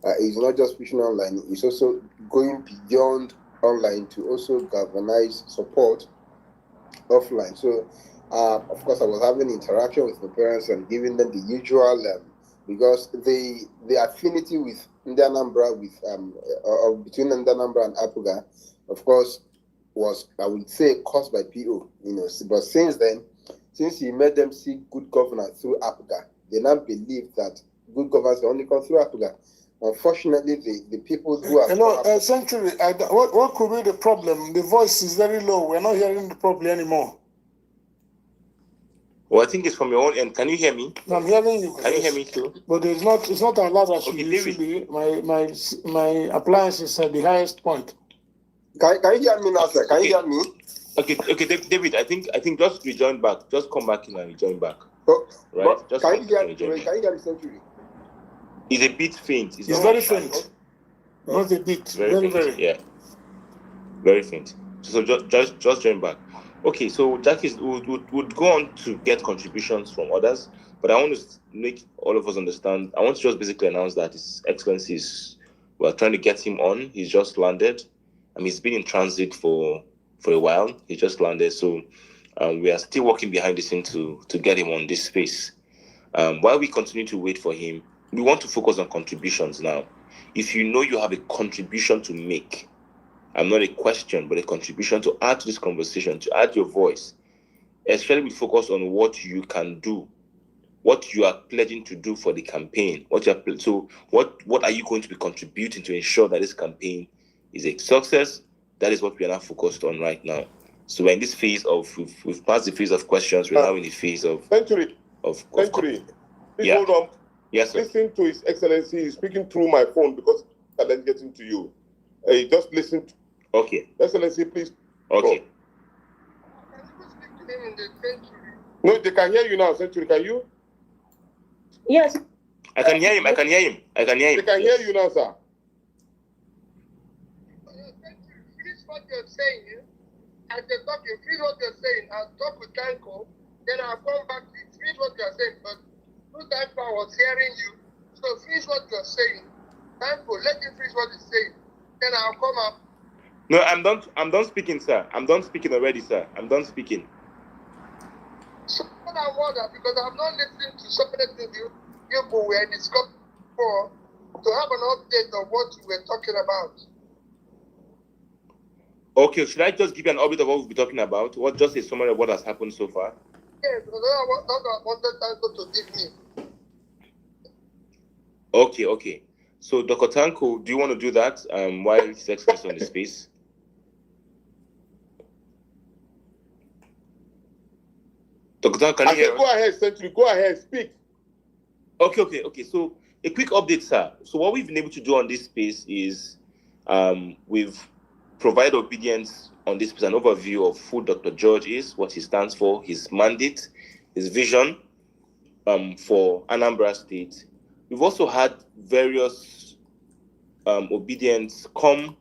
It's not just pushing online. It's also going beyond online to also galvanize support offline. So, of course, I was having interaction with my parents and giving them the usual because the affinity with Anambra between Anambra and Apuga, of course, was, I would say, caused by PO. But since then, since he made them see good governance through Apuga, they now believe that good governance only comes through Apuga. Unfortunately, the people who are... Essentially, what could be the problem? The voice is very low. We're not hearing the properly anymore. Well, I think it's from your own end. Can you hear me? I'm hearing you. Can you hear me too? But it's not as loud as Okay, it used to be. My appliance is at the highest point. Can you hear me now, sir? Can you hear me? Okay, David. I think just rejoin back. Just come back in and rejoin back. Oh, right? Just can you hear me? Can you hear the Century? It's a bit faint. It's very faint. Not a bit. Very faint. Yeah. Very faint. So just join back. Okay, so Jack would go on to get contributions from others, but I want to make all of us understand. I want to just basically announce that His Excellency we're trying to get him on. He's just landed. He's been in transit for a while. He just landed, so we are still working behind the scene to get him on this space. While we continue to wait for him, we want to focus on contributions now. If you know you have a contribution to make, not a question, but a contribution to add to this conversation, to add your voice, especially we focus on what you can do, what you are pledging to do for the campaign. What are you going to be contributing to ensure that this campaign is a success? That is what we are now focused on right now. So we're in this phase of, we've passed the phase of questions, we're now in the phase of... Century. Please hold on. Yes, sir. Listen to His Excellency. He's speaking through my phone because I didn't get into you. Just listen. Okay. Excellency, please. Okay. No, they can hear you now, Century. Can you? Yes. I can hear him. They can hear you now, sir. Finish what you're saying. As they talk, you finish what you're saying. I'll talk with Tanko. Then I'll come back to finish what you're saying. But no time I was hearing you. So finish what you're saying. Tanko, let him finish what he's saying. Then I'll come up. No, I'm done speaking, sir. I'm done speaking already, sir. I'm done speaking. So what I wonder, because I'm not listening to some of the things you were discussing before, to have an update of what you were talking about. Okay, should I just give you an update of what we'll be talking about? Just a summary of what has happened so far? Yes, because that's what I wanted Tanko to give me. Okay. So, Dr. Tanko, do you want to do that while His Excellency on the space? Dr. Tanko, can you hear us? Go ahead, Century. Go ahead, speak. Okay. So, a quick update, sir. So, what we've been able to do on this space is we've provided Obidient on this space an overview of who Dr. George is, what he stands for, his mandate, his vision for Anambra State. We've also had various Obedients come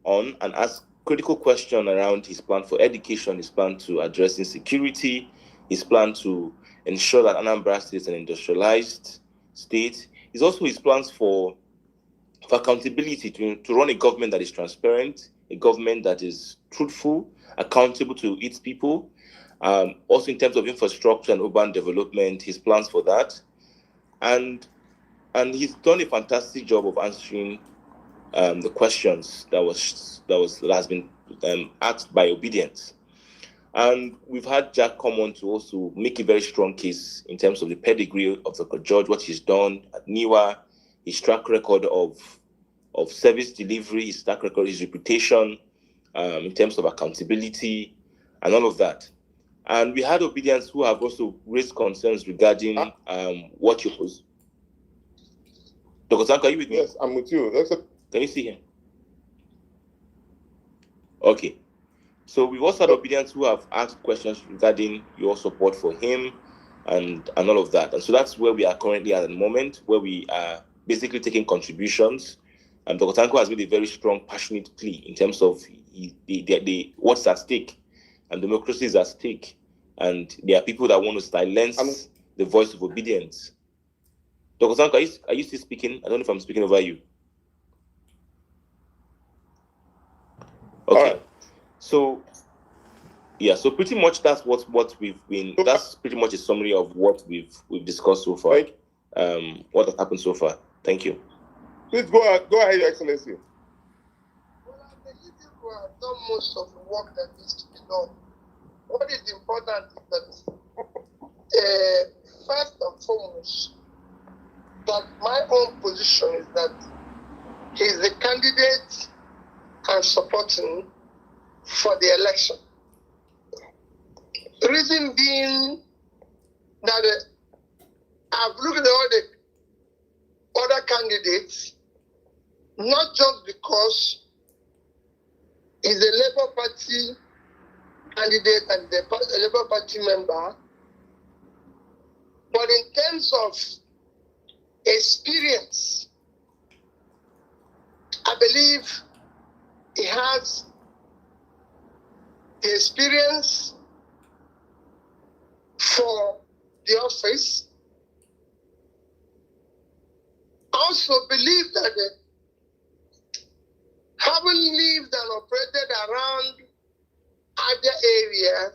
on and ask critical questions around his plan for education, his plan to address insecurity, his plan to ensure that Anambra State is an industrialized state. It's also his plans for accountability to run a government that is transparent, a government that is truthful, accountable to its people. Also in terms of infrastructure and urban development, his plans for that. And he's done a fantastic job of answering the questions that has been asked by Obidient. And we've had Jack come on to also make a very strong case in terms of the pedigree of Dr. George, what he's done at NIWA, his track record of service delivery, his track record, his reputation, in terms of accountability, and all of that. And we had Obedients who have also raised concerns regarding what you pose. Dr. Tanko, are you with me? Yes, I'm with you. Can you see him? Okay. So we've also had Obedients who have asked questions regarding your support for him and all of that. And so that's where we are currently at the moment, where we are basically taking contributions. And Dr. Tanko has made a very strong, passionate plea in terms of what's at stake. And democracy is at stake. And there are people that want to silence the voice of Obedience. Dr. Tanko, are you still speaking? I don't know if I'm speaking over you. Okay. So pretty much that's what we've been. That's pretty much a summary of what we've discussed so far. What has happened so far. Thank you. Please go ahead, Your Excellency. Well, I believe you have done most of the work that needs to be done. What is important is that first and foremost, that my own position is that is the candidate I'm supporting for the election. The reason being that I've looked at all the other candidates, not just because he's a Labour Party candidate and a Labour Party member, but in terms of experience, I believe he has the experience for the office. I also believe that having lived and operated around other area,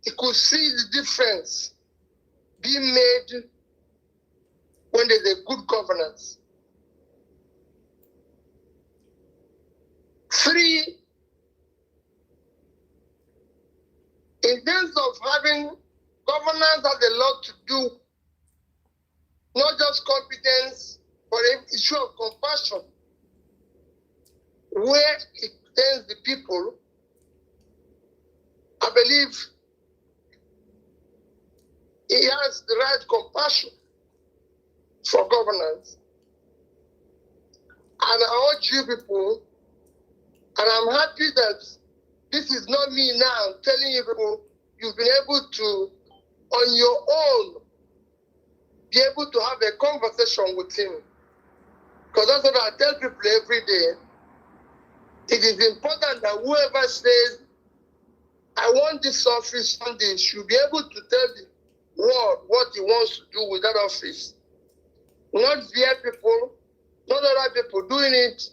he could see the difference being made when there's a good governance. 3, in terms of having governance has a lot to do, not just competence, but an issue of compassion, where it tends the people. I believe he has the right compassion for governance. And I urge you people, and I'm happy that this is not me now telling you people, you've been able to, on your own, be able to have a conversation with him. Because that's what I tell people every day. It is important that whoever says, I want this office on this, should be able to tell the world what he wants to do with that office. Not via people, not other people doing it.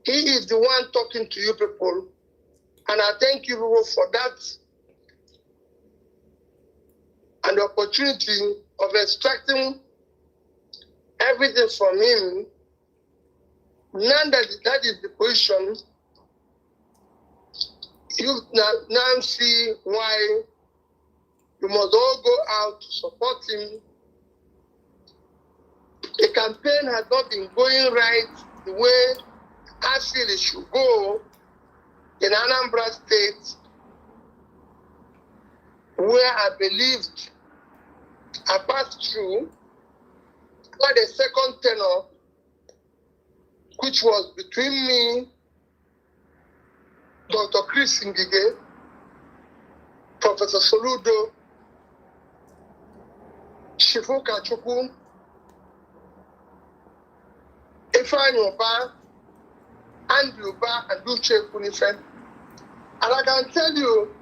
He is the one talking to you people. And I thank you people for that. And the opportunity of extracting everything from him. Now that is the position, you now see why you must all go out to support him. The campaign has not been going right the way I feel it should go in Anambra State, where I believed I passed through, got a second tenor, which was between me, Dr. Chris Ngige, Professor Soludo, Shifuka Chukwu, Ifeanyi Oba, Andrew Ba, and Uche Kunife. And I can tell you,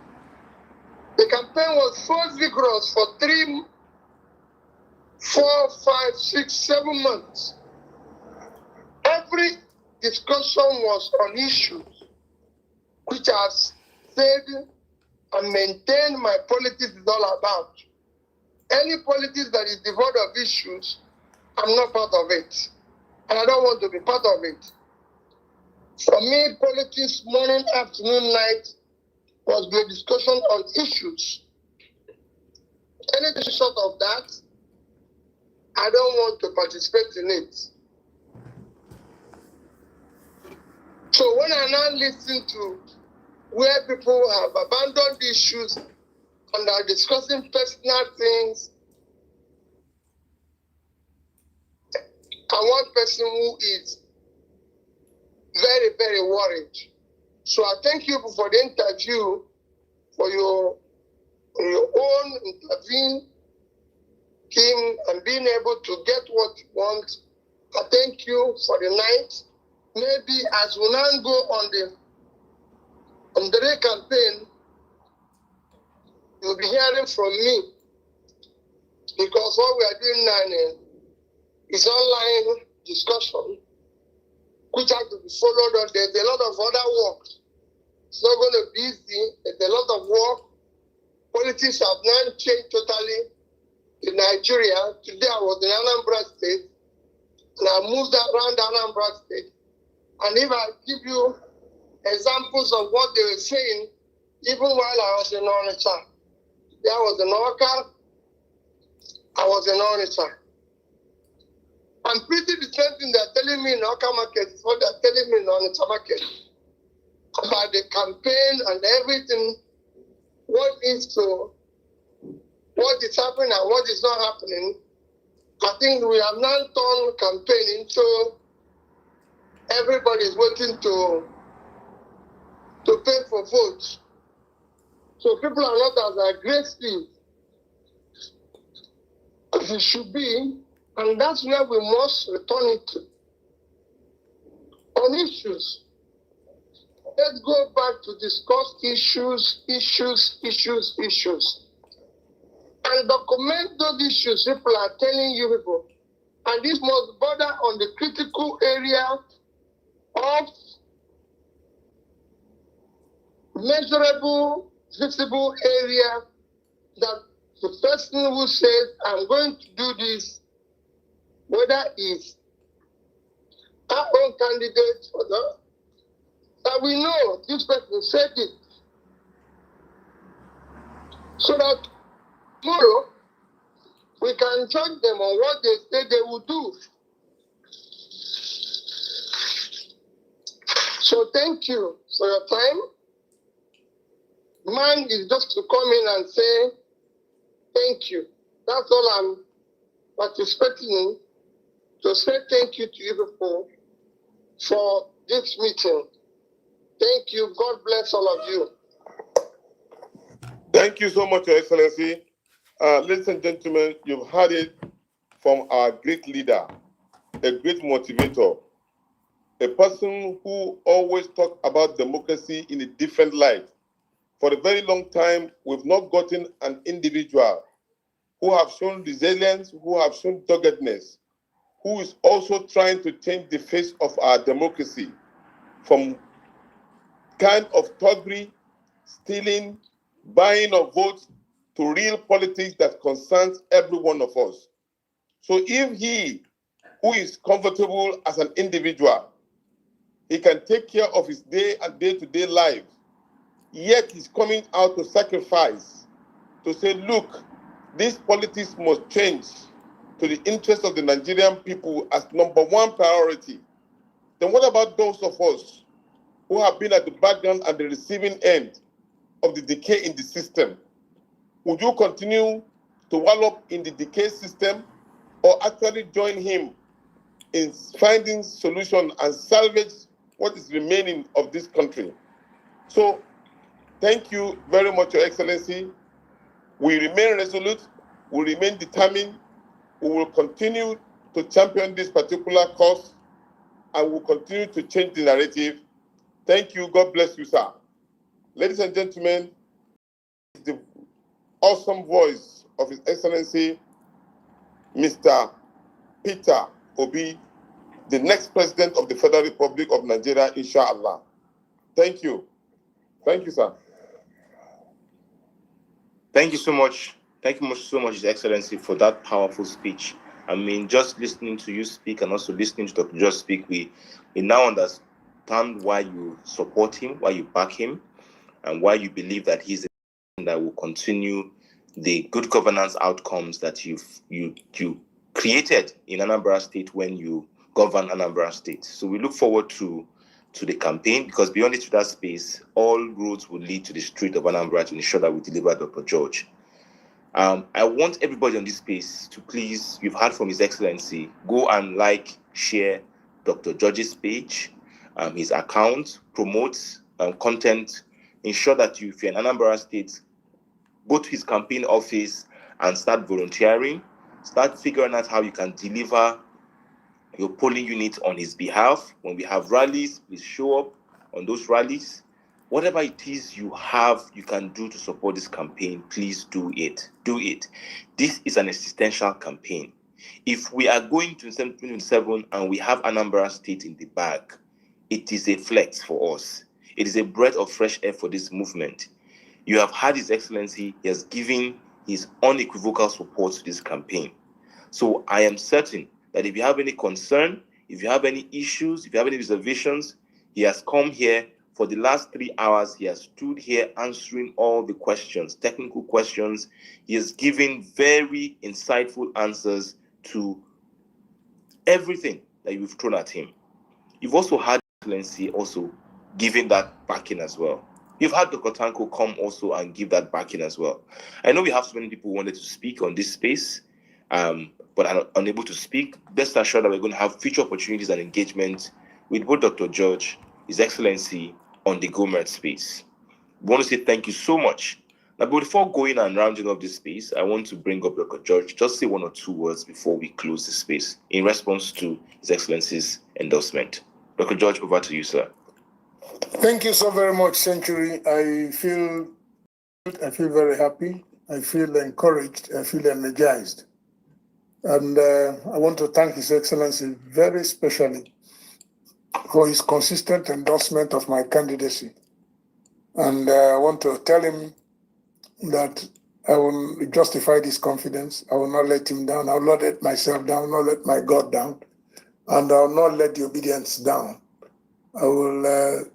the campaign was so vigorous for 3, 4, 5, 6, 7 months. Every discussion was on issues which I've said and maintained my politics is all about. Any politics that is devoid of issues, I'm not part of it. And I don't want to be part of it. For me, politics, morning, afternoon, night, was the discussion on issues. Anything short of that, I don't want to participate in it. So when I now listen to where people have abandoned issues and are discussing personal things, I'm one person who is very, very worried. So I thank you for the interview, for your own intervene him and being able to get what you want. I thank you for the night. Maybe as we now go on the day campaign, you'll be hearing from me, because what we are doing now is online discussion, which has to be followed on. There's a lot of other work. It's not going to be easy. There's a lot of work. Politics have now changed totally in Nigeria. Today I was in Anambra State, and I moved around Anambra State. And if I give you examples of what they were saying, even while I was in Onitsha, there was in Oka, I was in Onitsha. And I'm pretty the same thing they're telling me in Oka Market is what they're telling me in Onitsha Market about the campaign and everything. What is happening and what is not happening. I think we have now turned campaigning, so everybody is waiting to pay for votes. So people are not as aggressive as it should be, and that's where we must return it to. On issues, let's go back to discuss issues, and document those issues people are telling you people. And this must border on the critical area of measurable, visible area that the person who says, I'm going to do this, whether it's our own candidate or not, that we know this person said it. So that tomorrow we can judge them on what they say they will do. So thank you for your time. Mine is just to come in and say thank you. That's all I'm participating in, to say thank you to you people for this meeting. Thank you. God bless all of you. Thank you so much, Your Excellency. Ladies and gentlemen, you've heard it from our great leader, a great motivator, a person who always talked about democracy in a different light. For a very long time, we've not gotten an individual who have shown resilience, who have shown doggedness, who is also trying to change the face of our democracy from kind of thuggery, stealing, buying of votes, to real politics that concerns every one of us. So if he, who is comfortable as an individual, he can take care of his day and day-to-day life, yet he's coming out to sacrifice, to say, look, this politics must change to the interest of the Nigerian people as number one priority. Then what about those of us who have been at the background and the receiving end of the decay in the system? Would you continue to wallop in the decay system, or actually join him in finding solution and salvage what is remaining of this country? So thank you very much, Your Excellency. We remain resolute, we remain determined, we will continue to champion this particular cause, and will continue to change the narrative. Thank you. God bless you, sir. Ladies and gentlemen, the awesome voice of His Excellency, Mr. Peter Obi, the next president of the Federal Republic of Nigeria, inshallah. Thank you. Thank you, sir. Thank you so much. Thank you so much, His Excellency, for that powerful speech. I mean, just listening to you speak and also listening to Dr. George speak, we now understand why you support him, why you back him, and why you believe that he's a person that will continue the good governance outcomes that you created in Anambra State when you govern Anambra State. So we look forward to the campaign, because beyond it, to that space, all roads will lead to the street of Anambra to ensure that we deliver Dr. George. I want everybody on this space to please, you've heard from His Excellency, go and like, share Dr. George's page, his account, promote content, ensure that if you're in Anambra State, go to his campaign office and start volunteering, start figuring out how you can deliver your polling unit on his behalf. When we have rallies, please show up on those rallies. Whatever it is you can do to support this campaign, please do it. Do it. This is an existential campaign. If we are going to 2027 and we have Anambra State in the bag, it is a flex for us. It is a breath of fresh air for this movement. You have heard His Excellency. He has given his unequivocal support to this campaign. So I am certain that if you have any concern, if you have any issues, if you have any reservations, he has come here. For the last 3 hours, he has stood here answering all the questions, technical questions. He has given very insightful answers to everything that you've thrown at him. You've also had Excellency also giving that backing as well. You've had Dr. Tanko come also and give that backing as well. I know we have so many people who wanted to speak on this space, but are unable to speak. Best assured that we're going to have future opportunities and engagement with both Dr. George, His Excellency, on the GOMERT space. We want to say thank you so much. Now, before going and rounding up this space, I want to bring up Dr. George. Just say one or two words before we close this space in response to His Excellency's endorsement. Dr. George, over to you, sir. Thank you so very much, Century. I feel very happy. I feel encouraged. I feel energized. And I want to thank His Excellency very specially for his consistent endorsement of my candidacy. And I want to tell him that I will justify this confidence. I will not let him down. I will not let myself down. I will not let my God down. And I will not let the obedience down. I will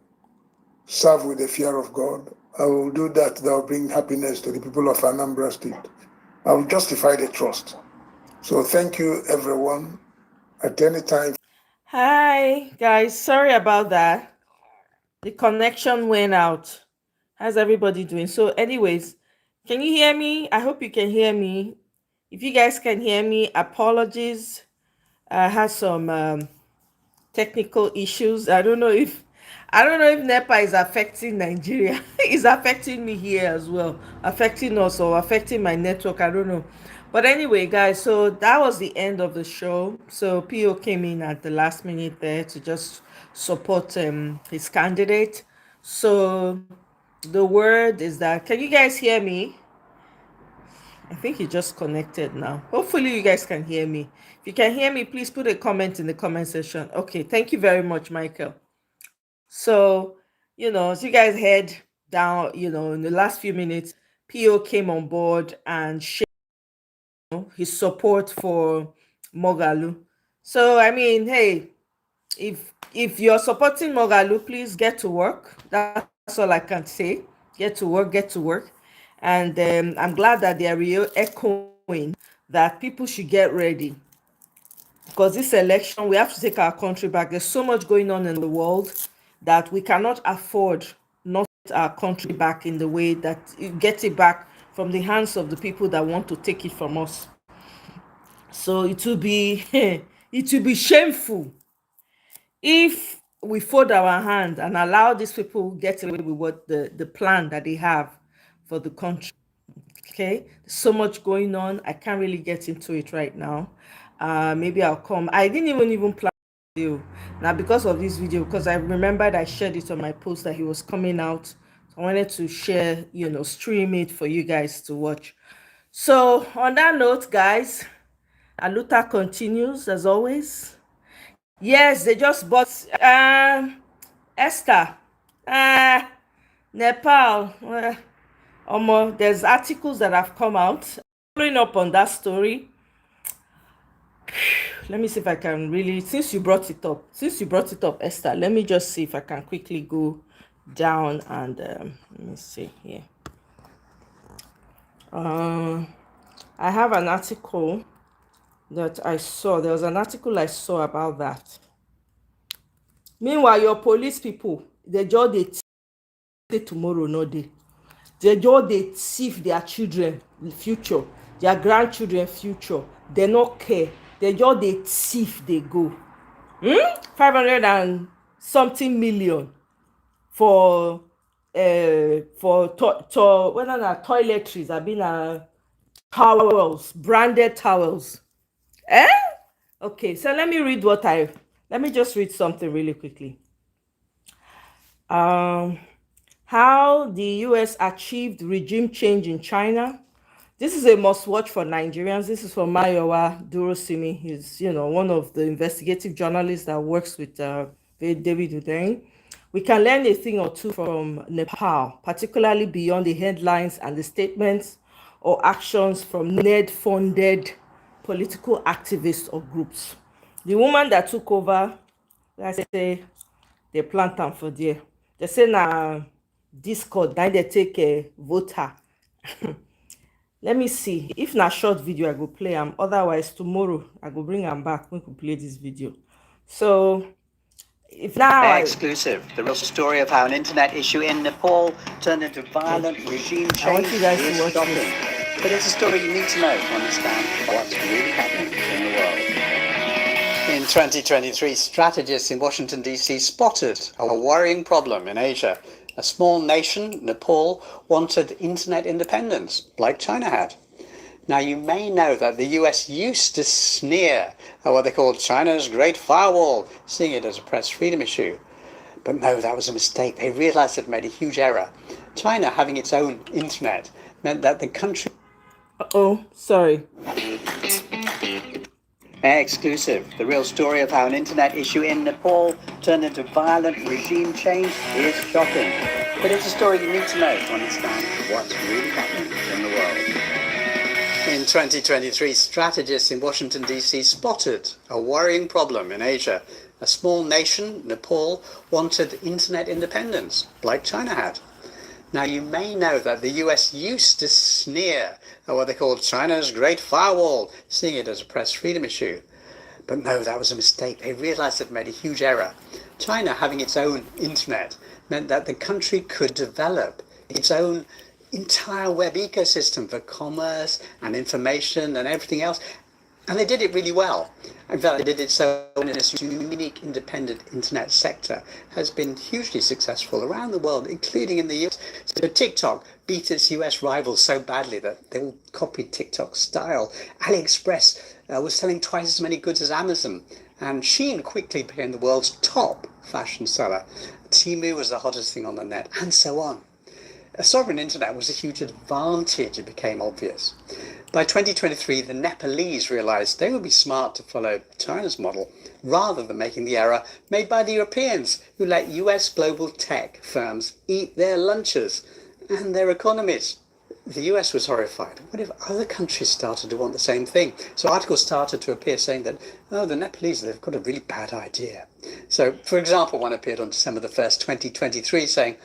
serve with the fear of God. I will do that will bring happiness to the people of Anambra State. I will justify the trust. So thank you, everyone, at any time. Hi, guys. Sorry about that. The connection went out. How's everybody doing? So anyways, can you hear me? I hope you can hear me. If you guys can hear me, apologies. I had some technical issues. I don't know if NEPA is affecting Nigeria. It's affecting me here as well, affecting us or affecting my network. I don't know. But anyway, guys, so that was the end of the show. So PO came in at the last minute there to just support his candidate. So the word is that, can you guys hear me? I think he just connected now. Hopefully you guys can hear me. If you can hear me, please put a comment in the comment section. Okay, thank you very much, Michael. So, as you guys head down, in the last few minutes, PO came on board and shared his support for Moghalu. So, I mean, hey, if you're supporting Moghalu, please get to work. That's all I can say. Get to work. And I'm glad that they are echoing that people should get ready. Because this election, we have to take our country back. There's so much going on in the world that we cannot afford not to get our country back in the way that get it back from the hands of the people that want to take it from us. So it will be shameful if we fold our hand and allow these people get away with what the plan that they have for the country. Okay, there's so much going on. I can't really get into it right now. Maybe I'll come. I didn't even plan video now because of this video, because I remembered I shared it on my post that he was coming out. So I wanted to share, stream it for you guys to watch. So on that note, guys, Aluta continues as always. Yes, they just bought Esther, Nepal. There's articles that have come out following up on that story. Let me see if I can really, since you brought it up, Esther, let me just see if I can quickly go down and let me see here. I have an article that I saw. There was an article I saw about that. Meanwhile, your police people, they just they tomorrow, no day. They thief their children future, their grandchildren future. They not care. They thief, they go. 500 and something million for whether na toiletries, I been towels, branded towels. Okay, so let me just read something really quickly. How the US achieved regime change in China. This is a must-watch for Nigerians. This is from Mayowa Durosimi. He's, one of the investigative journalists that works with David Udeng. We can learn a thing or two from Nepal, particularly beyond the headlines and the statements or actions from Ned-funded political activists or groups. The woman that took over, let's say, they plant them for there. They say na Discord, now they take a voter. Let me see. If na short video, I go play am. Otherwise, tomorrow I go bring am back. We could play this video. So if now Exclusive. The real story of how an internet issue in Nepal turned into violent regime I want change you guys to is watch shocking. this. But it's a story you need to know to understand what's really happening in the world. In 2023, strategists in Washington, D.C. spotted a worrying problem in Asia. A small nation, Nepal, wanted internet independence, like China had. Now, you may know that the US used to sneer at what they called China's Great Firewall, seeing it as a press freedom issue. But no, that was a mistake. They realized they'd made a huge error. China having its own internet meant that the country... Uh-oh, sorry. Exclusive. The real story of how an internet issue in Nepal turned into violent regime change is shocking. But it's a story you need to know to understand what's really happening in the world. In 2023, strategists in Washington, D.C. spotted a worrying problem in Asia. A small nation, Nepal, wanted internet independence, like China had. Now, you may know that the US used to sneer at what they called China's Great Firewall, seeing it as a press freedom issue. But no, that was a mistake. They realized they'd made a huge error. China having its own internet meant that the country could develop its own entire web ecosystem for commerce and information and everything else. And they did it really well. In fact, they did it so in this unique independent internet sector has been hugely successful around the world, including in the US. So TikTok beat its US rivals so badly that they all copied TikTok's style. AliExpress was selling twice as many goods as Amazon. And Shein quickly became the world's top fashion seller. Temu was the hottest thing on the net, and so on. A sovereign internet was a huge advantage, it became obvious. By 2023, the Nepalese realized they would be smart to follow China's model rather than making the error made by the Europeans, who let US global tech firms eat their lunches and their economies. The US was horrified. What if other countries started to want the same thing? So articles started to appear saying that, oh, the Nepalese, they've got a really bad idea. So, for example, one appeared on December the 1st, 2023, saying,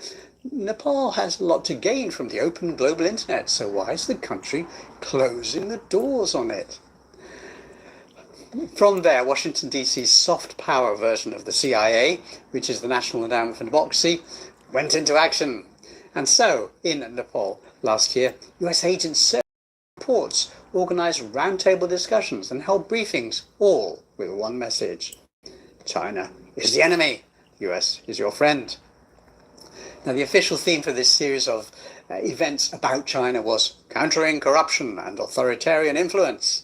Nepal has a lot to gain from the open global internet, so why is the country closing the doors on it? From there, Washington, D.C.'s soft power version of the CIA, which is the National Endowment for Democracy, went into action. And so, in Nepal last year, US agents searched reports, organized roundtable discussions, and held briefings, all with one message. China is the enemy. US is your friend. Now, the official theme for this series of events about China was countering corruption and authoritarian influence.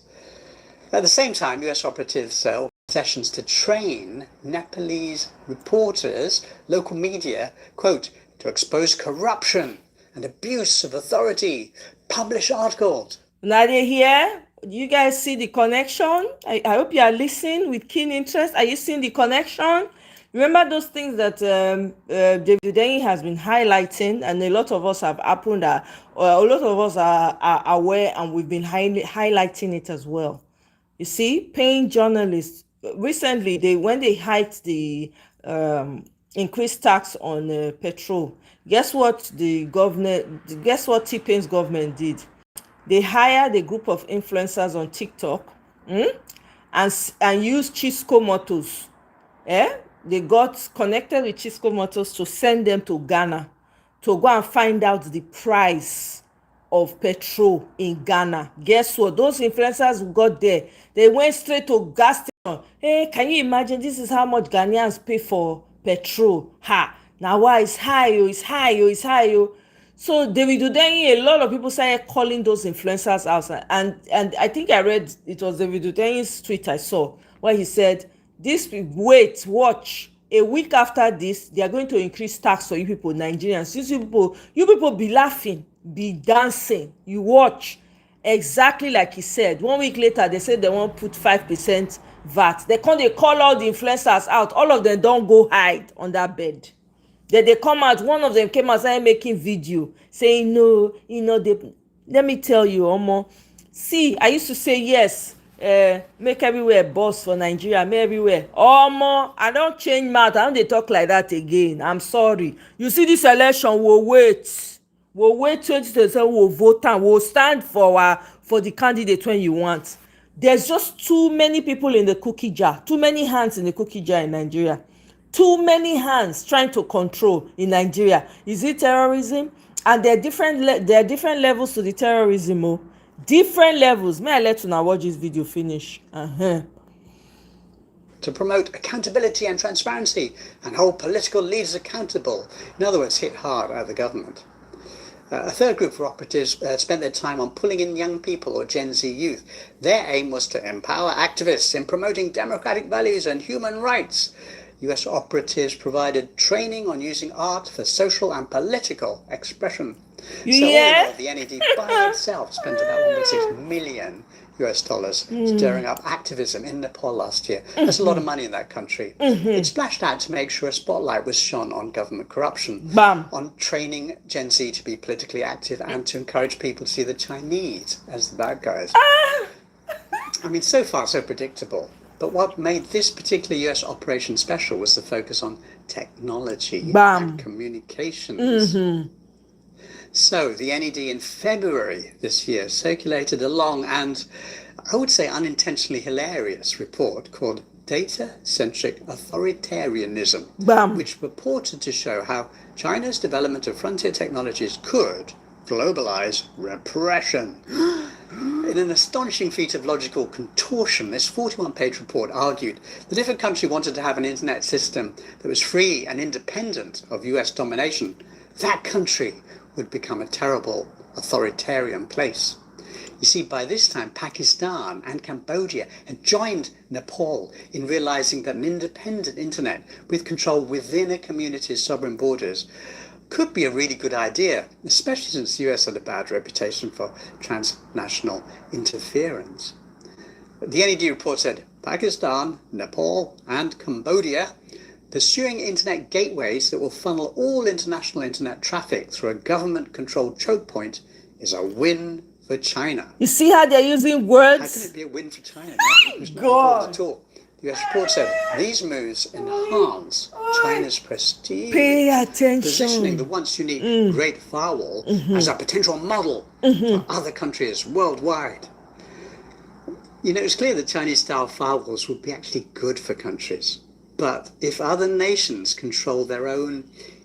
At the same time, US operatives held sessions to train Nepalese reporters, local media, quote, to expose corruption and abuse of authority, publish articles. Now they here. You guys see the connection? I hope you are listening with keen interest. Are you seeing the connection? Remember those things that David Denny has been highlighting, and a lot of us have happened. A lot of us are aware, and we've been highlighting it as well. You see, paying journalists recently, when they hiked the increased tax on petrol, guess what guess what T-Pain's government did? They hired a group of influencers on TikTok and used Chisco Motors. They got connected with Chisco Motors to send them to Ghana to go and find out the price of petrol in Ghana. Guess what? Those influencers who got there, they went straight to gas station. Hey, can you imagine? This is how much Ghanaians pay for petrol. Now why it's high, it's high, it's high. So David Udenyi, a lot of people started calling those influencers out. And I think I read, it was David Udenyi's tweet I saw, where he said, watch. A week after this, they are going to increase tax for you people, Nigerians. You people be laughing, be dancing. You watch. Exactly like he said. 1 week later, they said they want to put 5% VAT. They call all the influencers out. All of them don't go hide on that bed. Then they come out. One of them came out started making video saying no, let me tell you, Omo. See, I used to say yes. Make everywhere boss for Nigeria, make everywhere. Omo, I don't change mouth. I don't dey talk like that again. I'm sorry. You see this election, we'll wait. We'll wait 2027, we'll vote and we'll stand for the candidate when you want. There's just too many people in the cookie jar, too many hands in the cookie jar in Nigeria. Too many hands trying to control in Nigeria. Is it terrorism? And there are different levels to the terrorism. Oh. Different levels. May I let una watch this video finish? To promote accountability and transparency and hold political leaders accountable. In other words, hit hard at the government. A third group of operatives spent their time on pulling in young people or Gen Z youth. Their aim was to empower activists in promoting democratic values and human rights. US operatives provided training on using art for social and political expression. So all in all, the NED by itself spent about $1.6 million stirring up activism in Nepal last year. That's a lot of money in that country. It splashed out to make sure a spotlight was shone on government corruption, on training Gen Z to be politically active and to encourage people to see the Chinese as the bad guys. I mean, so far so predictable. But what made this particular US operation special was the focus on technology and communications. So the NED in February this year circulated a long and, I would say, unintentionally hilarious report called Data-Centric Authoritarianism, which purported to show how China's development of frontier technologies could globalize repression. In an astonishing feat of logical contortion, this 41-page report argued that if a country wanted to have an internet system that was free and independent of US domination, that country would become a terrible authoritarian place. You see, by this time, Pakistan and Cambodia had joined Nepal in realizing that an independent internet with control within a community's sovereign borders could be a really good idea, especially since the US had a bad reputation for transnational interference. The NED report said Pakistan, Nepal, and Cambodia pursuing internet gateways that will funnel all international internet traffic through a government-controlled choke point is a win for China. You see how they're using words? How can it be a win for China? It's not important at all. The US report said these moves enhance China's prestige, Pay attention. positioning the once unique Great Firewall as a potential model for other countries worldwide. You know, it's clear that Chinese-style firewalls would be actually good for countries. But if other nations control their own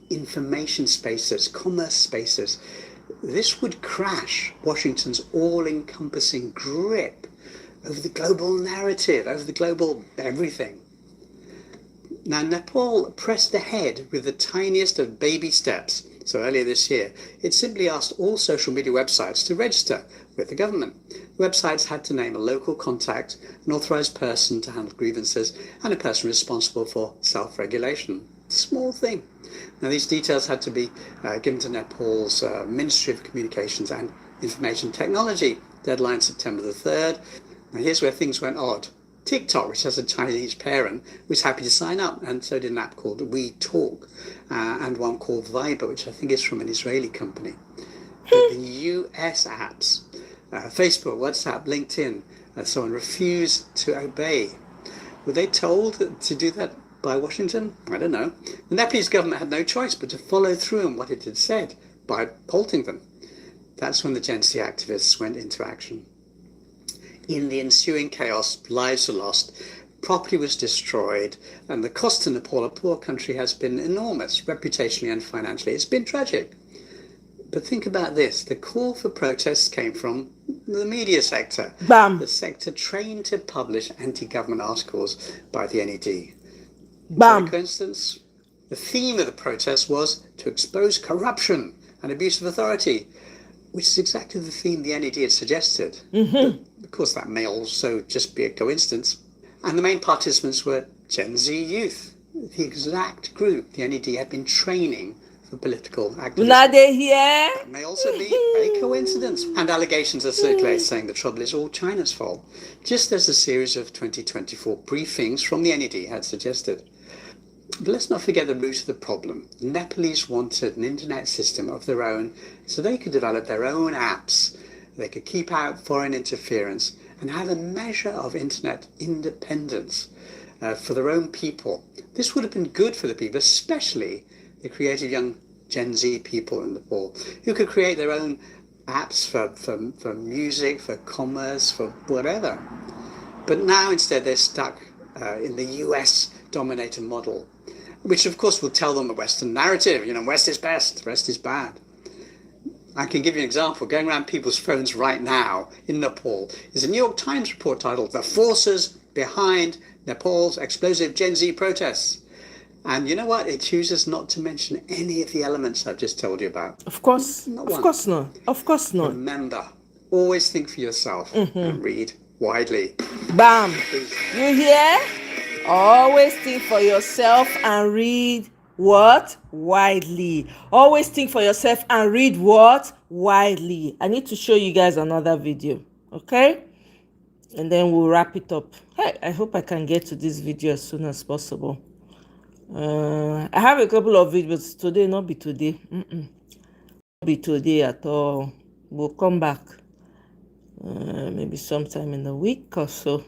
information spaces, commerce spaces, this would crash Washington's all-encompassing grip over the global narrative, over the global everything. Now, Nepal pressed ahead with the tiniest of baby steps. So earlier this year, it simply asked all social media websites to register with the government. Websites had to name a local contact, an authorized person to handle grievances, and a person responsible for self-regulation. Small thing. Now, these details had to be given to Nepal's Ministry of Communications and Information Technology. Deadline September the 3rd. Now, here's where things went odd. TikTok, which has a Chinese parent, was happy to sign up, and so did an app called WeTalk, and one called Viber, which I think is from an Israeli company. But the US apps, Facebook, WhatsApp, LinkedIn, and so on, refused to obey. Were they told to do that by Washington? I don't know. The Nepalese government had no choice but to follow through on what it had said by halting them. That's when the Gen Z activists went into action. In the ensuing chaos, lives were lost, property was destroyed, and the cost to Nepal, a poor country, has been enormous, reputationally and financially. It's been tragic. But think about this. The call for protests came from the media sector, the sector trained to publish anti-government articles by the NED. For instance, the theme of the protest was to expose corruption and abuse of authority, which is exactly the theme the NED had suggested. But of course, that may also just be a coincidence. And the main participants were Gen Z youth, the exact group the NED had been training for political activism. That may also be a coincidence. And allegations are circulating saying the trouble is all China's fault, just as a series of 2024 briefings from the NED had suggested. But let's not forget the root of the problem. The Nepalese wanted an internet system of their own so they could develop their own apps. They could keep out foreign interference and have a measure of internet independence for their own people. This would have been good for the people, especially the creative young Gen Z people in Nepal who could create their own apps for music, for commerce, for whatever. But now instead they're stuck in the US dominated model, which of course will tell them a Western narrative. West is best, West is bad. I can give you an example. Going around people's phones right now in Nepal is a New York Times report titled "The Forces Behind Nepal's Explosive Gen Z Protests." And you know what? It chooses not to mention any of the elements I've just told you about. Of course. Not Of one. course not. Of course not. Remember, always think for yourself and read widely. Bam. You hear? Always think for yourself and read what? Widely. Always think for yourself and read what? Widely. I need to show you guys another video. Okay? And then we'll wrap it up. Hey, I hope I can get to this video as soon as possible. I have a couple of videos today, not be today. Not be today at all. We'll come back maybe sometime in a week or so.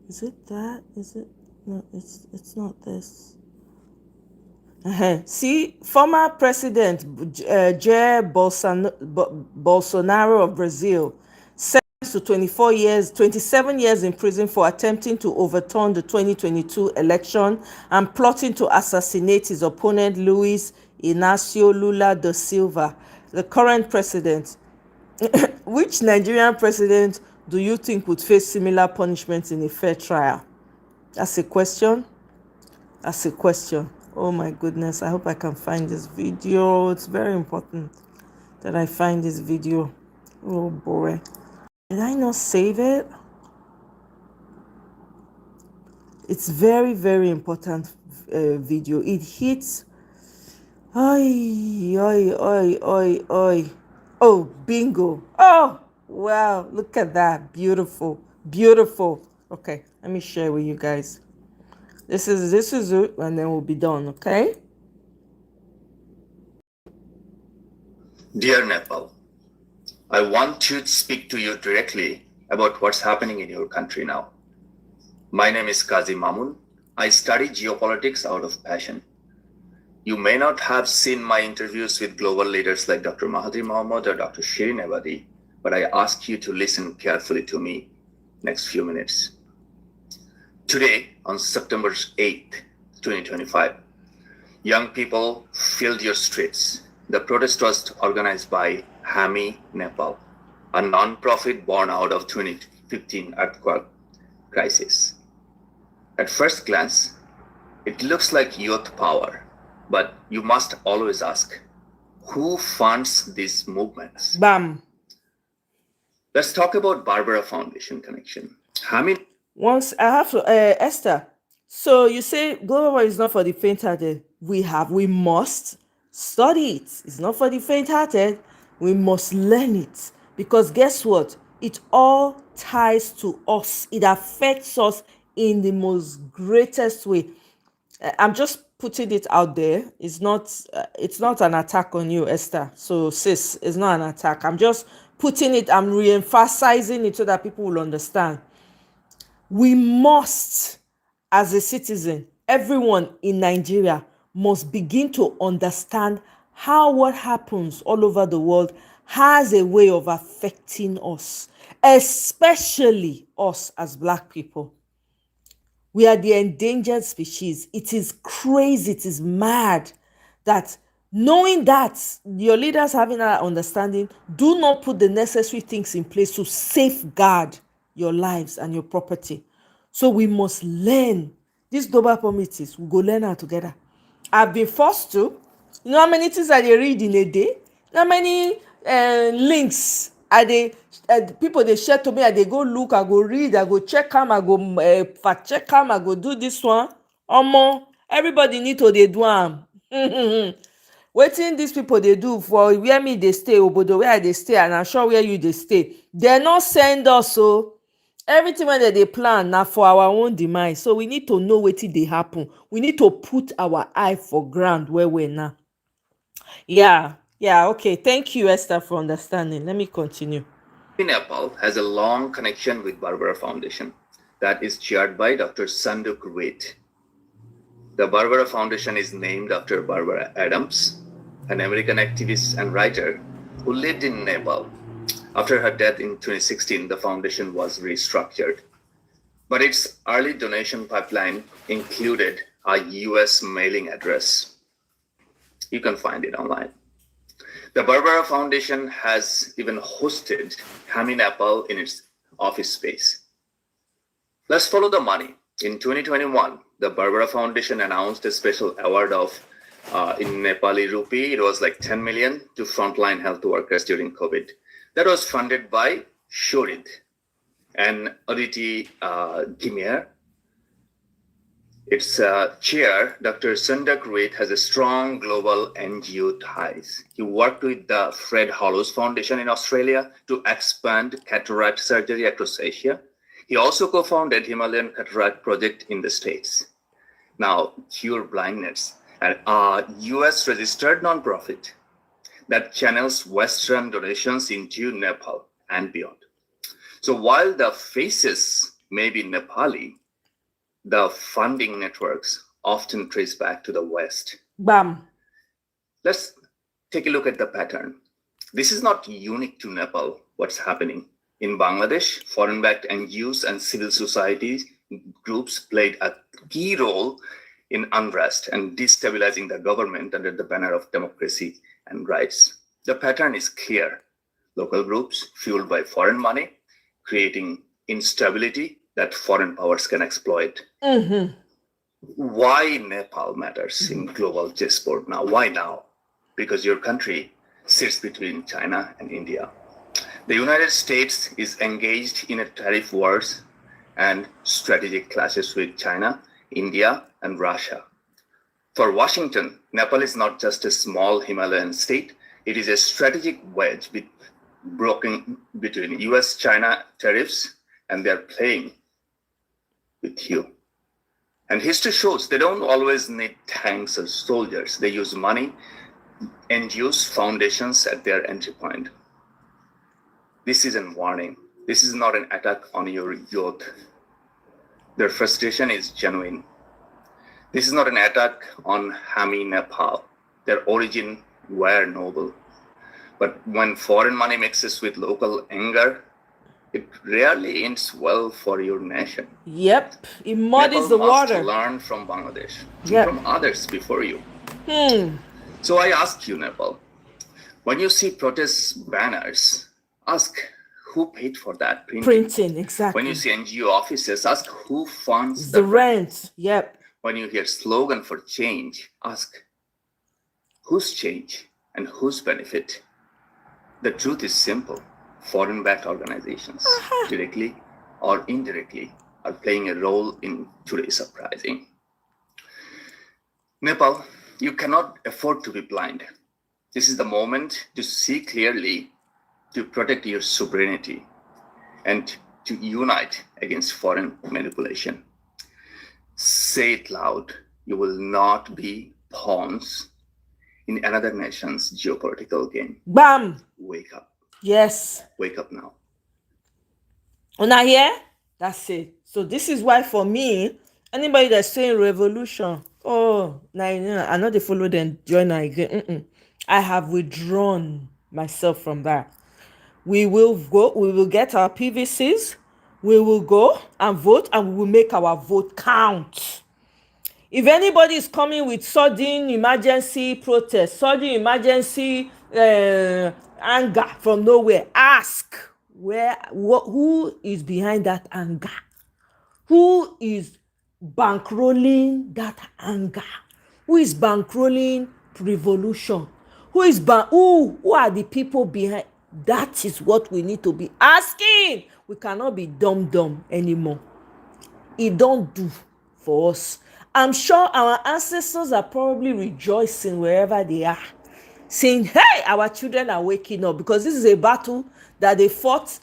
Is it that? Is it? No, it's not this. See, former President Jair Bolsonaro of Brazil sentenced to 27 years in prison for attempting to overturn the 2022 election and plotting to assassinate his opponent Luiz Inácio Lula da Silva, the current president. Which Nigerian president do you think would face similar punishment in a fair trial? That's a question. That's a question. Oh my goodness, I hope I can find this video. It's very important that I find this video. Oh boy. Did I not save it? It's very, very important video. It hits. Oi, oi, oi, oi, oi. Oh, bingo. Oh, wow. Look at that. Beautiful. Beautiful. Okay, let me share with you guys. This is it, and then we'll be done, okay? Dear Nepal, I want to speak to you directly about what's happening in your country now. My name is Kazi Mamun. I study geopolitics out of passion. You may not have seen my interviews with global leaders like Dr. Mahathir Mohamad or Dr. Shirin Ebadi, but I ask you to listen carefully to me next few minutes. Today, on September 8th, 2025, young people filled your streets. The protest was organized by HAMI Nepal, a non-profit born out of 2015 earthquake crisis. At first glance, it looks like youth power, but you must always ask, who funds these movements? Bam. Let's talk about Barbara Foundation connection. HAMI Once I have to, Esther. So you say global war is not for the faint-hearted. We must study it. It's not for the faint-hearted. We must learn it because guess what? It all ties to us. It affects us in the most greatest way. I'm just putting it out there. It's not an attack on you, Esther. So sis, it's not an attack. I'm just putting it. I'm re-emphasizing it so that people will understand. We must, as a citizen, everyone in Nigeria must begin to understand how what happens all over the world has a way of affecting us, especially us as Black people. We are the endangered species. It is crazy, it is mad that knowing that your leaders having that understanding do not put the necessary things in place to safeguard your lives and your property. So we must learn. These global committees, we go learn how together. I've been forced to. You know how many things I read in a day? You know how many links people they share to me, I they go look, I go read, I go check them, I go fact check them, I go do this one. Everybody need to they do am. Wetin these people they do for where me they stay, obodo where I they stay, and I'm sure where you they stay. They not send us so. Everything wey they plan now for our own demise, so we need to know wetin dey happen. We need to put our eye for ground where we're now. Yeah, okay, thank you, Esther, for understanding. Let me continue. Nepal has a long connection with Barbara Foundation that is chaired by Dr. Sanduk Wait. The Barbara Foundation is named after Barbara Adams, an American activist and writer who lived in Nepal. After her death in 2016, the foundation was restructured. But its early donation pipeline included a US mailing address. You can find it online. The Barbara Foundation has even hosted Hami Nepal in its office space. Let's follow the money. In 2021, the Barbara Foundation announced a special award of, in Nepali rupee, it was like 10 million to frontline health workers during COVID. That was funded by Shorid and Aditi Gimier. Its chair, Dr. Sundak Reid, has a strong global NGO ties. He worked with the Fred Hollows Foundation in Australia to expand cataract surgery across Asia. He also co-founded Himalayan Cataract Project in the States. Now, Cure Blindness, a US-registered nonprofit that channels Western donations into Nepal and beyond. So while the faces may be Nepali, the funding networks often trace back to the West. Bam. Let's take a look at the pattern. This is not unique to Nepal, what's happening. In Bangladesh, foreign-backed NGOs and civil society groups played a key role in unrest and destabilizing the government under the banner of democracy and rights. The pattern is clear. Local groups, fueled by foreign money, creating instability that foreign powers can exploit. Mm-hmm. Why Nepal matters in global chessboard now? Why now? Because your country sits between China and India. The United States is engaged in a tariff wars and strategic clashes with China, India, and Russia. For Washington, Nepal is not just a small Himalayan state, it is a strategic wedge broken between US-China tariffs, and they're playing with you. And history shows they don't always need tanks or soldiers. They use money, NGOs, foundations at their entry point. This is a warning. This is not an attack on your youth. Their frustration is genuine. This is not an attack on Hami Nepal. Their origin were noble. But when foreign money mixes with local anger, it rarely ends well for your nation. Yep, it muddies the water. Must learn from Bangladesh, yep. From others before you. So I ask you, Nepal, when you see protest banners, ask who paid for that printing. Exactly. When you see NGO offices, ask who funds the rent. Yep. When you hear slogan for change, ask whose change and whose benefit. The truth is simple. Foreign-backed organizations, directly or indirectly, are playing a role in today's uprising. Nepal, you cannot afford to be blind. This is the moment to see clearly, to protect your sovereignty, and to unite against foreign manipulation. Say it loud. You will not be pawns in another nation's geopolitical game. Bam! Wake up. Yes. Wake up now. Una here? That's it. So this is why for me, anybody that's saying revolution, I know they follow them, join again. I have withdrawn myself from that. We will go, we will get our PVCs, we will go and vote, and we will make our vote count. If anybody is coming with sudden emergency protest, sudden emergency anger from nowhere, ask who is behind that anger? Who is bankrolling that anger? Who is bankrolling revolution? Who are the people behind? That is what we need to be asking. We cannot be dumb anymore. It don't do for us. I'm sure our ancestors are probably rejoicing wherever they are, saying, hey, our children are waking up, because this is a battle that they fought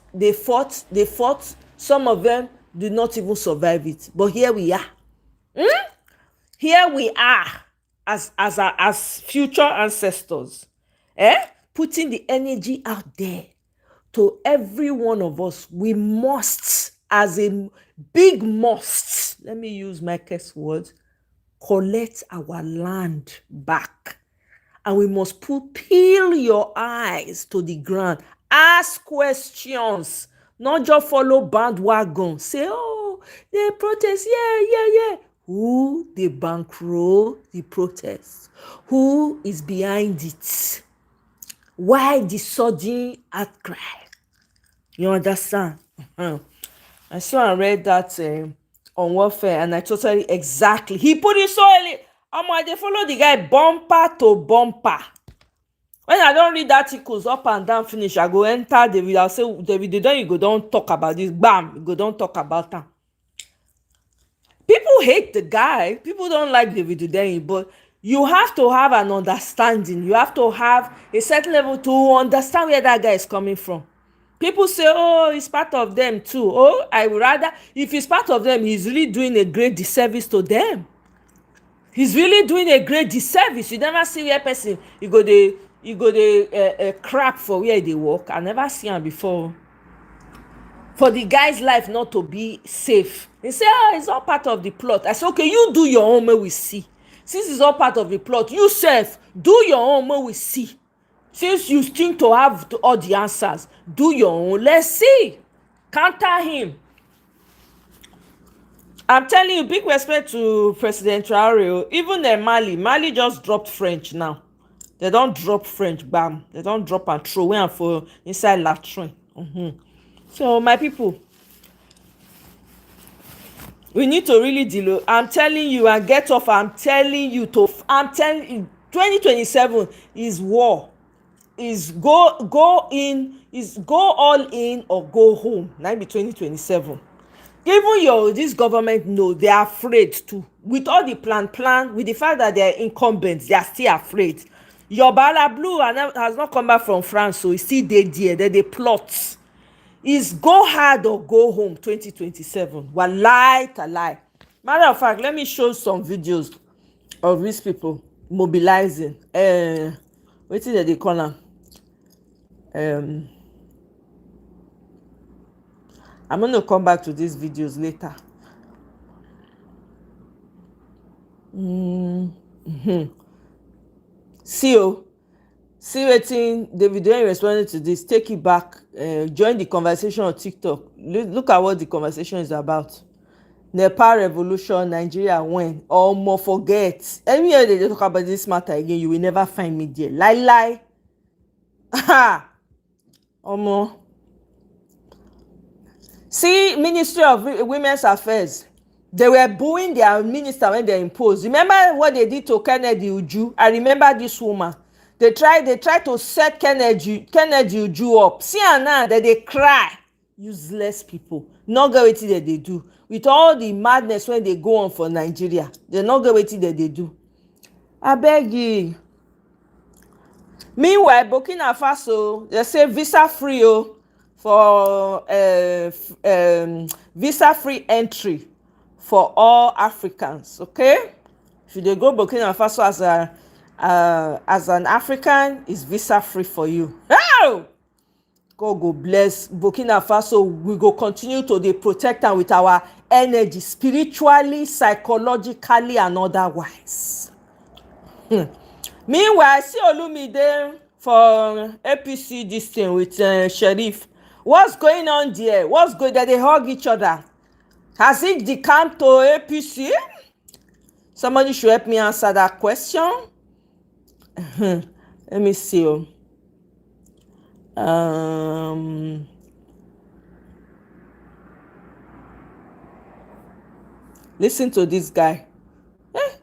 Some of them did not even survive it. But here we are. Here we are as future ancestors, putting the energy out there to every one of us. We must, as a big must, let me use my curse word, collect our land back. And we must peel your eyes to the ground. Ask questions, not just follow bandwagon. Say, oh, they protest, yeah. Who they bankroll the protest? Who is behind it? Why the sudden outcry? You understand? I saw and read that on warfare, and I totally exactly. He put it so early. They follow the guy bumper to bumper. When I don't read articles up and down finish, I go enter David. I'll say, David, then you go don't talk about this. Bam, you go don't talk about that. People hate the guy. People don't like David Udeyi, but you have to have an understanding. You have to have a certain level to understand where that guy is coming from. People say, oh, he's part of them too. Oh, I would rather, if he's part of them, he's really doing a great disservice to them. He's really doing a great disservice. You never see where person, you go the crap for where they work. I never see him before. For the guy's life not to be safe. They say, oh, it's all part of the plot. I say, okay, you do your own, may we see. Since it's all part of the plot, you self, do your own, may we see. Since you think to have all the answers, do your own, let's see. Counter him. I'm telling you, big respect to President Traore. Even Mali just dropped French now. They don't drop French, bam. They don't drop and throw away and for inside latrine. So, my people, we need to really deal. I'm telling you, and get off. I'm telling you, 2027 is war. Is go all in or go home. Now be 2027. Even this government know they are afraid too. With all the plan, with the fact that they are incumbents, they are still afraid. Your Bala Blue has not come back from France, so it's still there. They plot. Is go hard or go home 2027. Wallahi talai. Matter of fact, let me show some videos of these people mobilizing. What is they call them? I'm going to come back to these videos later. See wetin David Udeyi responded to this. Take it back. Join the conversation on TikTok. Look at what the conversation is about. Nepal revolution, Nigeria win. Omo, forget. Anywhere they talk about this matter again, you will never find me there. Lie. Ha! Omo. See, Ministry of Women's Affairs. They were booing their minister when they imposed. Remember what they did to Kennedy Uju? I remember this woman. They tried to set Kennedy Uju up. See her now that they cry. Useless people. Not get wetin that they do. With all the madness when they go on for Nigeria, they not get wetin that they do. I beg you. Meanwhile, Burkina Faso, they say visa free for visa free entry for all Africans. Okay, if you go Burkina Faso as an African, is visa free for you. Oh! God go bless Burkina Faso. We go continue to dey protect am with our energy, spiritually, psychologically, and otherwise. Meanwhile, see Olumide for APC this thing with Sheriff. What's going on there? What's going that they hug each other? Has it decamped to APC? Somebody should help me answer that question. Let me see. Listen to this guy.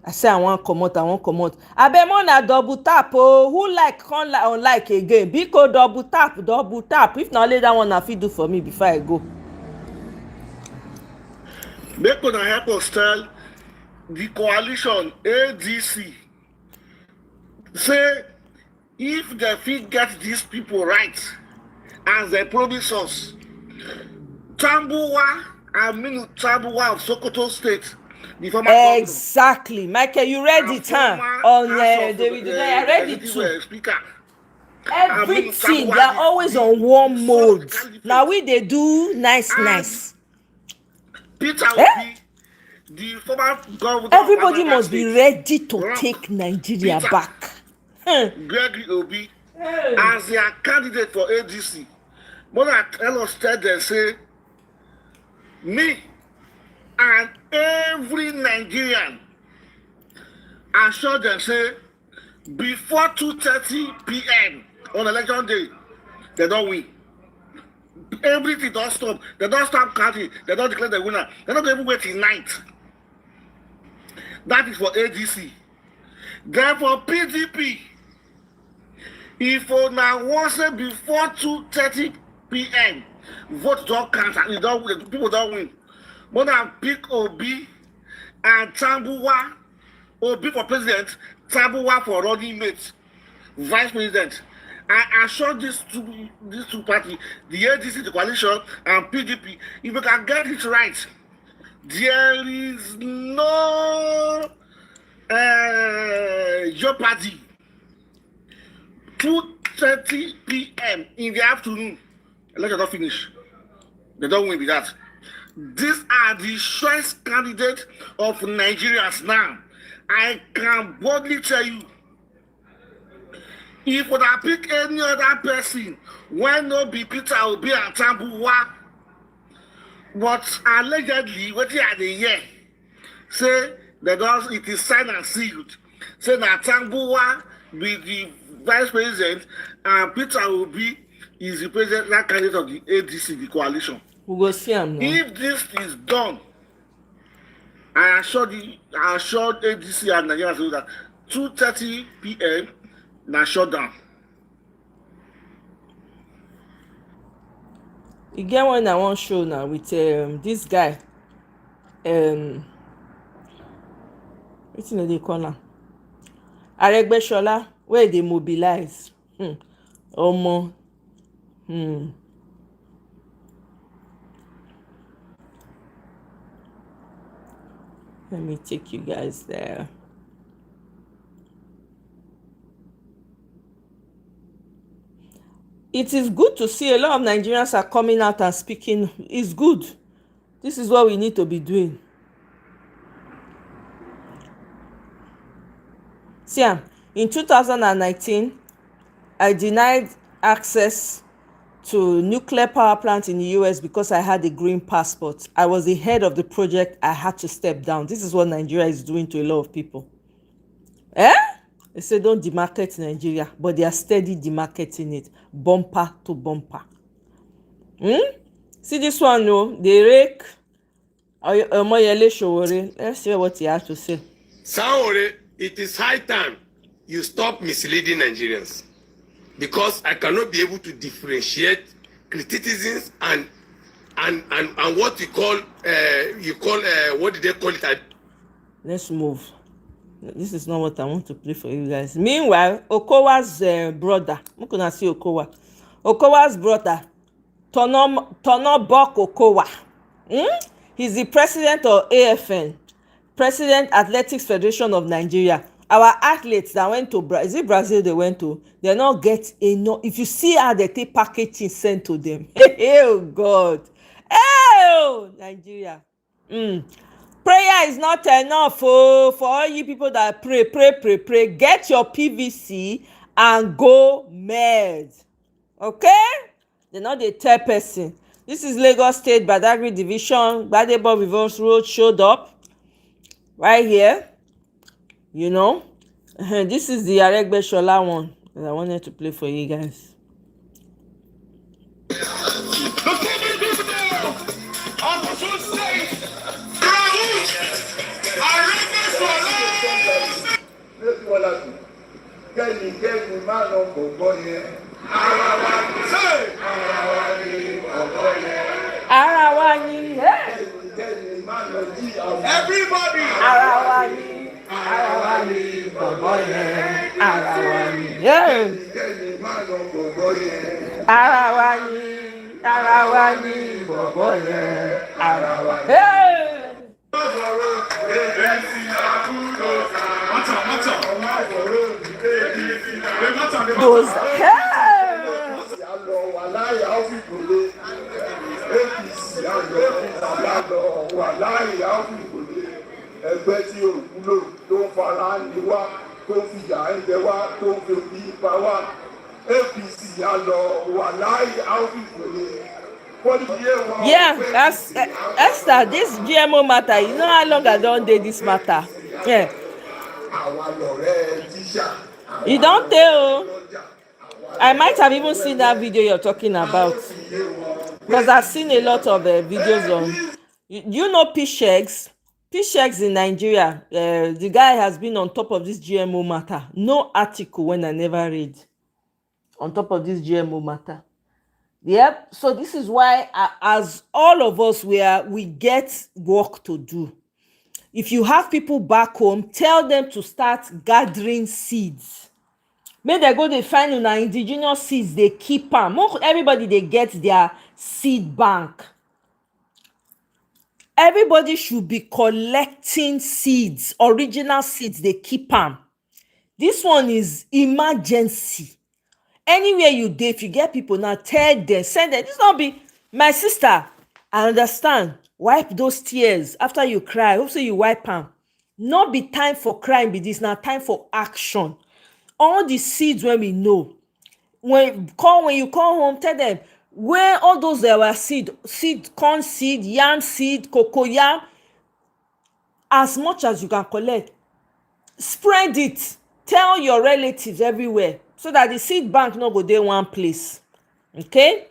I say I want comot. Abeg mo na double tap who like come unlike again? Biko double tap. If na only that one I fit do for me before I go. Make una help us tell the coalition ADC say if they fit get these people right as they promise us, Tambuwa of Sokoto State. The former exactly. Michael, you read it, huh? On David, I read it too. Speaker. Everything, they are always on warm mode. Now they do nice. Peter Obi, the former governor. Everybody must be ready to take Nigeria back. Gregory Obi, as their candidate for ADC. Mother tell us them say, me and every Nigerian assure them say, before 2:30 p.m. on election day, they don't win. Everything don't stop. They don't stop counting. They don't declare the winner. They're not even wait till night. That is for ADC. Therefore, PDP, if now once before 2:30 p.m., vote don't count and people don't win. More than pick Obi and Tambuwa, Obi for president, Tambuwa for running mate, vice president. I assure these two parties, the ADC, the coalition, and PDP, if you can get it right, there is no jeopardy. 2:30 p.m. in the afternoon, election don't finish. They don't win with that. These are the choice candidates of Nigerians now. I can boldly tell you, if I pick any other person, when not be Peter Obi and Tambuwa, but allegedly, what are they here? Say that it is signed and sealed. Say that Tambuwa be the vice president and Peter Obi is the president candidate of the ADC, the coalition. We go see him now. If this is done, I assured ADC and Nigerians that 2:30 p.m. now shut down. Again, when I want show now with this guy, what's in the corner? Aregbesola, where they mobilize. Omo. Let me take you guys there. It is good to see a lot of Nigerians are coming out and speaking. It's good. This is what we need to be doing. See, in 2019, I denied access to nuclear power plant in the US because I had a green passport. I was the head of the project. I had to step down. This is what Nigeria is doing to a lot of people. They say don't demarket Nigeria, but they are steady demarketing it, bumper to bumper. See this one, no? They rake Omoye Showore. Let's hear what he has to say. Saore, it is high time you stop misleading Nigerians, because I cannot be able to differentiate criticisms and what you call what did they call it? Let's move. This is not what I want to play for you guys. Meanwhile, Okowa's brother, I'm gonna see Okowa's brother, Tonobok Okowa. He's the president of AFN, President Athletics Federation of Nigeria. Our athletes that went to Brazil, they went to, they not get enough. If you see how they take packaging sent to them, oh God, oh Nigeria. Prayer is not enough for all you people that pray. Get your PVC and go mad. Okay? They know they tell person. This is Lagos State Badagry Division. Gbadebo Reverse Road showed up right here. You know, this is the Aregbesola one that I wanted to play for you guys. Everybody. ara wa ni bọ̀bọ̀ yẹn ara wa. Those ẹgbẹ́ tí ò wúlò tó ń fara ní wá tó ń fìyà ẹ̀jẹ̀ wá tó ń fi òbí pa wá APC á lọ wà láàyè áwùjọ. Yeah, that's Esther. This GMO matter, you know how long I don dey this matter. Yeah. You don't tell. I might have even seen that video you're talking about, because I've seen a lot of videos on. You know P-Shegs? P-Shegs in Nigeria. The guy has been on top of this GMO matter. No article when I never read on top of this GMO matter. Yep. So this is why, as all of us, we get work to do. If you have people back home, tell them to start gathering seeds. Make they go dey find una indigenous seeds, they keep am. Everybody they get their seed bank. Everybody should be collecting seeds, original seeds, they keep am. This one is emergency. Anywhere you dey, if you get people now, tell them, send them. This not be my sister. I understand. Wipe those tears after you cry. Hope so you wipe them. Not be time for crying. Be this now time for action. All the seeds when we know. When you come home, tell them where all those there were seed, corn seed, yam seed, cocoa yam. As much as you can collect, spread it. Tell your relatives everywhere, so that the seed bank no go dey one place. Okay,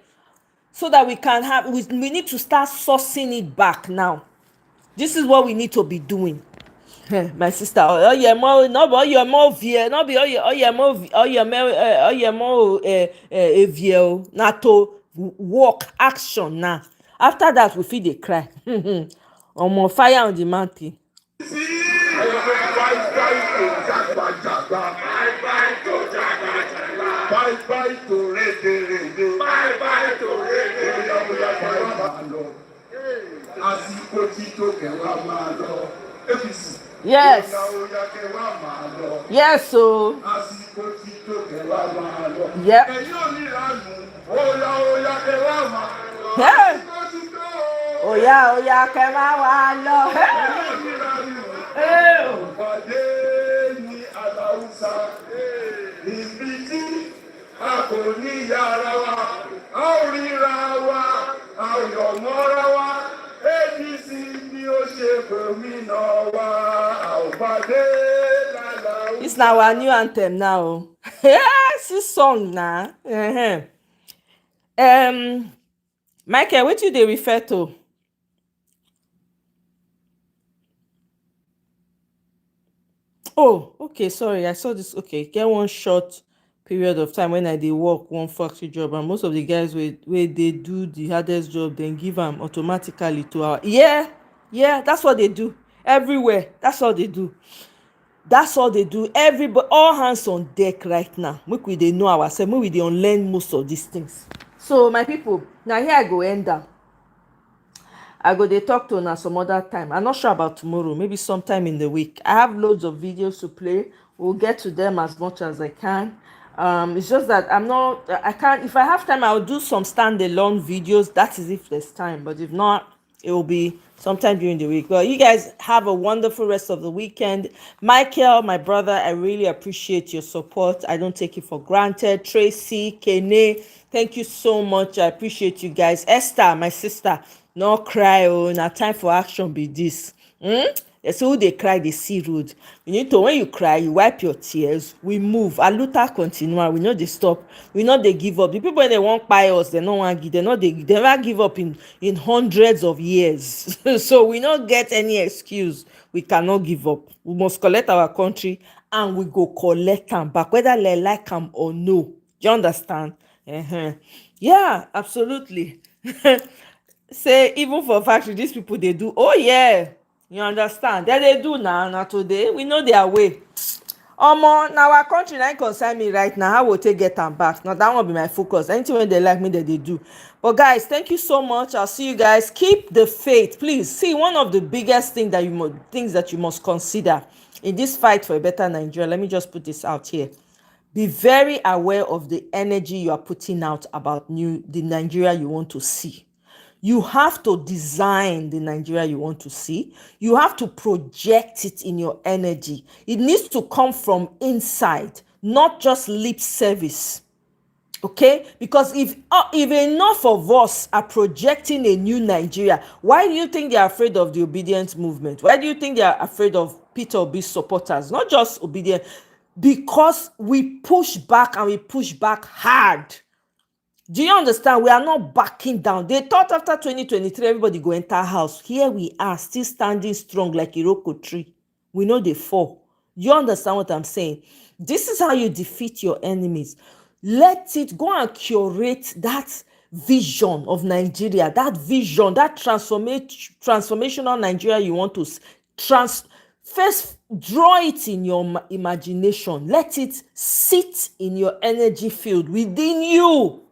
so that we can have, we need to start sourcing it back now. This is what we need to be doing. My sister, na to work action now. After that we fit dey cry. Omo, fire on the mountain. Yes. Yes, so. Yep. Hey. Oya kẹ máa wá lọ. It's now our new anthem now. Yes, this song now. Michael, what you they refer to? Oh, okay, sorry. I saw this. Okay, get one short period of time when I did work one factory job, and most of the guys where they do the hardest job, then give them automatically to our that's what they do everywhere. That's all they do. That's all they do. Everybody, all hands on deck right now. Make we they know ourselves. Make we they unlearn most of these things. So my people, now here I go end down. I go dey talk to una some other time. I'm not sure about tomorrow, maybe sometime in the week. I have loads of videos to play. We'll get to them as much as I can. It's just that I can't, if I have time, I'll do some standalone videos. That is if there's time, but if not, it will be sometime during the week. Well, you guys have a wonderful rest of the weekend. Michael, my brother, I really appreciate your support. I don't take it for granted. Tracy, Kene, thank you so much. I appreciate you guys. Esther, my sister, no cry. Oh, now time for action be this. That's who they cry, they see road. You need to, when you cry, you wipe your tears. We move. Aluta continua. We know they stop. We know they give up. The people when they won't buy us, they don't want to give. They never give up in hundreds of years. So we don't get any excuse. We cannot give up. We must collect our country, and we go collect them back, whether they like them or no. Do you understand? Yeah, absolutely. Say even for factory, these people they do. Oh yeah. You understand? That they do now today. We know their way. Omo, now our country na concern me right now. How will take get am back? Now that won't be my focus. Anything when they like me, that they do. But guys, thank you so much. I'll see you guys. Keep the faith, please. See, one of the biggest things that you must consider in this fight for a better Nigeria. Let me just put this out here. Be very aware of the energy you are putting out about the Nigeria you want to see. You have to design the Nigeria you want to see. You have to project it in your energy. It needs to come from inside, not just lip service. Okay? Because if enough of us are projecting a new Nigeria, why do you think they are afraid of the Obidient movement? Why do you think they are afraid of Peter Obi's supporters? Not just Obidient. Because we push back and we push back hard. Do you understand? We are not backing down. They thought after 2023, everybody go enter house. Here we are, still standing strong like Iroko tree. We know they fall. You understand what I'm saying? This is how you defeat your enemies. Let it go and curate that vision of Nigeria, that vision, that transformational Nigeria you want to first draw it in your imagination. Let it sit in your energy field within you.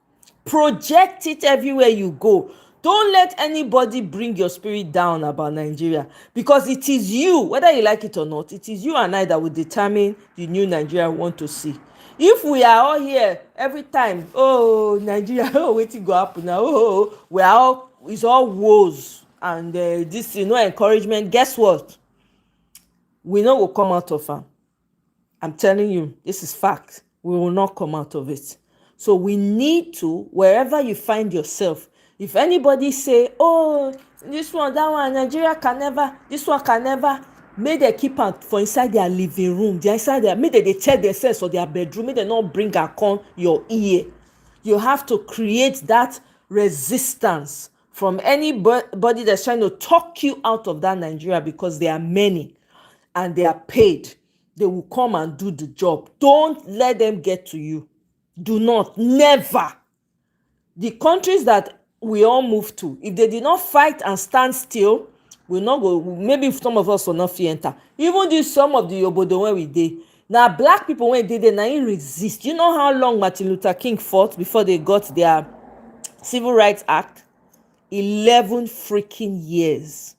Project it everywhere you go. Don't let anybody bring your spirit down about Nigeria, because it is you, whether you like it or not, it is you and I that will determine the new Nigeria we want to see. If we are all here every time, oh Nigeria, oh wetin go happen now, oh, it's all woes and this encouragement, guess what? We know we'll come out of am. I'm telling you, this is fact. We will not come out of it. So we need to, wherever you find yourself, if anybody say, oh, this one, that one, Nigeria can never, this one can never, may they keep am for inside their living room, they inside their, may they tell themselves for their bedroom, may they not bring come your ear. You have to create that resistance from anybody that's trying to talk you out of that Nigeria, because there are many and they are paid. They will come and do the job. Don't let them get to you. Do not, never. The countries that we all move to, if they did not fight and stand still, we'll not go. Maybe some of us will not fit enter. Even some of the obodo where we did. Now, black people when they now resist. You know how long Martin Luther King fought before they got their Civil Rights Act? 11 freaking years.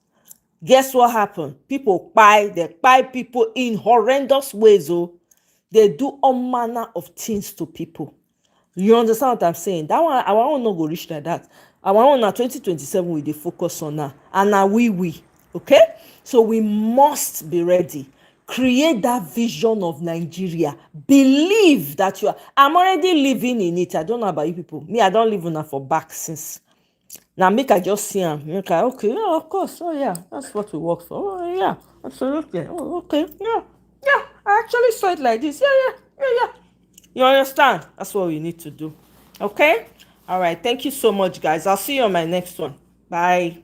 Guess what happened? People they buy people in horrendous ways. Oh, they do all manner of things to people. You understand what I'm saying? That one, our own not go reach like that. Our own now 2027 we dey focus on now, and now we okay. So we must be ready. Create that vision of Nigeria. Believe that you are. I'm already living in it. I don't know about you people. Me, I don't live on that for back since. Now make I just see them. Make I okay, yeah, of course. Oh yeah, that's what we work for. Oh yeah, absolutely. Oh okay, yeah. I actually saw it like this. Yeah. You understand? That's what we need to do. Okay? All right. Thank you so much, guys. I'll see you on my next one. Bye.